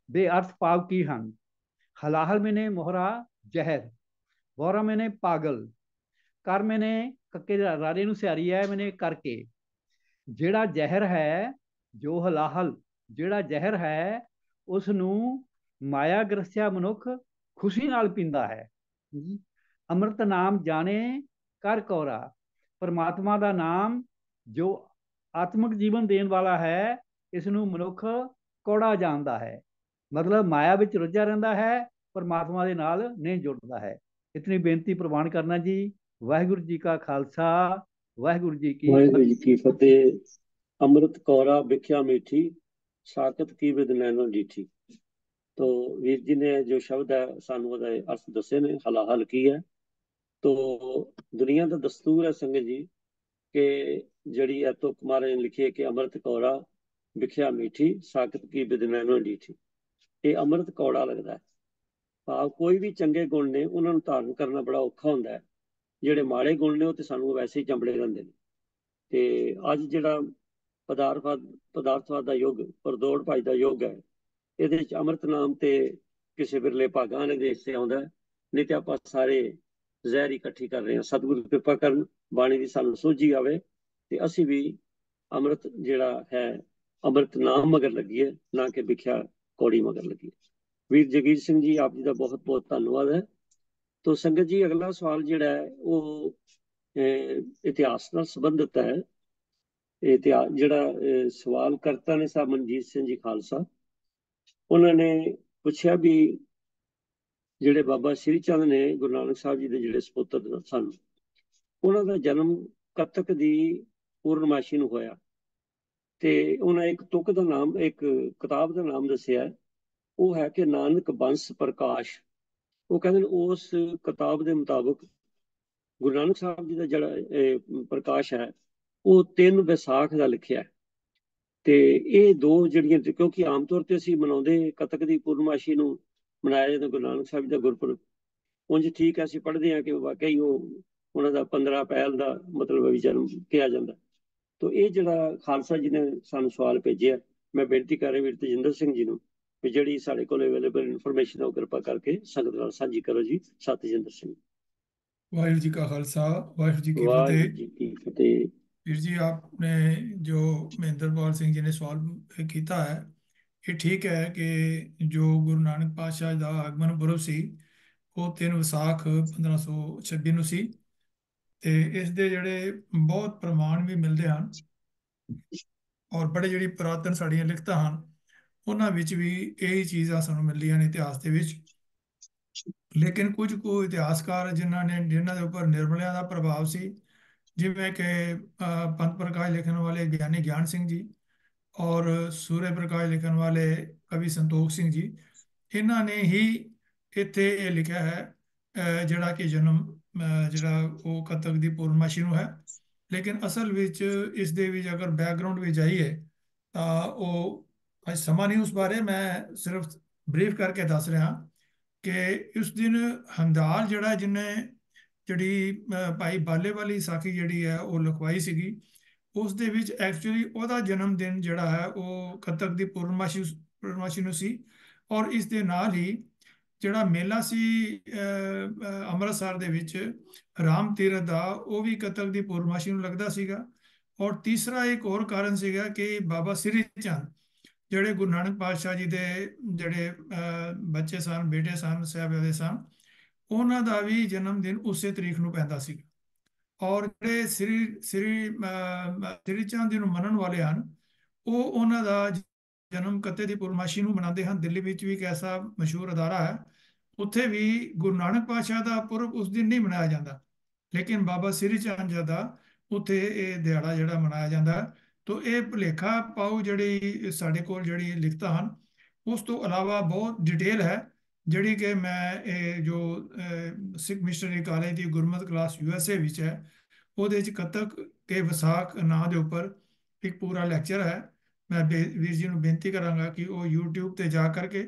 ਦੇ ਅਰਥ ਭਾਵ ਕੀ ਹਨ? ਹਲਾਹਲ ਮੈਨੇ ਮੋਹਰਾ ਜ਼ਹਿਰ, ਬੋਰਾ ਮੈਨੇ ਪਾਗਲ, ਕਰ ਮੈਨੇ ਕੱਕੇ ਰਾਰੇ ਨੂੰ ਸਿਆਰੀ ਹੈ ਮੈਨੇ ਕਰਕੇ। ਜਿਹੜਾ ਜ਼ਹਿਰ ਹੈ, ਜੋ ਹਲਾਹਲ ਜਿਹੜਾ ਜ਼ਹਿਰ ਹੈ, ਉਸ ਨੂੰ ਮਾਇਆ ਗ੍ਰਸਿਆ ਮਨੁੱਖ ਖੁਸ਼ੀ ਨਾਲ ਪੀਂਦਾ ਹੈ। ਅੰਮ੍ਰਿਤ ਨਾਮ ਜਾਣੇ ਕਰ ਕੌਰਾ, ਪਰਮਾਤਮਾ ਦਾ ਨਾਮ ਜੋ ਆਤਮਿਕ ਜੀਵਨ ਦੇਣ ਵਾਲਾ ਹੈ, ਇਸ ਨੂੰ ਮਨੁੱਖ ਕੌੜਾ ਜਾਣਦਾ ਹੈ। ਮਤਲਬ ਮਾਇਆ ਵਿੱਚ ਰੁੱਝਾ ਰਹਿੰਦਾ ਹੈ, ਪਰਮਾਤਮਾ ਦੇ ਨਾਲ ਨਹੀਂ ਜੁੜਦਾ ਹੈ। ਇਤਨੀ ਬੇਨਤੀ ਪ੍ਰਵਾਨ ਕਰਨਾ ਜੀ। ਵਾਹਿਗੁਰੂ ਜੀ ਕਾ ਖਾਲਸਾ, ਵਾਹਿਗੁਰੂ ਜੀ ਕੀ ਫਤਿਹ। ਅੰਮ੍ਰਿਤ ਕੌਰਾ ਵਿਖਿਆ ਮੀਠੀ, ਸਾਕਤ ਕੀ ਵਿਦ ਨੈਣੋ ਡੀਠੀ। ਤੋ ਵੀਰ ਜੀ ਨੇ ਜੋ ਸ਼ਬਦ ਹੈ ਸਾਨੂੰ ਉਹਦੇ ਅਰਥ ਦੱਸੇ ਨੇ। ਹਲਾਹਲ ਕੀ ਹੈ? ਤੋ ਦੁਨੀਆ ਦਾ ਦਸਤੂਰ ਹੈ ਸੰਗਤ ਜੀ ਕਿ ਜਿਹੜੀ ਐਤੋ ਕੁਮਾਰੇ ਨੇ ਲਿਖੀ ਹੈ ਕਿ ਅੰਮ੍ਰਿਤ ਕੌਰਾ ਵਿਖਿਆ ਮੀਠੀ, ਸਾਕਤ ਕੀ ਵਿਦ ਨੈਣੋ ਡੀਠੀ। ਇਹ ਅੰਮ੍ਰਿਤ ਕੌੜਾ ਲੱਗਦਾ ਹੈ। ਭਾਵ ਕੋਈ ਵੀ ਚੰਗੇ ਗੁਣ ਨੇ ਉਹਨਾਂ ਨੂੰ ਧਾਰਨ ਕਰਨਾ ਬੜਾ ਔਖਾ ਹੁੰਦਾ ਹੈ। ਜਿਹੜੇ ਮਾੜੇ ਗੁਣ ਨੇ ਉਹ ਤੇ ਸਾਨੂੰ ਵੈਸੇ ਹੀ ਚੰਬੜੇ ਰਹਿੰਦੇ ਨੇ। ਤੇ ਅੱਜ ਜਿਹੜਾ ਪਦਾਰਥਵਾਦ ਦਾ ਯੁੱਗ, ਪਰਦੌੜ ਭੱਜ ਦਾ ਯੁੱਗ ਹੈ, ਇਹਦੇ ਵਿੱਚ ਅੰਮ੍ਰਿਤ ਨਾਮ ਤੇ ਕਿਸੇ ਬਿਰਲੇ ਭਾਗਾਂ ਵਾਲੇ ਦੇਸ਼ ਤੇ ਆਉਂਦਾ, ਨਹੀਂ ਤੇ ਆਪਾਂ ਸਾਰੇ ਜ਼ਹਿਰ ਇਕੱਠੀ ਕਰ ਰਹੇ ਹਾਂ। ਸਤਿਗੁਰੂ ਕਿਰਪਾ ਕਰਨ, ਬਾਣੀ ਦੀ ਸਾਨੂੰ ਸੋਝੀ ਆਵੇ ਤੇ ਅਸੀਂ ਵੀ ਅੰਮ੍ਰਿਤ ਜਿਹੜਾ ਹੈ, ਅੰਮ੍ਰਿਤ ਨਾਮ ਮਗਰ ਲੱਗੀਏ, ਨਾ ਕਿ ਵਿਖਿਆ ਕੌੜੀ ਮਗਰ ਲੱਗੀਏ। ਵੀਰ ਜਗੀਰ ਸਿੰਘ ਜੀ, ਆਪ ਜੀ ਦਾ ਬਹੁਤ ਬਹੁਤ ਧੰਨਵਾਦ ਹੈ। ਤੋ ਸੰਗਤ ਜੀ, ਅਗਲਾ ਸਵਾਲ ਜਿਹੜਾ ਹੈ ਉਹ ਇਤਿਹਾਸ ਨਾਲ ਸੰਬੰਧਿਤ ਹੈ। ਇਤਿਹਾਸ ਜਿਹੜਾ ਸਵਾਲ ਕਰਤਾ ਨੇ ਸਾਹਿਬ ਮਨਜੀਤ ਸਿੰਘ ਜੀ ਖਾਲਸਾ, ਉਹਨਾਂ ਨੇ ਪੁੱਛਿਆ ਵੀ ਜਿਹੜੇ ਬਾਬਾ ਸ਼੍ਰੀ ਚੰਦ ਨੇ ਗੁਰੂ ਨਾਨਕ ਸਾਹਿਬ ਜੀ ਦੇ ਜਿਹੜੇ ਸਪੁੱਤਰ ਸਨ, ਉਹਨਾਂ ਦਾ ਜਨਮ ਕੱਤਕ ਦੀ ਪੂਰਨਮਾਸ਼ੀ ਨੂੰ ਹੋਇਆ। ਤੇ ਉਹਨਾਂ ਇੱਕ ਤੁਕ ਦਾ ਨਾਮ, ਇੱਕ ਕਿਤਾਬ ਦਾ ਨਾਮ ਦੱਸਿਆ, ਉਹ ਹੈ ਕਿ ਨਾਨਕ ਬੰਸ ਪ੍ਰਕਾਸ਼। ਉਹ ਕਹਿੰਦੇ ਨੇ ਉਸ ਕਿਤਾਬ ਦੇ ਮੁਤਾਬਕ ਗੁਰੂ ਨਾਨਕ ਸਾਹਿਬ ਜੀ ਦਾ ਜਿਹੜਾ ਪ੍ਰਕਾਸ਼ ਹੈ ਉਹ 3 ਵਿਸਾਖ ਦਾ ਲਿਖਿਆ। ਤੇ ਇਹ ਦੋ ਜਿਹੜੀਆਂ, ਕਿਉਂਕਿ ਆਮ ਤੌਰ ਤੇ ਅਸੀਂ ਮਨਾਉਂਦੇ ਕੱਤਕ ਦੀ ਪੂਰਨਮਾਸ਼ੀ ਨੂੰ ਮਨਾਇਆ ਜਾਂਦਾ ਗੁਰੂ ਨਾਨਕ ਸਾਹਿਬ ਜੀ ਦਾ ਗੁਰਪੁਰਬ। ਉਂਝ ਠੀਕ ਹੈ, ਅਸੀਂ ਪੜ੍ਹਦੇ ਹਾਂ ਕਿ ਵਾਕਈ ਉਹ ਉਹਨਾਂ ਦਾ 15 ਅਪ੍ਰੈਲ ਦਾ ਮਤਲਬ ਜਨਮ ਕਿਹਾ ਜਾਂਦਾ। ਤੋ ਇਹ ਜਿਹੜਾ ਖਾਲਸਾ ਜੀ ਨੇ ਸਾਨੂੰ ਸਵਾਲ ਭੇਜਿਆ, ਮੈਂ ਬੇਨਤੀ ਕਰ ਰਿਹਾ ਵੀਰ ਤੇਜਿੰਦਰ ਸਿੰਘ ਜੀ ਨੂੰ ਵੀ ਜਿਹੜੀ ਸਾਡੇ ਕੋਲ ਅਵੇਲੇਬਲ ਇਨਫੋਰਮੇਸ਼ਨ ਉਹ ਕਿਰਪਾ ਕਰਕੇ ਸੰਗਤ ਨਾਲ ਸਾਂਝੀ ਕਰੋ ਜੀ। ਸਤਿਜਿੰਦਰ ਸਿੰਘ। वाहिगुरु जी का खालसा, वाहिगुरु जी की ਵਾਹਿਗੁਰੂ ਜੀ ਕੀ ਫਤਿਹ। वीर जी, आपने जो महेंद्रपाल सिंह जी ने सवाल किया है, ये ठीक है कि जो गुरु नानक पातशाह का आगमन पुरब सी वो 3 ਵਿਸਾਖ 1526 ਨੂੰ ਸੀ। ਤੇ ਇਸ ਦੇ ਜਿਹੜੇ ਬਹੁਤ ਪ੍ਰਮਾਣ ਵੀ ਮਿਲਦੇ ਹਨ ਔਰ ਬੜੇ ਜਿਹੜੀ ਪੁਰਾਤਨ ਸਾਡੀਆਂ ਲਿਖਤਾਂ ਹਨ ਉਹਨਾਂ ਵਿੱਚ ਵੀ ਇਹੀ ਚੀਜ਼ਾਂ ਸਾਨੂੰ ਮਿਲਦੀਆਂ ਨੇ ਇਤਿਹਾਸ ਦੇ ਵਿੱਚ ਲੇਕਿਨ ਕੁਝ ਕੁ ਇਤਿਹਾਸਕਾਰ ਜਿਨ੍ਹਾਂ ਦੇ ਉੱਪਰ ਨਿਰਮਲਿਆਂ ਦਾ ਪ੍ਰਭਾਵ ਸੀ, ਜਿਵੇਂ ਕਿ ਪੰਥ ਪ੍ਰਕਾਸ਼ ਲਿਖਣ ਵਾਲੇ ਗਿਆਨੀ ਗਿਆਨ ਸਿੰਘ ਜੀ ਔਰ ਸੂਰਜ ਪ੍ਰਕਾਸ਼ ਲਿਖਣ ਵਾਲੇ ਕਵੀ ਸੰਤੋਖ ਸਿੰਘ ਜੀ, ਇਹਨਾਂ ਨੇ ਹੀ ਇੱਥੇ ਇਹ ਲਿਖਿਆ ਹੈ ਜਿਹੜਾ ਕਿ ਜਨਮ ਜਿਹੜਾ ਉਹ ਕੱਤਕ ਦੀ ਪੂਰਨਮਾਸ਼ੀ ਨੂੰ ਹੈ। ਲੇਕਿਨ ਅਸਲ ਵਿੱਚ ਇਸ ਦੇ ਵਿੱਚ ਅਗਰ ਬੈਕਗਰਾਉਂਡ ਵਿੱਚ ਜਾਈਏ ਤਾਂ ਉਹ ਅੱਜ ਸਮਾਂ ਨਹੀਂ ਉਸ ਬਾਰੇ, ਮੈਂ ਸਿਰਫ ਬਰੀਫ ਕਰਕੇ ਦੱਸ ਰਿਹਾ ਕਿ ਉਸ ਦਿਨ ਹੰਦਾਲ ਜਿਹੜਾ ਜਿਹਨੇ ਜਿਹੜੀ ਭਾਈ ਬਾਲੇ ਵਾਲੀ ਸਾਖੀ ਜਿਹੜੀ ਹੈ ਉਹ ਲਿਖਵਾਈ ਸੀਗੀ, ਉਸ ਦੇ ਵਿੱਚ ਐਕਚੁਅਲੀ ਉਹਦਾ ਜਨਮ ਦਿਨ ਜਿਹੜਾ ਹੈ ਉਹ ਕੱਤਕ ਦੀ ਪੂਰਨਮਾਸ਼ੀ ਨੂੰ ਸੀ। ਔਰ ਇਸ ਦੇ ਨਾਲ ਹੀ ਜਿਹੜਾ ਮੇਲਾ ਸੀ ਅੰਮ੍ਰਿਤਸਰ ਦੇ ਵਿੱਚ ਰਾਮ ਤੀਰਥ ਦਾ, ਉਹ ਵੀ ਕੱਤਕ ਦੀ ਪੂਰਨਮਾਸ਼ੀ ਨੂੰ ਲੱਗਦਾ ਸੀਗਾ। ਔਰ ਤੀਸਰਾ ਇੱਕ ਹੋਰ ਕਾਰਨ ਸੀਗਾ ਕਿ ਬਾਬਾ ਸ੍ਰੀ ਚੰਦ ਜਿਹੜੇ ਗੁਰੂ ਨਾਨਕ ਪਾਤਸ਼ਾਹ ਜੀ ਦੇ ਜਿਹੜੇ ਬੱਚੇ ਸਨ, ਬੇਟੇ ਸਨ, ਸਾਹਿਬਜ਼ਾਦੇ ਸਨ, ਉਹਨਾਂ ਦਾ ਵੀ ਜਨਮ ਦਿਨ ਉਸੇ ਤਰੀਕ ਨੂੰ ਪੈਂਦਾ ਸੀ। ਔਰ ਜਿਹੜੇ ਸ੍ਰੀ ਚੰਦ ਜੀ ਨੂੰ ਮੰਨਣ ਵਾਲੇ ਹਨ, ਉਹ ਉਹਨਾਂ ਦਾ ਜਨਮ ਕੱਤੇ ਦੀ ਪੂਰਨਮਾਸ਼ੀ ਨੂੰ ਮਨਾਉਂਦੇ ਹਨ। ਦਿੱਲੀ ਵਿੱਚ ਵੀ ਇੱਕ ਐਸਾ ਮਸ਼ਹੂਰ ਅਦਾਰਾ ਹੈ, ਉੱਥੇ ਵੀ ਗੁਰੂ ਨਾਨਕ ਪਾਤਸ਼ਾਹ ਦਾ ਪੁਰਬ ਉਸ ਦਿਨ ਨਹੀਂ ਮਨਾਇਆ ਜਾਂਦਾ, ਲੇਕਿਨ ਬਾਬਾ ਸ੍ਰੀ ਚੰਦ ਜੀ ਦਾ ਉੱਥੇ ਇਹ ਦਿਹਾੜਾ ਜਿਹੜਾ ਮਨਾਇਆ ਜਾਂਦਾ। ਤੋ ਇਹ ਭੁਲੇਖਾ ਪਾਓ ਜਿਹੜੀ ਸਾਡੇ ਕੋਲ ਜਿਹੜੀ ਲਿਖਤਾਂ ਹਨ, ਉਸ ਤੋਂ ਇਲਾਵਾ ਬਹੁਤ ਡਿਟੇਲ ਹੈ ਜਿਹੜੀ ਕਿ ਮੈਂ ਇਹ ਜੋ ਸਿੱਖ ਮਿਸ਼ਨਰੀ ਕਾਲਜ ਦੀ ਗੁਰਮਤਿ ਕਲਾਸ USA ਵਿੱਚ ਹੈ, ਉਹਦੇ ਵਿੱਚ ਕੱਤਕ ਕੇ ਵਿਸਾਖ ਨਾਂ ਦੇ ਉੱਪਰ ਇੱਕ ਪੂਰਾ ਲੈਕਚਰ ਹੈ। ਮੈਂ ਵੀਰ ਜੀ ਨੂੰ ਬੇਨਤੀ ਕਰਾਂਗਾ ਕਿ ਉਹ YouTube ਤੇ ਜਾ ਕਰਕੇ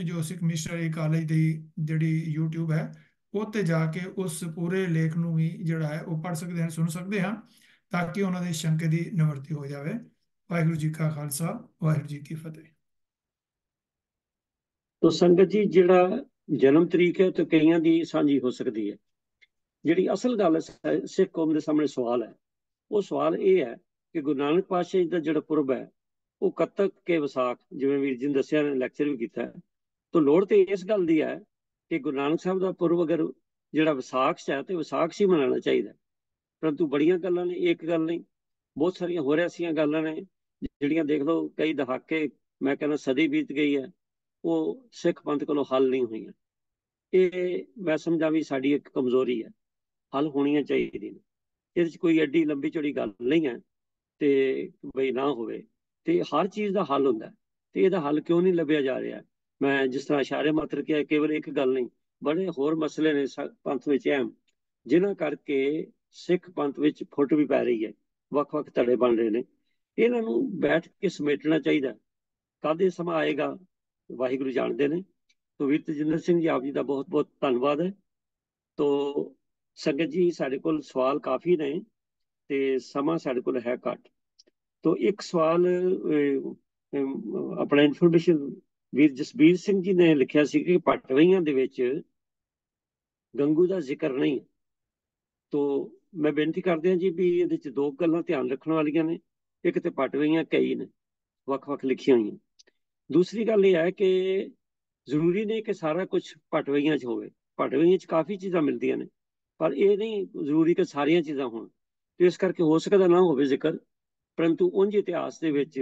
ਜੋ ਸਿੱਖ ਮਿਸ਼ਨਰੀ ਕਾਲਜ ਦੀ ਜਿਹੜੀ YouTube ਹੈ, ਉਹ ਤੇ ਜਾ ਕੇ ਉਸ ਪੂਰੇ ਲੇਖ ਨੂੰ ਵੀ ਜਿਹੜਾ ਹੈ ਉਹ ਪੜ੍ਹ ਸਕਦੇ ਹਨ, ਸੁਣ ਸਕਦੇ ਹਨ, ਤਾਂ ਕਿ ਉਹਨਾਂ ਦੇ ਸ਼ੰਕੇ ਦੀ ਨਿਵਰਤੀ ਹੋ ਜਾਵੇ। ਵਾਹਿਗੁਰੂ ਜੀ ਕਾ ਖਾਲਸਾ, ਵਾਹਿਗੁਰੂ ਜੀ ਕੀ ਫਤਿਹ। ਤੋ ਸੰਗਤ ਜੀ, ਜਿਹੜਾ ਜਨਮ ਤਰੀਕ ਹੈ ਤੇ ਕਈਆਂ ਦੀ ਸਾਂਝੀ ਹੋ ਸਕਦੀ ਹੈ। ਜਿਹੜੀ ਅਸਲ ਗੱਲ ਸਿੱਖ ਕੌਮ ਦੇ ਸਾਹਮਣੇ ਸਵਾਲ ਹੈ, ਉਹ ਸਵਾਲ ਇਹ ਹੈ ਕਿ ਗੁਰੂ ਨਾਨਕ ਪਾਤਸ਼ਾਹ ਜੀ ਦਾ ਜਿਹੜਾ ਪੁਰਬ ਹੈ ਉਹ ਕੱਤਕ ਕੇ ਵਿਸਾਖ, ਜਿਵੇਂ ਵੀਰ ਜੀ ਨੇ ਦੱਸਿਆ, ਲੈਕਚਰ ਵੀ ਕੀਤਾ ਹੈ। ਤੋ ਲੋੜ ਤੇ ਇਸ ਗੱਲ ਦੀ ਹੈ ਕਿ ਗੁਰੂ ਨਾਨਕ ਸਾਹਿਬ ਦਾ ਪੁਰਬ ਅਗਰ ਜਿਹੜਾ ਵਿਸਾਖ 'ਚ ਹੈ ਤੇ ਵਿਸਾਖ 'ਚ ਹੀ ਮਨਾਉਣਾ ਚਾਹੀਦਾ। ਪਰੰਤੂ ਬੜੀਆਂ ਗੱਲਾਂ ਨੇ, ਇੱਕ ਗੱਲ ਨਹੀਂ, ਬਹੁਤ ਸਾਰੀਆਂ ਹੋਰ ਐਸੀਆਂ ਗੱਲਾਂ ਨੇ ਜਿਹੜੀਆਂ ਦੇਖ ਲਓ ਕਈ ਦਹਾਕੇ, ਮੈਂ ਕਹਿੰਦਾ ਸਦੀ ਬੀਤ ਗਈ ਹੈ, ਉਹ ਸਿੱਖ ਪੰਥ ਕੋਲੋਂ ਹੱਲ ਨਹੀਂ ਹੋਈਆਂ। ਇਹ ਮੈਂ ਸਮਝਾਂ ਵੀ ਸਾਡੀ ਇੱਕ ਕਮਜ਼ੋਰੀ ਹੈ, ਹੱਲ ਹੋਣੀਆਂ ਚਾਹੀਦੀਆਂ ਨੇ। ਇਹਦੇ 'ਚ ਕੋਈ ਐਡੀ ਲੰਬੀ ਚੌੜੀ ਗੱਲ ਨਹੀਂ ਹੈ ਤੇ ਬਈ ਨਾ ਹੋਵੇ, ਤੇ ਹਰ ਚੀਜ਼ ਦਾ ਹੱਲ ਹੁੰਦਾ, ਤੇ ਇਹਦਾ ਹੱਲ ਕਿਉਂ ਨਹੀਂ ਲੱਭਿਆ ਜਾ ਰਿਹਾ? ਮੈਂ ਜਿਸ ਤਰ੍ਹਾਂ ਇਸ਼ਾਰੇ ਮਾਤਰ ਕਿਹਾ, ਕੇਵਲ ਇੱਕ ਗੱਲ ਨਹੀਂ, ਬੜੇ ਹੋਰ ਮਸਲੇ ਨੇ ਪੰਥ ਵਿੱਚ ਅਹਿਮ, ਜਿਨ੍ਹਾਂ ਕਰਕੇ ਸਿੱਖ ਪੰਥ ਵਿੱਚ ਫੁੱਟ ਵੀ ਪੈ ਰਹੀ ਹੈ, ਵੱਖ-ਵੱਖ ਧੜੇ ਬਣ ਰਹੇ ਨੇ। ਇਹਨਾਂ ਨੂੰ ਬੈਠ ਕੇ ਸਮੇਟਣਾ ਚਾਹੀਦਾ। ਕਦ ਇਹ ਸਮਾਂ ਆਏਗਾ ਵਾਹਿਗੁਰੂ ਜਾਣਦੇ ਨੇ। ਤੋ ਵੀਰ ਤੇਜਿੰਦਰ ਸਿੰਘ ਜੀ, ਆਪ ਜੀ ਦਾ ਬਹੁਤ ਬਹੁਤ ਧੰਨਵਾਦ ਹੈ। ਤੋ ਸੰਗਤ ਜੀ, ਸਾਡੇ ਕੋਲ ਸਵਾਲ ਕਾਫੀ ਨੇ ਤੇ ਸਮਾਂ ਸਾਡੇ ਕੋਲ ਹੈ ਘੱਟ। ਤੋ ਇੱਕ ਸਵਾਲ ਆਪਣਾ ਇਨਫੋਰਮੇਸ਼ਨ ਵੀਰ ਜਸਬੀਰ ਸਿੰਘ ਜੀ ਨੇ ਲਿਖਿਆ ਸੀ ਕਿ ਪਟਵਈਆਂ ਦੇ ਵਿੱਚ ਗੰਗੂ ਦਾ ਜ਼ਿਕਰ ਨਹੀਂ ਹੈ। ਤੋ ਮੈਂ ਬੇਨਤੀ ਕਰਦੇ ਹਾਂ ਜੀ ਵੀ ਇਹਦੇ 'ਚ ਦੋ ਗੱਲਾਂ ਧਿਆਨ ਰੱਖਣ ਵਾਲੀਆਂ ਨੇ। ਇੱਕ ਤੇ ਪਟਵਈਆਂ ਕਈ ਨੇ ਵੱਖ-ਵੱਖ ਲਿਖੀਆਂ ਹੋਈਆਂ। ਦੂਸਰੀ ਗੱਲ ਇਹ ਹੈ ਕਿ ਜ਼ਰੂਰੀ ਨਹੀਂ ਕਿ ਸਾਰਾ ਕੁਝ ਪਟਵਈਆਂ 'ਚ ਹੋਵੇ। ਪਟਵਈਆਂ 'ਚ ਕਾਫੀ ਚੀਜ਼ਾਂ ਮਿਲਦੀਆਂ ਨੇ, ਪਰ ਇਹ ਨਹੀਂ ਜ਼ਰੂਰੀ ਕਿ ਸਾਰੀਆਂ ਚੀਜ਼ਾਂ ਹੋਣ, ਤੇ ਇਸ ਕਰਕੇ ਹੋ ਸਕਦਾ ਨਾ ਹੋਵੇ ਜ਼ਿਕਰ। ਪਰੰਤੂ ਉਂਝ ਇਤਿਹਾਸ ਦੇ ਵਿੱਚ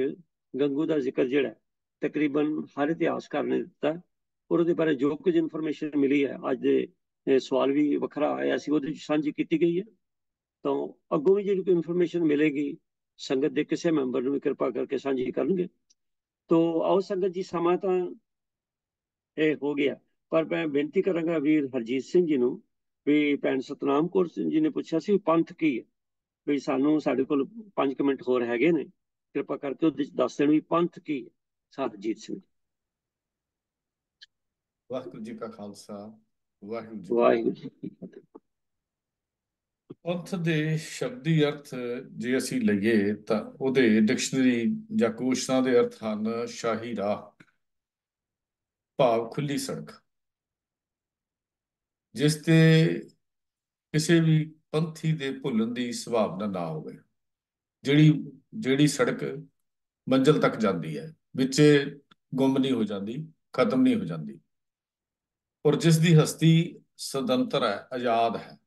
ਗੰਗੂ ਦਾ ਜ਼ਿਕਰ ਜਿਹੜਾ ਤਕਰੀਬਨ ਹਰ ਇਤਿਹਾਸਕਾਰ ਨੇ ਦਿੱਤਾ, ਔਰ ਉਹਦੇ ਬਾਰੇ ਜੋ ਕੁਝ ਇਨਫੋਰਮੇਸ਼ਨ ਮਿਲੀ ਹੈ, ਅੱਜ ਦੇ ਸਵਾਲ ਵੀ ਵੱਖਰਾ ਆਇਆ ਸੀ, ਉਹਦੇ 'ਚ ਸਾਂਝੀ ਕੀਤੀ ਗਈ ਹੈ। ਤਾਂ ਅੱਗੋਂ ਵੀ ਜਿਹੜੀ ਕੋਈ ਇਨਫੋਰਮੇਸ਼ਨ ਮਿਲੇਗੀ, ਸੰਗਤ ਦੇ ਕਿਸੇ ਮੈਂਬਰ ਨੂੰ ਵੀ ਕਿਰਪਾ ਕਰਕੇ ਸਾਂਝੀ ਕਰਨਗੇ। ਤੋ ਆਓ ਸੰਗਤ ਜੀ, ਸਮਾਂ ਤਾਂ ਇਹ ਹੋ ਗਿਆ, ਪਰ ਮੈਂ ਬੇਨਤੀ ਕਰਾਂਗਾ ਵੀਰ ਹਰਜੀਤ ਸਿੰਘ ਜੀ ਨੂੰ ਵੀ ਭੈਣ ਸਤਨਾਮ ਕੌਰ ਸਿੰਘ ਜੀ ਨੇ ਪੁੱਛਿਆ ਸੀ ਪੰਥ ਕੀ ਹੈ, ਵੀ ਸਾਡੇ ਕੋਲ 5 ਮਿੰਟ ਹੋਰ ਹੈਗੇ ਨੇ, ਕਿਰਪਾ ਕਰਕੇ ਉਹਦੇ 'ਚ ਦੱਸ ਦੇਣ ਵੀ ਪੰਥ ਕੀ ਹੈ। ਹਰਜੀਤ ਸਿੰਘ। ਵਾਹਿਗੁਰੂ ਜੀ ਕਾ ਖਾਲਸਾ, ਵਾਹਿਗੁਰੂ ਜੀ ਕੀ ਫਤਿਹ। ਪੰਥ ਦੇ ਸ਼ਬਦੀ ਅਰਥ ਜੇ ਅਸੀਂ ਲਈਏ ਤਾਂ ਉਹਦੇ ਡਿਕਸ਼ਨਰੀ ਜਾਂ ਕੋਸ਼ਾਂ ਦੇ ਅਰਥ ਹਨ ਸ਼ਾਹੀ ਰਾਹ, ਭਾਵ ਖੁੱਲੀ ਸੜਕ, ਜਿਸ ਤੇ ਕਿਸੇ ਵੀ ਪੰਥੀ ਦੇ ਭੁੱਲਣ ਦੀ ਸੰਭਾਵਨਾ ਨਾ ਹੋਵੇ। ਜਿਹੜੀ ਸੜਕ ਮੰਜ਼ਿਲ ਤੱਕ ਜਾਂਦੀ ਹੈ, ਵਿੱਚ ਗੁੰਮ ਨਹੀਂ ਹੋ ਜਾਂਦੀ, ਖਤਮ ਨਹੀਂ ਹੋ ਜਾਂਦੀ, ਔਰ ਜਿਸ ਦੀ ਹਸਤੀ ਸੁਤੰਤਰ ਹੈ, ਆਜ਼ਾਦ ਹੈ,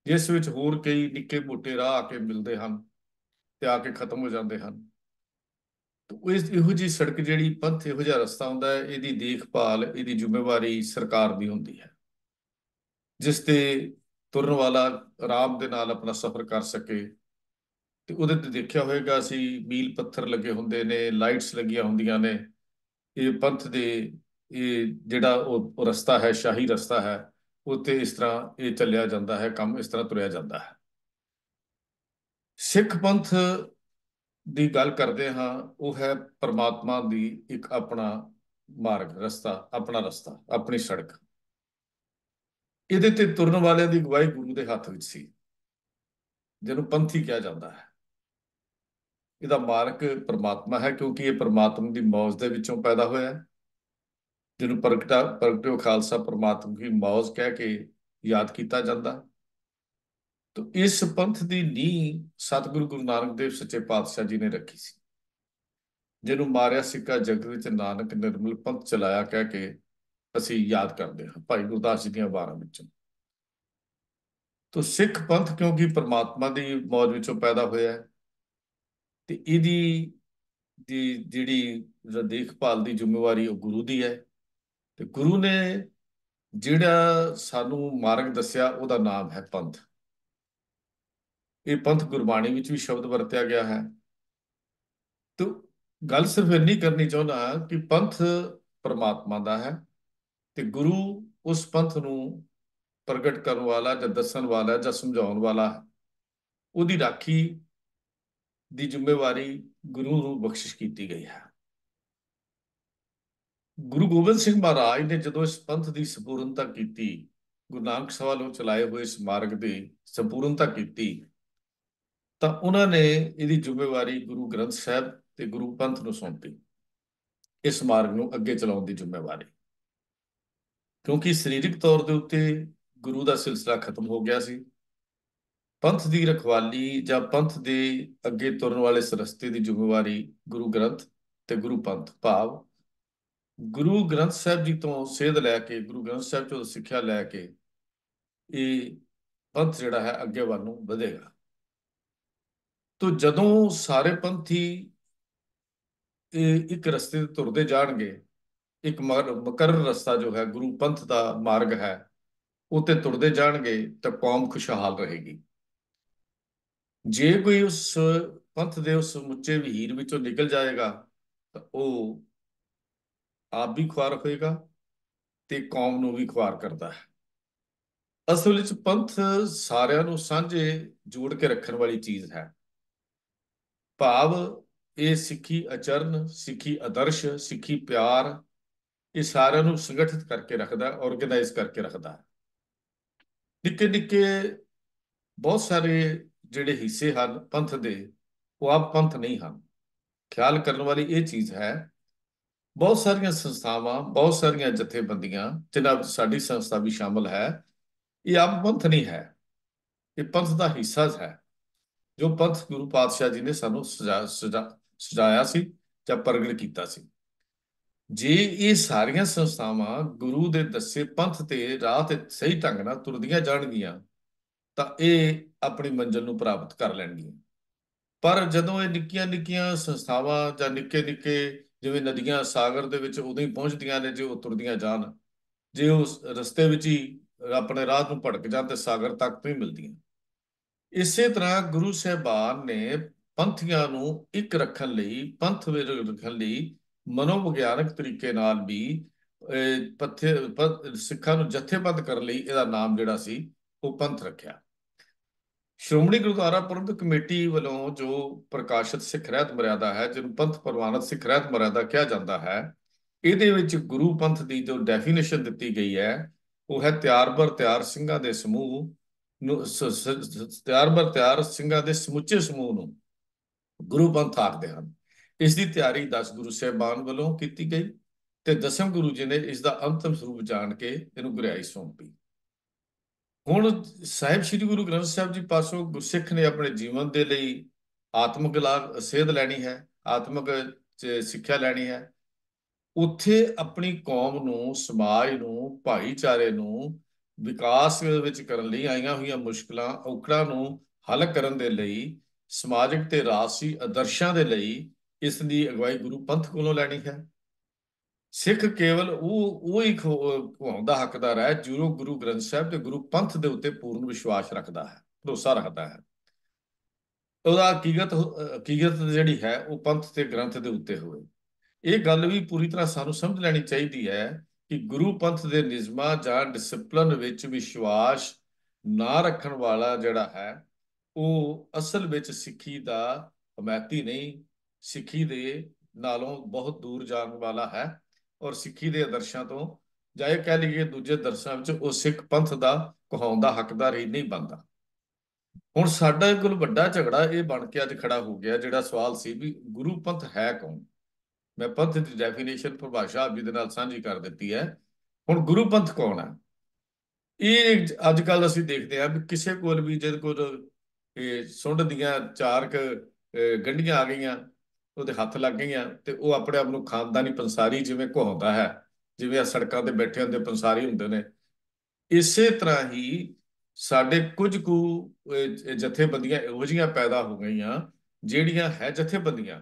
ਜਿਸ ਵਿੱਚ ਹੋਰ ਕਈ ਨਿੱਕੇ ਮੋਟੇ ਰਾਹ ਆ ਕੇ ਮਿਲਦੇ ਹਨ ਤੇ ਆ ਕੇ ਖਤਮ ਹੋ ਜਾਂਦੇ ਹਨ। ਇਹੋ ਜਿਹੀ ਸੜਕ ਜਿਹੜੀ ਪੰਥ ਇਹੋ ਜਿਹਾ ਰਸਤਾ ਹੁੰਦਾ ਹੈ, ਇਹਦੀ ਦੇਖਭਾਲ, ਇਹਦੀ ਜ਼ਿੰਮੇਵਾਰੀ ਸਰਕਾਰ ਦੀ ਹੁੰਦੀ ਹੈ, ਜਿਸ ਤੇ ਤੁਰਨ ਵਾਲਾ ਆਰਾਮ ਦੇ ਨਾਲ ਆਪਣਾ ਸਫ਼ਰ ਕਰ ਸਕੇ। ਤੇ ਉਹਦੇ ਤੇ ਦੇਖਿਆ ਹੋਵੇਗਾ ਅਸੀਂ, ਮੀਲ ਪੱਥਰ ਲੱਗੇ ਹੁੰਦੇ ਨੇ, ਲਾਈਟਸ ਲੱਗੀਆਂ ਹੁੰਦੀਆਂ ਨੇ। ਇਹ ਪੰਥ ਦੇ ਇਹ ਜਿਹੜਾ ਉਹ ਰਸਤਾ ਹੈ, ਸ਼ਾਹੀ ਰਸਤਾ ਹੈ, ਉੱਤੇ ਇਸ ਤਰ੍ਹਾਂ ਇਹ ਚੱਲਿਆ ਜਾਂਦਾ ਹੈ, ਕੰਮ ਇਸ ਤਰ੍ਹਾਂ ਤੁਰਿਆ ਜਾਂਦਾ ਹੈ। ਸਿੱਖ ਪੰਥ ਦੀ ਗੱਲ ਕਰਦੇ ਹਾਂ, ਉਹ ਹੈ ਪਰਮਾਤਮਾ ਦੀ ਇੱਕ ਆਪਣਾ ਮਾਰਗ, ਰਸਤਾ, ਆਪਣਾ ਰਸਤਾ, ਆਪਣੀ ਸੜਕ। ਇਹਦੇ ਤੇ ਤੁਰਨ ਵਾਲਿਆਂ ਦੀ ਅਗਵਾਈ ਗੁਰੂ ਦੇ ਹੱਥ ਵਿੱਚ ਸੀ, ਜਿਹਨੂੰ ਪੰਥੀ ਕਿਹਾ ਜਾਂਦਾ ਹੈ। ਇਹਦਾ ਮਾਰਗ ਪਰਮਾਤਮਾ ਹੈ, ਕਿਉਂਕਿ ਇਹ ਪਰਮਾਤਮਾ ਦੀ ਮੌਜ ਦੇ ਵਿੱਚੋਂ ਪੈਦਾ ਹੋਇਆ ਹੈ, ਜਿਹਨੂੰ ਪ੍ਰਗਟਿਓ ਖਾਲਸਾ ਪਰਮਾਤਮਾ ਦੀ ਮੌਜ ਕਹਿ ਕੇ ਯਾਦ ਕੀਤਾ ਜਾਂਦਾ। ਤਾਂ ਇਸ ਪੰਥ ਦੀ ਨੀਂਹ ਸਤਿਗੁਰੂ ਗੁਰੂ ਨਾਨਕ ਦੇਵ ਸੱਚੇ ਪਾਤਸ਼ਾਹ ਜੀ ਨੇ ਰੱਖੀ ਸੀ, ਜਿਹਨੂੰ ਮਾਰਿਆ ਸਿੱਕਾ ਜਗਤ ਵਿੱਚ ਨਾਨਕ ਨਿਰਮਲ ਪੰਥ ਚਲਾਇਆ ਕਹਿ ਕੇ ਅਸੀਂ ਯਾਦ ਕਰਦੇ ਹਾਂ ਭਾਈ ਗੁਰਦਾਸ ਜੀ ਦੀਆਂ ਵਾਰਾਂ ਵਿੱਚੋਂ। ਤਾਂ ਸਿੱਖ ਪੰਥ ਕਿਉਂਕਿ ਪਰਮਾਤਮਾ ਦੀ ਮੌਜ ਵਿੱਚੋਂ ਪੈਦਾ ਹੋਇਆ ਹੈ, ਤੇ ਇਹਦੀ ਜਿਹੜੀ ਦੇਖਭਾਲ ਦੀ ਜ਼ਿੰਮੇਵਾਰੀ ਉਹ ਗੁਰੂ ਦੀ ਹੈ। ਤੇ ਗੁਰੂ ਨੇ ਜਿਹੜਾ ਸਾਨੂੰ ਮਾਰਗ ਦੱਸਿਆ, ਉਹਦਾ ਨਾਮ ਹੈ ਪੰਥ। ਇਹ ਪੰਥ ਗੁਰਬਾਣੀ ਵਿੱਚ ਵੀ ਸ਼ਬਦ ਵਰਤਿਆ ਗਿਆ ਹੈ। ਤੇ ਗੱਲ ਸਿਰਫ ਇੰਨੀ ਕਰਨੀ ਚਾਹੁੰਦਾ ਕਿ ਪੰਥ ਪਰਮਾਤਮਾ ਦਾ ਹੈ, ਤੇ ਗੁਰੂ ਉਸ ਪੰਥ ਨੂੰ ਪ੍ਰਗਟ ਕਰਨ ਵਾਲਾ ਜਾਂ ਦੱਸਣ ਵਾਲਾ ਜਾਂ ਸਮਝਾਉਣ ਵਾਲਾ ਹੈ। ਉਹਦੀ ਰਾਖੀ ਦੀ ਜ਼ਿੰਮੇਵਾਰੀ ਗੁਰੂ ਨੂੰ ਬਖਸ਼ਿਸ਼ ਕੀਤੀ ਗਈ ਹੈ। ਗੁਰੂ ਗੋਬਿੰਦ ਸਿੰਘ ਮਹਾਰਾਜ ਨੇ ਜਦੋਂ ਇਸ ਪੰਥ ਦੀ ਸੰਪੂਰਨਤਾ ਕੀਤੀ, ਗੁਰੂ ਨਾਨਕ ਸਾਹਿਬ ਵੱਲੋਂ ਚਲਾਏ ਹੋਏ ਇਸ ਮਾਰਗ ਦੀ ਸੰਪੂਰਨਤਾ ਕੀਤੀ, ਤਾਂ ਉਹਨਾਂ ਨੇ ਇਹਦੀ ਜ਼ਿੰਮੇਵਾਰੀ ਗੁਰੂ ਗ੍ਰੰਥ ਸਾਹਿਬ ਤੇ ਗੁਰੂ ਪੰਥ ਨੂੰ ਸੌਂਪੀ, ਇਸ ਮਾਰਗ ਨੂੰ ਅੱਗੇ ਚਲਾਉਣ ਦੀ ਜ਼ਿੰਮੇਵਾਰੀ। ਕਿਉਂਕਿ ਸਰੀਰਕ ਤੌਰ ਦੇ ਉੱਤੇ ਗੁਰੂ ਦਾ ਸਿਲਸਿਲਾ ਖਤਮ ਹੋ ਗਿਆ ਸੀ। ਪੰਥ ਦੀ ਰਖਵਾਲੀ ਜਾਂ ਪੰਥ ਦੇ ਅੱਗੇ ਤੁਰਨ ਵਾਲੇ ਇਸ ਰਸਤੇ ਦੀ ਜ਼ਿੰਮੇਵਾਰੀ ਗੁਰੂ ਗ੍ਰੰਥ ਤੇ ਗੁਰੂ ਪੰਥ, ਭਾਵ ਗੁਰੂ ਗ੍ਰੰਥ ਸਾਹਿਬ ਜੀ ਤੋਂ ਸੇਧ ਲੈ ਕੇ, ਗੁਰੂ ਗ੍ਰੰਥ ਸਾਹਿਬ ਤੋਂ ਸਿੱਖਿਆ ਲੈ ਕੇ ਇਹ ਪੰਥ ਜਿਹੜਾ ਹੈ ਅੱਗੇ ਵੱਲ ਨੂੰ ਵਧੇਗਾ। ਤੋ ਜਦੋਂ ਸਾਰੇ ਪੰਥੀ ਇੱਕ ਰਸਤੇ ਤੇ ਤੁਰਦੇ ਜਾਣਗੇ, ਇੱਕ ਮੁਕਰਰ ਰਸਤਾ ਜੋ ਹੈ ਗੁਰੂ ਪੰਥ ਦਾ ਮਾਰਗ ਹੈ, ਉੱਤੇ ਤੁਰਦੇ ਜਾਣਗੇ, ਤਾਂ ਕੌਮ ਖੁਸ਼ਹਾਲ ਰਹੇਗੀ। ਜੇ ਕੋਈ ਉਸ ਪੰਥ ਦੇ ਉਸ ਸਮੁੱਚੇ ਵਹੀਰ ਵਿੱਚੋਂ ਨਿਕਲ ਜਾਏਗਾ, ਤਾਂ ਉਹ ਆਪ ਵੀ ਖੁਆਰ ਹੋਏਗਾ ਤੇ ਕੌਮ ਨੂੰ ਵੀ ਖੁਆਰ ਕਰਦਾ ਹੈ। ਅਸਲ ਵਿੱਚ ਪੰਥ ਸਾਰਿਆਂ ਨੂੰ ਸਾਂਝੇ ਜੋੜ ਕੇ ਰੱਖਣ ਵਾਲੀ ਚੀਜ਼ ਹੈ, ਭਾਵ ਇਹ ਸਿੱਖੀ ਆਚਰਨ, ਸਿੱਖੀ ਆਦਰਸ਼, ਸਿੱਖੀ ਪਿਆਰ, ਇਹ ਸਾਰਿਆਂ ਨੂੰ ਸੰਗਠਿਤ ਕਰਕੇ ਰੱਖਦਾ, ਆਰਗੇਨਾਈਜ਼ ਕਰਕੇ ਰੱਖਦਾ। ਨਿੱਕੇ ਨਿੱਕੇ ਬਹੁਤ ਸਾਰੇ ਜਿਹੜੇ ਹਿੱਸੇ ਹਨ ਪੰਥ ਦੇ, ਉਹ ਆਪ ਪੰਥ ਨਹੀਂ ਹਨ। ਖਿਆਲ ਕਰਨ ਵਾਲੀ ਇਹ ਚੀਜ਼ ਹੈ, ਬਹੁਤ ਸਾਰੀਆਂ ਸੰਸਥਾਵਾਂ, ਬਹੁਤ ਸਾਰੀਆਂ ਜਥੇਬੰਦੀਆਂ, ਜਿਨ੍ਹਾਂ ਵਿੱਚ ਸਾਡੀ ਸੰਸਥਾ ਵੀ ਸ਼ਾਮਲ ਹੈ, ਇਹ ਆਪ ਪੰਥ ਨਹੀਂ ਹੈ, ਇਹ ਪੰਥ ਦਾ ਹਿੱਸਾ ਹੈ, ਜੋ ਪੰਥ ਗੁਰੂ ਪਾਤਸ਼ਾਹ ਜੀ ਨੇ ਸਾਨੂੰ ਸਜਾਇਆ ਸੀ ਜਾਂ ਪ੍ਰਗਟ ਕੀਤਾ ਸੀ। ਜੇ ਇਹ ਸਾਰੀਆਂ ਸੰਸਥਾਵਾਂ ਗੁਰੂ ਦੇ ਦੱਸੇ ਪੰਥ ਤੇ ਰਾਹ ਤੇ ਸਹੀ ਢੰਗ ਨਾਲ ਤੁਰਦੀਆਂ ਜਾਣਗੀਆਂ, ਤਾਂ ਇਹ ਆਪਣੀ ਮੰਜ਼ਿਲ ਨੂੰ ਪ੍ਰਾਪਤ ਕਰ ਲੈਣਗੀਆਂ। ਪਰ ਜਦੋਂ ਇਹ ਨਿੱਕੀਆਂ ਨਿੱਕੀਆਂ ਸੰਸਥਾਵਾਂ ਜਾਂ ਨਿੱਕੇ ਨਿੱਕੇ ਜਿਵੇਂ ਨਦੀਆਂ ਸਾਗਰ ਦੇ ਵਿੱਚ ਉਦੋਂ ਹੀ ਪਹੁੰਚਦੀਆਂ ਨੇ ਜੇ ਉਹ ਤੁਰਦੀਆਂ ਜਾਣ, ਜੇ ਉਸ ਰਸਤੇ ਵਿੱਚ ਹੀ ਆਪਣੇ ਰਾਹ ਨੂੰ ਭਟਕ ਜਾਣ ਤੇ ਸਾਗਰ ਤੱਕ ਨਹੀਂ ਮਿਲਦੀਆਂ। ਇਸੇ ਤਰ੍ਹਾਂ ਗੁਰੂ ਸਾਹਿਬਾਨ ਨੇ ਪੰਥੀਆਂ ਨੂੰ ਇੱਕ ਰੱਖਣ ਲਈ, ਪੰਥ ਵਿੱਚ ਰੱਖਣ ਲਈ ਮਨੋਵਿਗਿਆਨਕ ਤਰੀਕੇ ਨਾਲ ਵੀ ਸਿੱਖਾਂ ਨੂੰ ਜਥੇਬੱਧ ਕਰਨ ਲਈ ਇਹਦਾ ਨਾਮ ਜਿਹੜਾ ਸੀ ਉਹ ਪੰਥ ਰੱਖਿਆ। ਸ਼੍ਰੋਮਣੀ ਗੁਰਦੁਆਰਾ ਪ੍ਰਬੰਧਕ ਕਮੇਟੀ ਵੱਲੋਂ ਜੋ ਪ੍ਰਕਾਸ਼ਿਤ ਸਿੱਖ ਰਹਿਤ ਮਰਿਆਦਾ ਹੈ, ਜਿਹਨੂੰ ਪੰਥ ਪ੍ਰਵਾਨਿਤ ਸਿੱਖ ਰਹਿਤ ਮਰਿਆਦਾ ਕਿਹਾ ਜਾਂਦਾ ਹੈ, ਇਹਦੇ ਵਿੱਚ ਗੁਰੂ ਪੰਥ ਦੀ ਜੋ ਡੈਫੀਨੇਸ਼ਨ ਦਿੱਤੀ ਗਈ ਹੈ, ਉਹ ਹੈ ਤਿਆਰ ਬਰ ਤਿਆਰ ਸਿੰਘਾਂ ਦੇ ਸਮੂਹ ਨੂੰ, ਤਿਆਰ ਬਰ ਤਿਆਰ ਸਿੰਘਾਂ ਦੇ ਸਮੁੱਚੇ ਸਮੂਹ ਨੂੰ ਗੁਰੂ ਪੰਥ ਆਖਦੇ ਹਨ। ਇਸ ਦੀ ਤਿਆਰੀ 10 ਗੁਰੂ ਸਾਹਿਬਾਨ ਵੱਲੋਂ ਕੀਤੀ ਗਈ ਤੇ 10ਵੇਂ ਗੁਰੂ ਜੀ ਨੇ ਇਸ ਦਾ ਅੰਤਿਮ ਸਰੂਪ ਜਾਣ ਕੇ ਇਹਨੂੰ ਗੁਰਿਆਈ ਸੌਂਪੀ। ਹੁਣ ਸਾਹਿਬ ਸ੍ਰੀ ਗੁਰੂ ਗ੍ਰੰਥ ਸਾਹਿਬ ਜੀ ਪਾਸੋਂ ਗੁਰਸਿੱਖ ਨੇ ਆਪਣੇ ਜੀਵਨ ਦੇ ਲਈ ਆਤਮਿਕ ਸੇਧ ਲੈਣੀ ਹੈ, ਆਤਮਿਕ ਸਿੱਖਿਆ ਲੈਣੀ ਹੈ। ਉੱਥੇ ਆਪਣੀ ਕੌਮ ਨੂੰ, ਸਮਾਜ ਨੂੰ, ਭਾਈਚਾਰੇ ਨੂੰ ਵਿਕਾਸ ਵਿੱਚ ਕਰਨ ਲਈ ਆਈਆਂ ਹੋਈਆਂ ਮੁਸ਼ਕਲਾਂ, ਔਕੜਾਂ ਨੂੰ ਹੱਲ ਕਰਨ ਦੇ ਲਈ, ਸਮਾਜਿਕ ਤੇ ਰਾਜਸੀ ਆਦਰਸ਼ਾਂ ਦੇ ਲਈ ਇਸ ਦੀ ਅਗਵਾਈ ਗੁਰੂ ਪੰਥ ਕੋਲੋਂ ਲੈਣੀ ਹੈ। ਸਿੱਖ ਕੇਵਲ ਉਹ ਹੀ ਕਹਾਉਣ ਦਾ ਹੱਕਦਾਰ ਹੈ ਜੋ ਗੁਰੂ ਗ੍ਰੰਥ ਸਾਹਿਬ ਤੇ ਗੁਰੂ ਪੰਥ ਦੇ ਉੱਤੇ ਪੂਰਨ ਵਿਸ਼ਵਾਸ ਰੱਖਦਾ ਹੈ, ਭਰੋਸਾ ਰੱਖਦਾ ਹੈ। ਉਹਦਾ ਹਕੀਕਤ ਜਿਹੜੀ ਹੈ ਉਹ ਪੰਥ ਤੇ ਗ੍ਰੰਥ ਦੇ ਉੱਤੇ ਹੋਵੇ। ਇਹ ਗੱਲ ਵੀ ਪੂਰੀ ਤਰ੍ਹਾਂ ਸਾਨੂੰ ਸਮਝ ਲੈਣੀ ਚਾਹੀਦੀ ਹੈ ਕਿ ਗੁਰੂ ਪੰਥ ਦੇ ਨਿਯਮਾਂ ਜਾਂ ਡਿਸਪਲਿਨ ਵਿੱਚ ਵਿਸ਼ਵਾਸ ਨਾ ਰੱਖਣ ਵਾਲਾ ਜਿਹੜਾ ਹੈ ਉਹ ਅਸਲ ਵਿੱਚ ਸਿੱਖੀ ਦਾ ਹਮਾਇਤੀ ਨਹੀਂ, ਸਿੱਖੀ ਦੇ ਨਾਲੋਂ ਬਹੁਤ ਦੂਰ ਜਾਣ ਵਾਲਾ ਹੈ ਔਰ ਸਿੱਖੀ ਦੇ ਆਦਰਸ਼ਾਂ ਤੋਂ ਜਾਂ ਇਹ ਕਹਿ ਲਈਏ ਦੂਜੇ ਦਰਸ਼ਾਂ ਵਿੱਚ ਉਹ ਸਿੱਖ ਪੰਥ ਦਾ ਕਹਾਉਣ ਦਾ ਹੱਕਦਾਰ ਹੀ ਨਹੀਂ ਬਣਦਾ। ਹੁਣ ਸਾਡਾ ਕੋਲ ਵੱਡਾ ਝਗੜਾ ਇਹ ਬਣ ਕੇ ਅੱਜ ਖੜਾ ਹੋ ਗਿਆ, ਜਿਹੜਾ ਸਵਾਲ ਸੀ ਵੀ ਗੁਰੂ ਪੰਥ ਹੈ ਕੌਣ। ਮੈਂ ਪੰਥ ਦੀ ਡੈਫੀਨੇਸ਼ਨ ਪਰਿਭਾਸ਼ਾ ਆਪ ਜੀ ਦੇ ਨਾਲ ਸਾਂਝੀ ਕਰ ਦਿੱਤੀ ਹੈ। ਹੁਣ ਗੁਰੂ ਪੰਥ ਕੌਣ ਹੈ? ਇਹ ਅੱਜ ਕੱਲ ਅਸੀਂ ਦੇਖਦੇ ਹਾਂ ਵੀ ਕਿਸੇ ਕੋਲ ਵੀ ਜਿਹਦੇ ਕੋਲ ਸੁੰਡ ਦੀਆਂ 4 ਗੰਢੀਆਂ ਆ ਗਈਆਂ, ਉਹਦੇ ਹੱਥ ਲੱਗ ਗਈਆਂ ਤੇ ਉਹ ਆਪਣੇ ਆਪ ਨੂੰ ਖਾਨਦਾਨੀ ਪੰਸਾਰੀ ਜਿਵੇਂ ਕਹਾਉਂਦਾ ਹੈ, ਜਿਵੇਂ ਆ ਸੜਕਾਂ ਤੇ ਬੈਠੇ ਹੁੰਦੇ ਪੰਸਾਰੀ ਹੁੰਦੇ ਨੇ। ਇਸੇ ਤਰ੍ਹਾਂ ਹੀ ਸਾਡੇ ਕੁਝ ਕੁ ਜਥੇਬੰਦੀਆਂ ਇਹੋ ਜਿਹੀਆਂ ਪੈਦਾ ਹੋ ਗਈਆਂ ਜਿਹੜੀਆਂ ਹੈ ਜਥੇਬੰਦੀਆਂ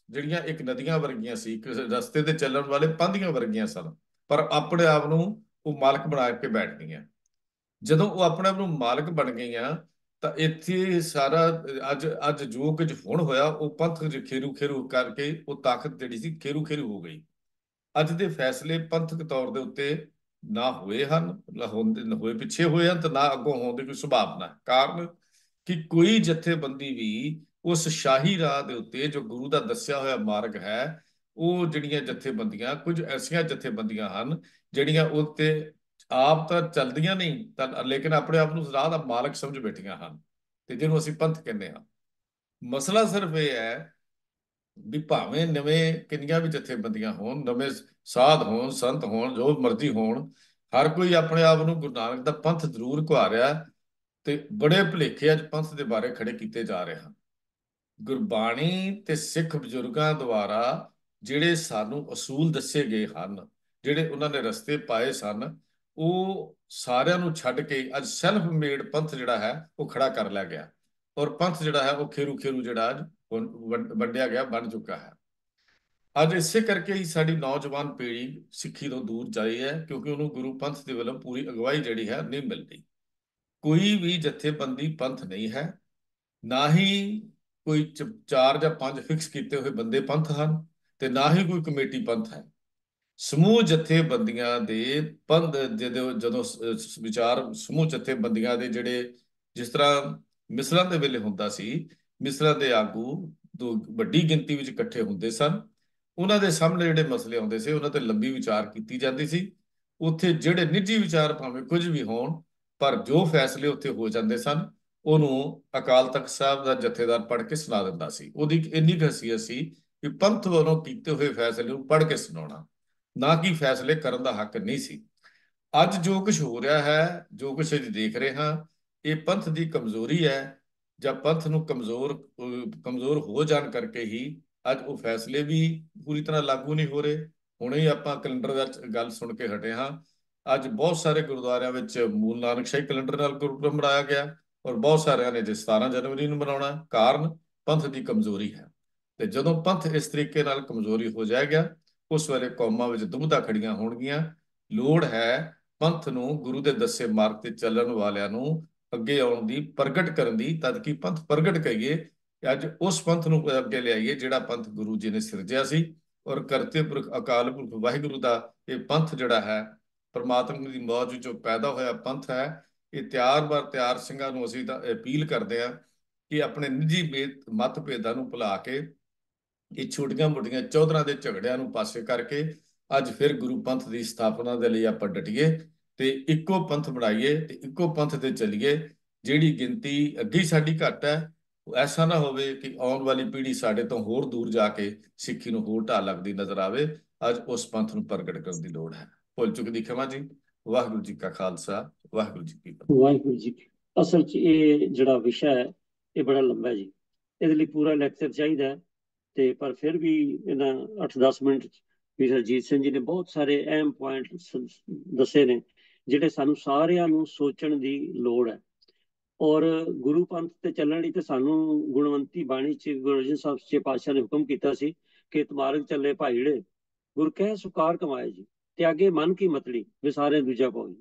ਜਿਹੜੀਆਂ ਇੱਕ ਨਦੀਆਂ ਵਰਗੀਆਂ ਸੀ, ਇੱਕ ਰਸਤੇ ਤੇ ਚੱਲਣ ਵਾਲੇ ਪਾਂਧੀਆਂ ਵਰਗੀਆਂ ਸਨ, ਪਰ ਆਪਣੇ ਆਪ ਨੂੰ ਉਹ ਮਾਲਕ ਬਣਾ ਕੇ ਬੈਠ ਗਈਆਂ। ਜਦੋਂ ਉਹ ਆਪਣੇ ਆਪ ਨੂੰ ਮਾਲਕ ਬਣ ਗਈਆਂ ਤਾਂ ਇੱਥੇ ਸਾਰਾ ਅੱਜ ਜੋ ਕੁਝ ਹੁਣ ਹੋਇਆ ਉਹ ਪੰਥ ਖੇਰੂ ਕਰਕੇ ਉਹ ਤਾਕਤ ਜਿਹੜੀ ਸੀ ਖੇਰੂ ਹੋ ਗਈ। ਅੱਜ ਦੇ ਫੈਸਲੇ ਪੰਥਕ ਤੌਰ ਦੇ ਉੱਤੇ ਨਾ ਹੋਏ ਹਨ, ਨਾ ਹੋਏ ਪਿੱਛੇ ਹੋਏ ਹਨ ਤੇ ਨਾ ਅੱਗੋਂ ਹੋਣ ਦੀ ਕੋਈ ਸੰਭਾਵਨਾ ਹੈ। ਕਾਰਨ ਕਿ ਕੋਈ ਜਥੇਬੰਦੀ ਵੀ ਉਸ ਸ਼ਾਹੀ ਰਾਹ ਦੇ ਉੱਤੇ ਜੋ ਗੁਰੂ ਦਾ ਦੱਸਿਆ ਹੋਇਆ ਮਾਰਗ ਹੈ, ਉਹ ਜਿਹੜੀਆਂ ਜਥੇਬੰਦੀਆਂ ਕੁਝ ਐਸੀਆਂ ਜਥੇਬੰਦੀਆਂ ਹਨ ਜਿਹੜੀਆਂ ਉੱਤੇ ਆਪ ਤਾਂ ਚੱਲਦੀਆਂ ਨਹੀਂ ਤਾਂ ਲੇਕਿਨ ਆਪਣੇ ਆਪ ਨੂੰ ਰਾਹ ਦਾ ਮਾਲਕ ਸਮਝ ਬੈਠੀਆਂ ਹਨ ਤੇ ਜਿਹਨੂੰ ਅਸੀਂ ਪੰਥ ਕਹਿੰਦੇ ਹਾਂ। ਮਸਲਾ ਸਿਰਫ ਇਹ ਹੈ ਵੀ ਭਾਵੇਂ ਨਵੇਂ ਕਿੰਨੀਆਂ ਵੀ ਜਥੇਬੰਦੀਆਂ ਹੋਣ, ਨਵੇਂ ਸਾਧ ਹੋਣ, ਸੰਤ ਹੋਣ, ਜੋ ਮਰਜ਼ੀ ਹੋਣ, ਹਰ ਕੋਈ ਆਪਣੇ ਆਪ ਨੂੰ ਗੁਰੂ ਨਾਨਕ ਦਾ ਪੰਥ ਜ਼ਰੂਰ ਕਹਾ ਰਿਹਾ ਤੇ ਬੜੇ ਭੁਲੇਖੇ ਅੱਜ ਪੰਥ ਦੇ ਬਾਰੇ ਖੜੇ ਕੀਤੇ ਜਾ ਰਹੇ ਹਨ। ਗੁਰਬਾਣੀ ਤੇ ਸਿੱਖ ਬਜ਼ੁਰਗਾਂ ਦੁਆਰਾ ਜਿਹੜੇ ਸਾਨੂੰ ਅਸੂਲ ਦੱਸੇ ਗਏ ਹਨ, ਜਿਹੜੇ ਉਹਨਾਂ ਨੇ ਰਸਤੇ ਪਾਏ ਸਨ, ਉਹ ਸਾਰਿਆਂ ਨੂੰ ਛੱਡ ਕੇ ਅੱਜ ਸੈਲਫ ਮੇਡ ਪੰਥ ਜਿਹੜਾ ਹੈ ਉਹ ਖੜਾ ਕਰ ਲਿਆ ਗਿਆ ਔਰ ਪੰਥ ਜਿਹੜਾ ਹੈ ਉਹ ਖੇਰੂ ਜਿਹੜਾ ਅੱਜ ਵੰਡਿਆ ਗਿਆ, ਬਣ ਚੁੱਕਾ ਹੈ। ਅੱਜ ਇਸੇ ਕਰਕੇ ਹੀ ਸਾਡੀ ਨੌਜਵਾਨ ਪੀੜ੍ਹੀ ਸਿੱਖੀ ਤੋਂ ਦੂਰ ਜਾਈ ਹੈ ਕਿਉਂਕਿ ਉਹਨੂੰ ਗੁਰੂ ਪੰਥ ਦੇ ਵੱਲੋਂ ਪੂਰੀ ਅਗਵਾਈ ਜਿਹੜੀ ਹੈ ਨਹੀਂ ਮਿਲਦੀ। ਕੋਈ ਵੀ ਜਥੇਬੰਦੀ ਪੰਥ ਨਹੀਂ ਹੈ, ਨਾ ਹੀ ਕੋਈ 4 ਜਾਂ 5 ਫਿਕਸ ਕੀਤੇ ਹੋਏ ਬੰਦੇ ਪੰਥ ਹਨ ਤੇ ਨਾ ਹੀ ਕੋਈ ਕਮੇਟੀ ਪੰਥ ਹੈ। ਸਮੂਹ ਜਥੇਬੰਦੀਆਂ ਦੇ ਪੰਥ ਜਦੋਂ ਵਿਚਾਰ ਸਮੂਹ ਜਥੇਬੰਦੀਆਂ ਦੇ ਜਿਹੜੇ ਜਿਸ ਤਰ੍ਹਾਂ ਮਿਸਲਾਂ ਦੇ ਵੇਲੇ ਹੁੰਦਾ ਸੀ, ਮਿਸਲਾਂ ਦੇ ਆਗੂ ਵੱਡੀ ਗਿਣਤੀ ਵਿੱਚ ਇਕੱਠੇ ਹੁੰਦੇ ਸਨ, ਉਹਨਾਂ ਦੇ ਸਾਹਮਣੇ ਜਿਹੜੇ ਮਸਲੇ ਆਉਂਦੇ ਸੀ ਉਹਨਾਂ ਤੇ ਲੰਬੀ ਵਿਚਾਰ ਕੀਤੀ ਜਾਂਦੀ ਸੀ। ਉੱਥੇ ਜਿਹੜੇ ਨਿੱਜੀ ਵਿਚਾਰ ਭਾਵੇਂ ਕੁਝ ਵੀ ਹੋਣ, ਪਰ ਜੋ ਫੈਸਲੇ ਉੱਥੇ ਹੋ ਜਾਂਦੇ ਸਨ ਉਹਨੂੰ ਅਕਾਲ ਤਖਤ ਸਾਹਿਬ ਦਾ ਜਥੇਦਾਰ ਪੜ੍ਹ ਕੇ ਸੁਣਾ ਦਿੰਦਾ ਸੀ। ਉਹਦੀ ਇੰਨੀ ਖਾਸੀਅਤ ਸੀ ਕਿ ਪੰਥ ਵੱਲੋਂ ਕੀਤੇ ਹੋਏ ਫੈਸਲੇ ਨੂੰ ਪੜ੍ਹ ਕੇ ਸੁਣਾਉਣਾ, ਨਾ ਕਿ ਫੈਸਲੇ ਕਰਨ ਦਾ ਹੱਕ ਨਹੀਂ ਸੀ। ਅੱਜ ਜੋ ਕੁਝ ਹੋ ਰਿਹਾ ਹੈ, ਜੋ ਕੁਝ ਅਸੀਂ ਦੇਖ ਰਹੇ ਹਾਂ, ਇਹ ਪੰਥ ਦੀ ਕਮਜ਼ੋਰੀ ਹੈ ਜਾਂ ਪੰਥ ਨੂੰ ਕਮਜ਼ੋਰ ਹੋ ਜਾਣ ਕਰਕੇ ਹੀ ਅੱਜ ਉਹ ਫੈਸਲੇ ਵੀ ਪੂਰੀ ਤਰ੍ਹਾਂ ਲਾਗੂ ਨਹੀਂ ਹੋ ਰਹੇ। ਹੁਣੇ ਹੀ ਆਪਾਂ ਕੈਲੰਡਰ ਦਾ ਗੱਲ ਸੁਣ ਕੇ ਹਟੇ ਹਾਂ। ਅੱਜ ਬਹੁਤ ਸਾਰੇ ਗੁਰਦੁਆਰਿਆਂ ਵਿੱਚ ਮੂਲ ਨਾਨਕ ਸ਼ਾਹੀ ਕੈਲੰਡਰ ਨਾਲ ਗੁਰਪੁਰਬ ਮਨਾਇਆ ਗਿਆ ਔਰ ਬਹੁਤ ਸਾਰਿਆਂ ਨੇ 17 ਜਨਵਰੀ ਨੂੰ ਮਨਾਉਣਾ। ਕਾਰਨ ਪੰਥ ਦੀ ਕਮਜ਼ੋਰੀ ਹੈ। ਤੇ ਜਦੋਂ ਪੰਥ ਇਸ ਤਰੀਕੇ ਨਾਲ ਕਮਜ਼ੋਰੀ ਹੋ ਜਾਏਗਾ ਉਸ ਵੇਲੇ ਕੌਮਾਂ ਵਿੱਚ ਦੁਬਿਧਾ ਖੜੀਆਂ ਹੋਣਗੀਆਂ। ਲੋੜ ਹੈ ਪੰਥ ਨੂੰ ਗੁਰੂ ਦੇ ਦੱਸੇ ਮਾਰਗ ਤੇ ਚੱਲਣ ਵਾਲਿਆਂ ਨੂੰ ਅੱਗੇ ਆਉਣ ਦੀ, ਪ੍ਰਗਟ ਕਰਨ ਦੀ, ਤਦ ਕਿ ਪੰਥ ਪ੍ਰਗਟ ਕਰੀਏ ਕਿ ਅੱਜ ਉਸ ਪੰਥ ਨੂੰ ਅੱਗੇ ਲਿਆਈਏ ਜਿਹੜਾ ਪੰਥ ਗੁਰੂ ਜੀ ਨੇ ਸਿਰਜਿਆ ਸੀ ਔਰ ਕਰਤੇ ਪੁਰਖ ਅਕਾਲ ਪੁਰਖ ਵਾਹਿਗੁਰੂ ਦਾ ਇਹ ਪੰਥ ਜਿਹੜਾ ਹੈ ਪਰਮਾਤਮਾ ਦੀ ਮੌਜ ਵਿੱਚੋਂ ਪੈਦਾ ਹੋਇਆ ਪੰਥ ਹੈ। ਇਹ ਤਿਆਰ ਸਿੰਘਾਂ ਨੂੰ ਅਸੀਂ ਤਾਂ ਅਪੀਲ ਕਰਦੇ ਹਾਂ ਕਿ ਆਪਣੇ ਨਿੱਜੀ ਮਤਭੇਦਾਂ ਨੂੰ ਭੁਲਾ ਕੇ ਇਹ ਛੋਟੀਆਂ ਮੋਟੀਆਂ ਚੌਧਰਾਂ ਦੇ ਝਗੜਿਆਂ ਨੂੰ ਪਾਸੇ ਕਰਕੇ ਅੱਜ ਫਿਰ ਗੁਰੂ ਪੰਥ ਦੀ ਸਥਾਪਨਾ ਦੇ ਲਈ ਆਪਾਂ ਡਟੀਏ ਤੇ ਇੱਕੋ ਪੰਥ ਬਣਾਈਏ ਤੇ ਇੱਕੋ ਪੰਥ ਤੇ ਚੱਲੀਏ। ਜਿਹੜੀ ਗਿਣਤੀ ਅੱਗੇ ਸਾਡੀ ਘੱਟ ਹੈ ਉਹ ਐਸਾ ਨਾ ਹੋਵੇ ਕਿ ਆਉਣ ਵਾਲੀ ਪੀੜ੍ਹੀ ਸਾਡੇ ਤੋਂ ਹੋਰ ਦੂਰ ਜਾ ਕੇ ਸਿੱਖੀ ਨੂੰ ਹੋਰ ਢਾਹ ਲੱਗਦੀ ਨਜ਼ਰ ਆਵੇ। ਅੱਜ ਉਸ ਪੰਥ ਨੂੰ ਪ੍ਰਗਟ ਕਰਨ ਦੀ ਲੋੜ ਹੈ। ਭੁੱਲ ਚੁੱਕ ਦੀ ਖਿਮਾ ਜੀ। ਵਾਹਿਗੁਰੂ ਜੀ ਕਾ ਖਾਲਸਾ, ਵਾਹਿਗੁਰੂ ਜੀ ਕੀ ਫਤਿਹ। ਵਾਹਿਗੁਰੂ ਜੀ। ਅਸਲ 'ਚ ਇਹ ਜਿਹੜਾ ਵਿਸ਼ਾ ਹੈ ਇਹ ਬੜਾ ਲੰਬਾ ਜੀ, ਇਹਦੇ ਲਈ ਪੂਰਾ ਲੈਕਚਰ ਚਾਹੀਦਾ ਤੇ ਪਰ ਫਿਰ ਵੀ ਇਹਨਾਂ 8-10 ਮਿੰਟ ਵੀ ਹਰਜੀਤ ਸਿੰਘ ਜੀ ਨੇ ਬਹੁਤ ਸਾਰੇ ਅਹਿਮ ਪੁਆਇੰਟ ਦੱਸੇ ਨੇ ਜਿਹੜੇ ਸਾਨੂੰ ਸਾਰਿਆਂ ਨੂੰ ਸੋਚਣ ਦੀ ਲੋੜ ਹੈ ਔਰ ਗੁਰੂ ਪੰਥ ਤੇ ਚੱਲਣ ਲਈ ਤੇ ਸਾਨੂੰ ਗੁਣਵੰਤੀ ਬਾਣੀ ਚ ਗੁਰੂ ਅਰਜਨ ਸਾਹਿਬ ਸੱਚੇ ਪਾਤਸ਼ਾਹ ਨੇ ਹੁਕਮ ਕੀਤਾ ਸੀ ਕਿ ਤੁਮਾਰਗ ਚੱਲੇ ਭਾਈੜੇ ਗੁਰ ਕਹਿ ਸੁਕਾਰ ਕਮਾਏ ਜੀ, ਤਿਆਗੇ ਮਨ ਕੀ ਮਤੜੀ ਵਿਸਾਰੇ ਦੂਜਾ ਪਾਉ।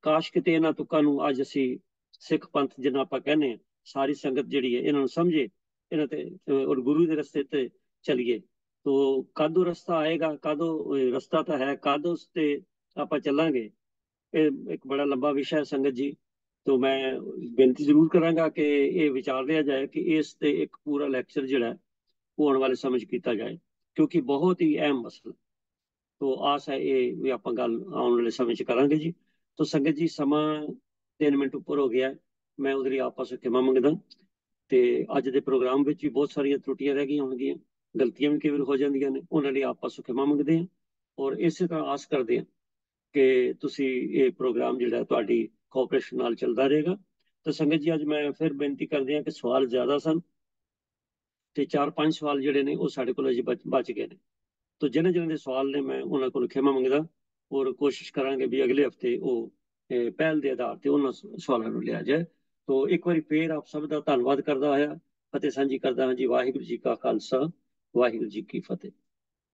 ਕਾਸ਼ ਕਿਤੇ ਇਹਨਾਂ ਤੁਕਾਂ ਨੂੰ ਅੱਜ ਅਸੀਂ ਸਿੱਖ ਪੰਥ ਜਿਹਨਾਂ ਆਪਾਂ ਕਹਿੰਦੇ ਹਾਂ, ਸਾਰੀ ਸੰਗਤ ਜਿਹੜੀ ਹੈ ਇਹਨਾਂ ਨੂੰ ਸਮਝੇ, ਇਹਨਾਂ ਤੇ ਔਰ ਗੁਰੂ ਦੇ ਰਸਤੇ ਤੇ ਚਲੀਏ। ਤੋ ਕਦੋਂ ਰਸਤਾ ਆਏਗਾ, ਕਦੋਂ ਰਸਤਾ ਤਾਂ ਹੈ, ਕਦੋਂ ਉਸ ਤੇ ਆਪਾਂ ਚੱਲਾਂਗੇ, ਇਹ ਇੱਕ ਬੜਾ ਲੰਬਾ ਵਿਸ਼ਾ ਹੈ ਸੰਗਤ ਜੀ। ਤੋ ਮੈਂ ਬੇਨਤੀ ਜ਼ਰੂਰ ਕਰਾਂਗਾ ਕਿ ਇਹ ਵਿਚਾਰ ਲਿਆ ਜਾਏ ਕਿ ਇਸ ਤੇ ਇੱਕ ਪੂਰਾ ਲੈਕਚਰ ਜਿਹੜਾ ਉਹ ਆਉਣ ਵਾਲੇ ਸਮੇਂ 'ਚ ਕੀਤਾ ਜਾਏ, ਕਿਉਂਕਿ ਬਹੁਤ ਹੀ ਅਹਿਮ ਮਸਲਾ। ਤੋ ਆਸ ਹੈ ਇਹ ਵੀ ਆਪਾਂ ਗੱਲ ਆਉਣ ਵਾਲੇ ਸਮੇਂ 'ਚ ਕਰਾਂਗੇ ਜੀ। ਤੋ ਸੰਗਤ ਜੀ ਸਮਾਂ 3 ਮਿੰਟ ਉੱਪਰ ਹੋ ਗਿਆ, ਮੈਂ ਉਹਦੇ ਲਈ ਆਪ ਪਾਸੋਂ ਖਿਮਾ ਮੰਗਦਾ। ਤੇ ਅੱਜ ਦੇ ਪ੍ਰੋਗਰਾਮ ਵਿੱਚ ਵੀ ਬਹੁਤ ਸਾਰੀਆਂ ਤਰੁੱਟੀਆਂ ਰਹਿ ਗਈਆਂ ਹੋਣਗੀਆਂ, ਗਲਤੀਆਂ ਵੀ ਕਈ ਵਾਰ ਹੋ ਜਾਂਦੀਆਂ ਨੇ, ਉਹਨਾਂ ਲਈ ਆਪ ਪਾਸੋਂ ਖਿਮਾ ਮੰਗਦੇ ਹਾਂ। ਔਰ ਇਸੇ ਤਰ੍ਹਾਂ ਆਸ ਕਰਦੇ ਹਾਂ ਕਿ ਤੁਸੀਂ ਇਹ ਪ੍ਰੋਗਰਾਮ ਜਿਹੜਾ ਤੁਹਾਡੀ ਕੋਆਪਰੇਸ਼ਨ ਨਾਲ ਚੱਲਦਾ ਰਹੇਗਾ। ਤਾਂ ਸੰਗਤ ਜੀ ਅੱਜ ਮੈਂ ਫਿਰ ਬੇਨਤੀ ਕਰਦੇ ਹਾਂ ਕਿ ਸਵਾਲ ਜ਼ਿਆਦਾ ਸਨ ਤੇ 4-5 ਸਵਾਲ ਜਿਹੜੇ ਨੇ ਉਹ ਸਾਡੇ ਕੋਲ ਅਜੇ ਬਚ ਗਏ ਨੇ। ਤੋ ਜਿਹਨਾਂ ਜਿਹਨਾਂ ਦੇ ਸਵਾਲ ਨੇ ਮੈਂ ਉਹਨਾਂ ਕੋਲ ਖਿਮਾ ਮੰਗਦਾ, ਔਰ ਕੋਸ਼ਿਸ਼ ਕਰਾਂਗੇ ਵੀ ਅਗਲੇ ਹਫਤੇ ਉਹ ਪਹਿਲ ਦੇ ਆਧਾਰ ਤੇ ਉਹਨਾਂ ਸਵਾਲਾਂ ਨੂੰ ਲਿਆ ਜਾਏ। ਤੋ ਇੱਕ ਵਾਰੀ ਫੇਰ ਆਪ ਸਭ ਦਾ ਧੰਨਵਾਦ ਕਰਦਾ ਹੋਇਆ ਫਤਿਹ ਸਾਂਝੀ ਕਰਦਾ ਹਾਂ ਜੀ। ਵਾਹਿਗੁਰੂ ਜੀ ਕਾ ਖਾਲਸਾ, ਵਾਹਿਗੁਰੂ ਜੀ ਕੀ ਫਤਿਹ।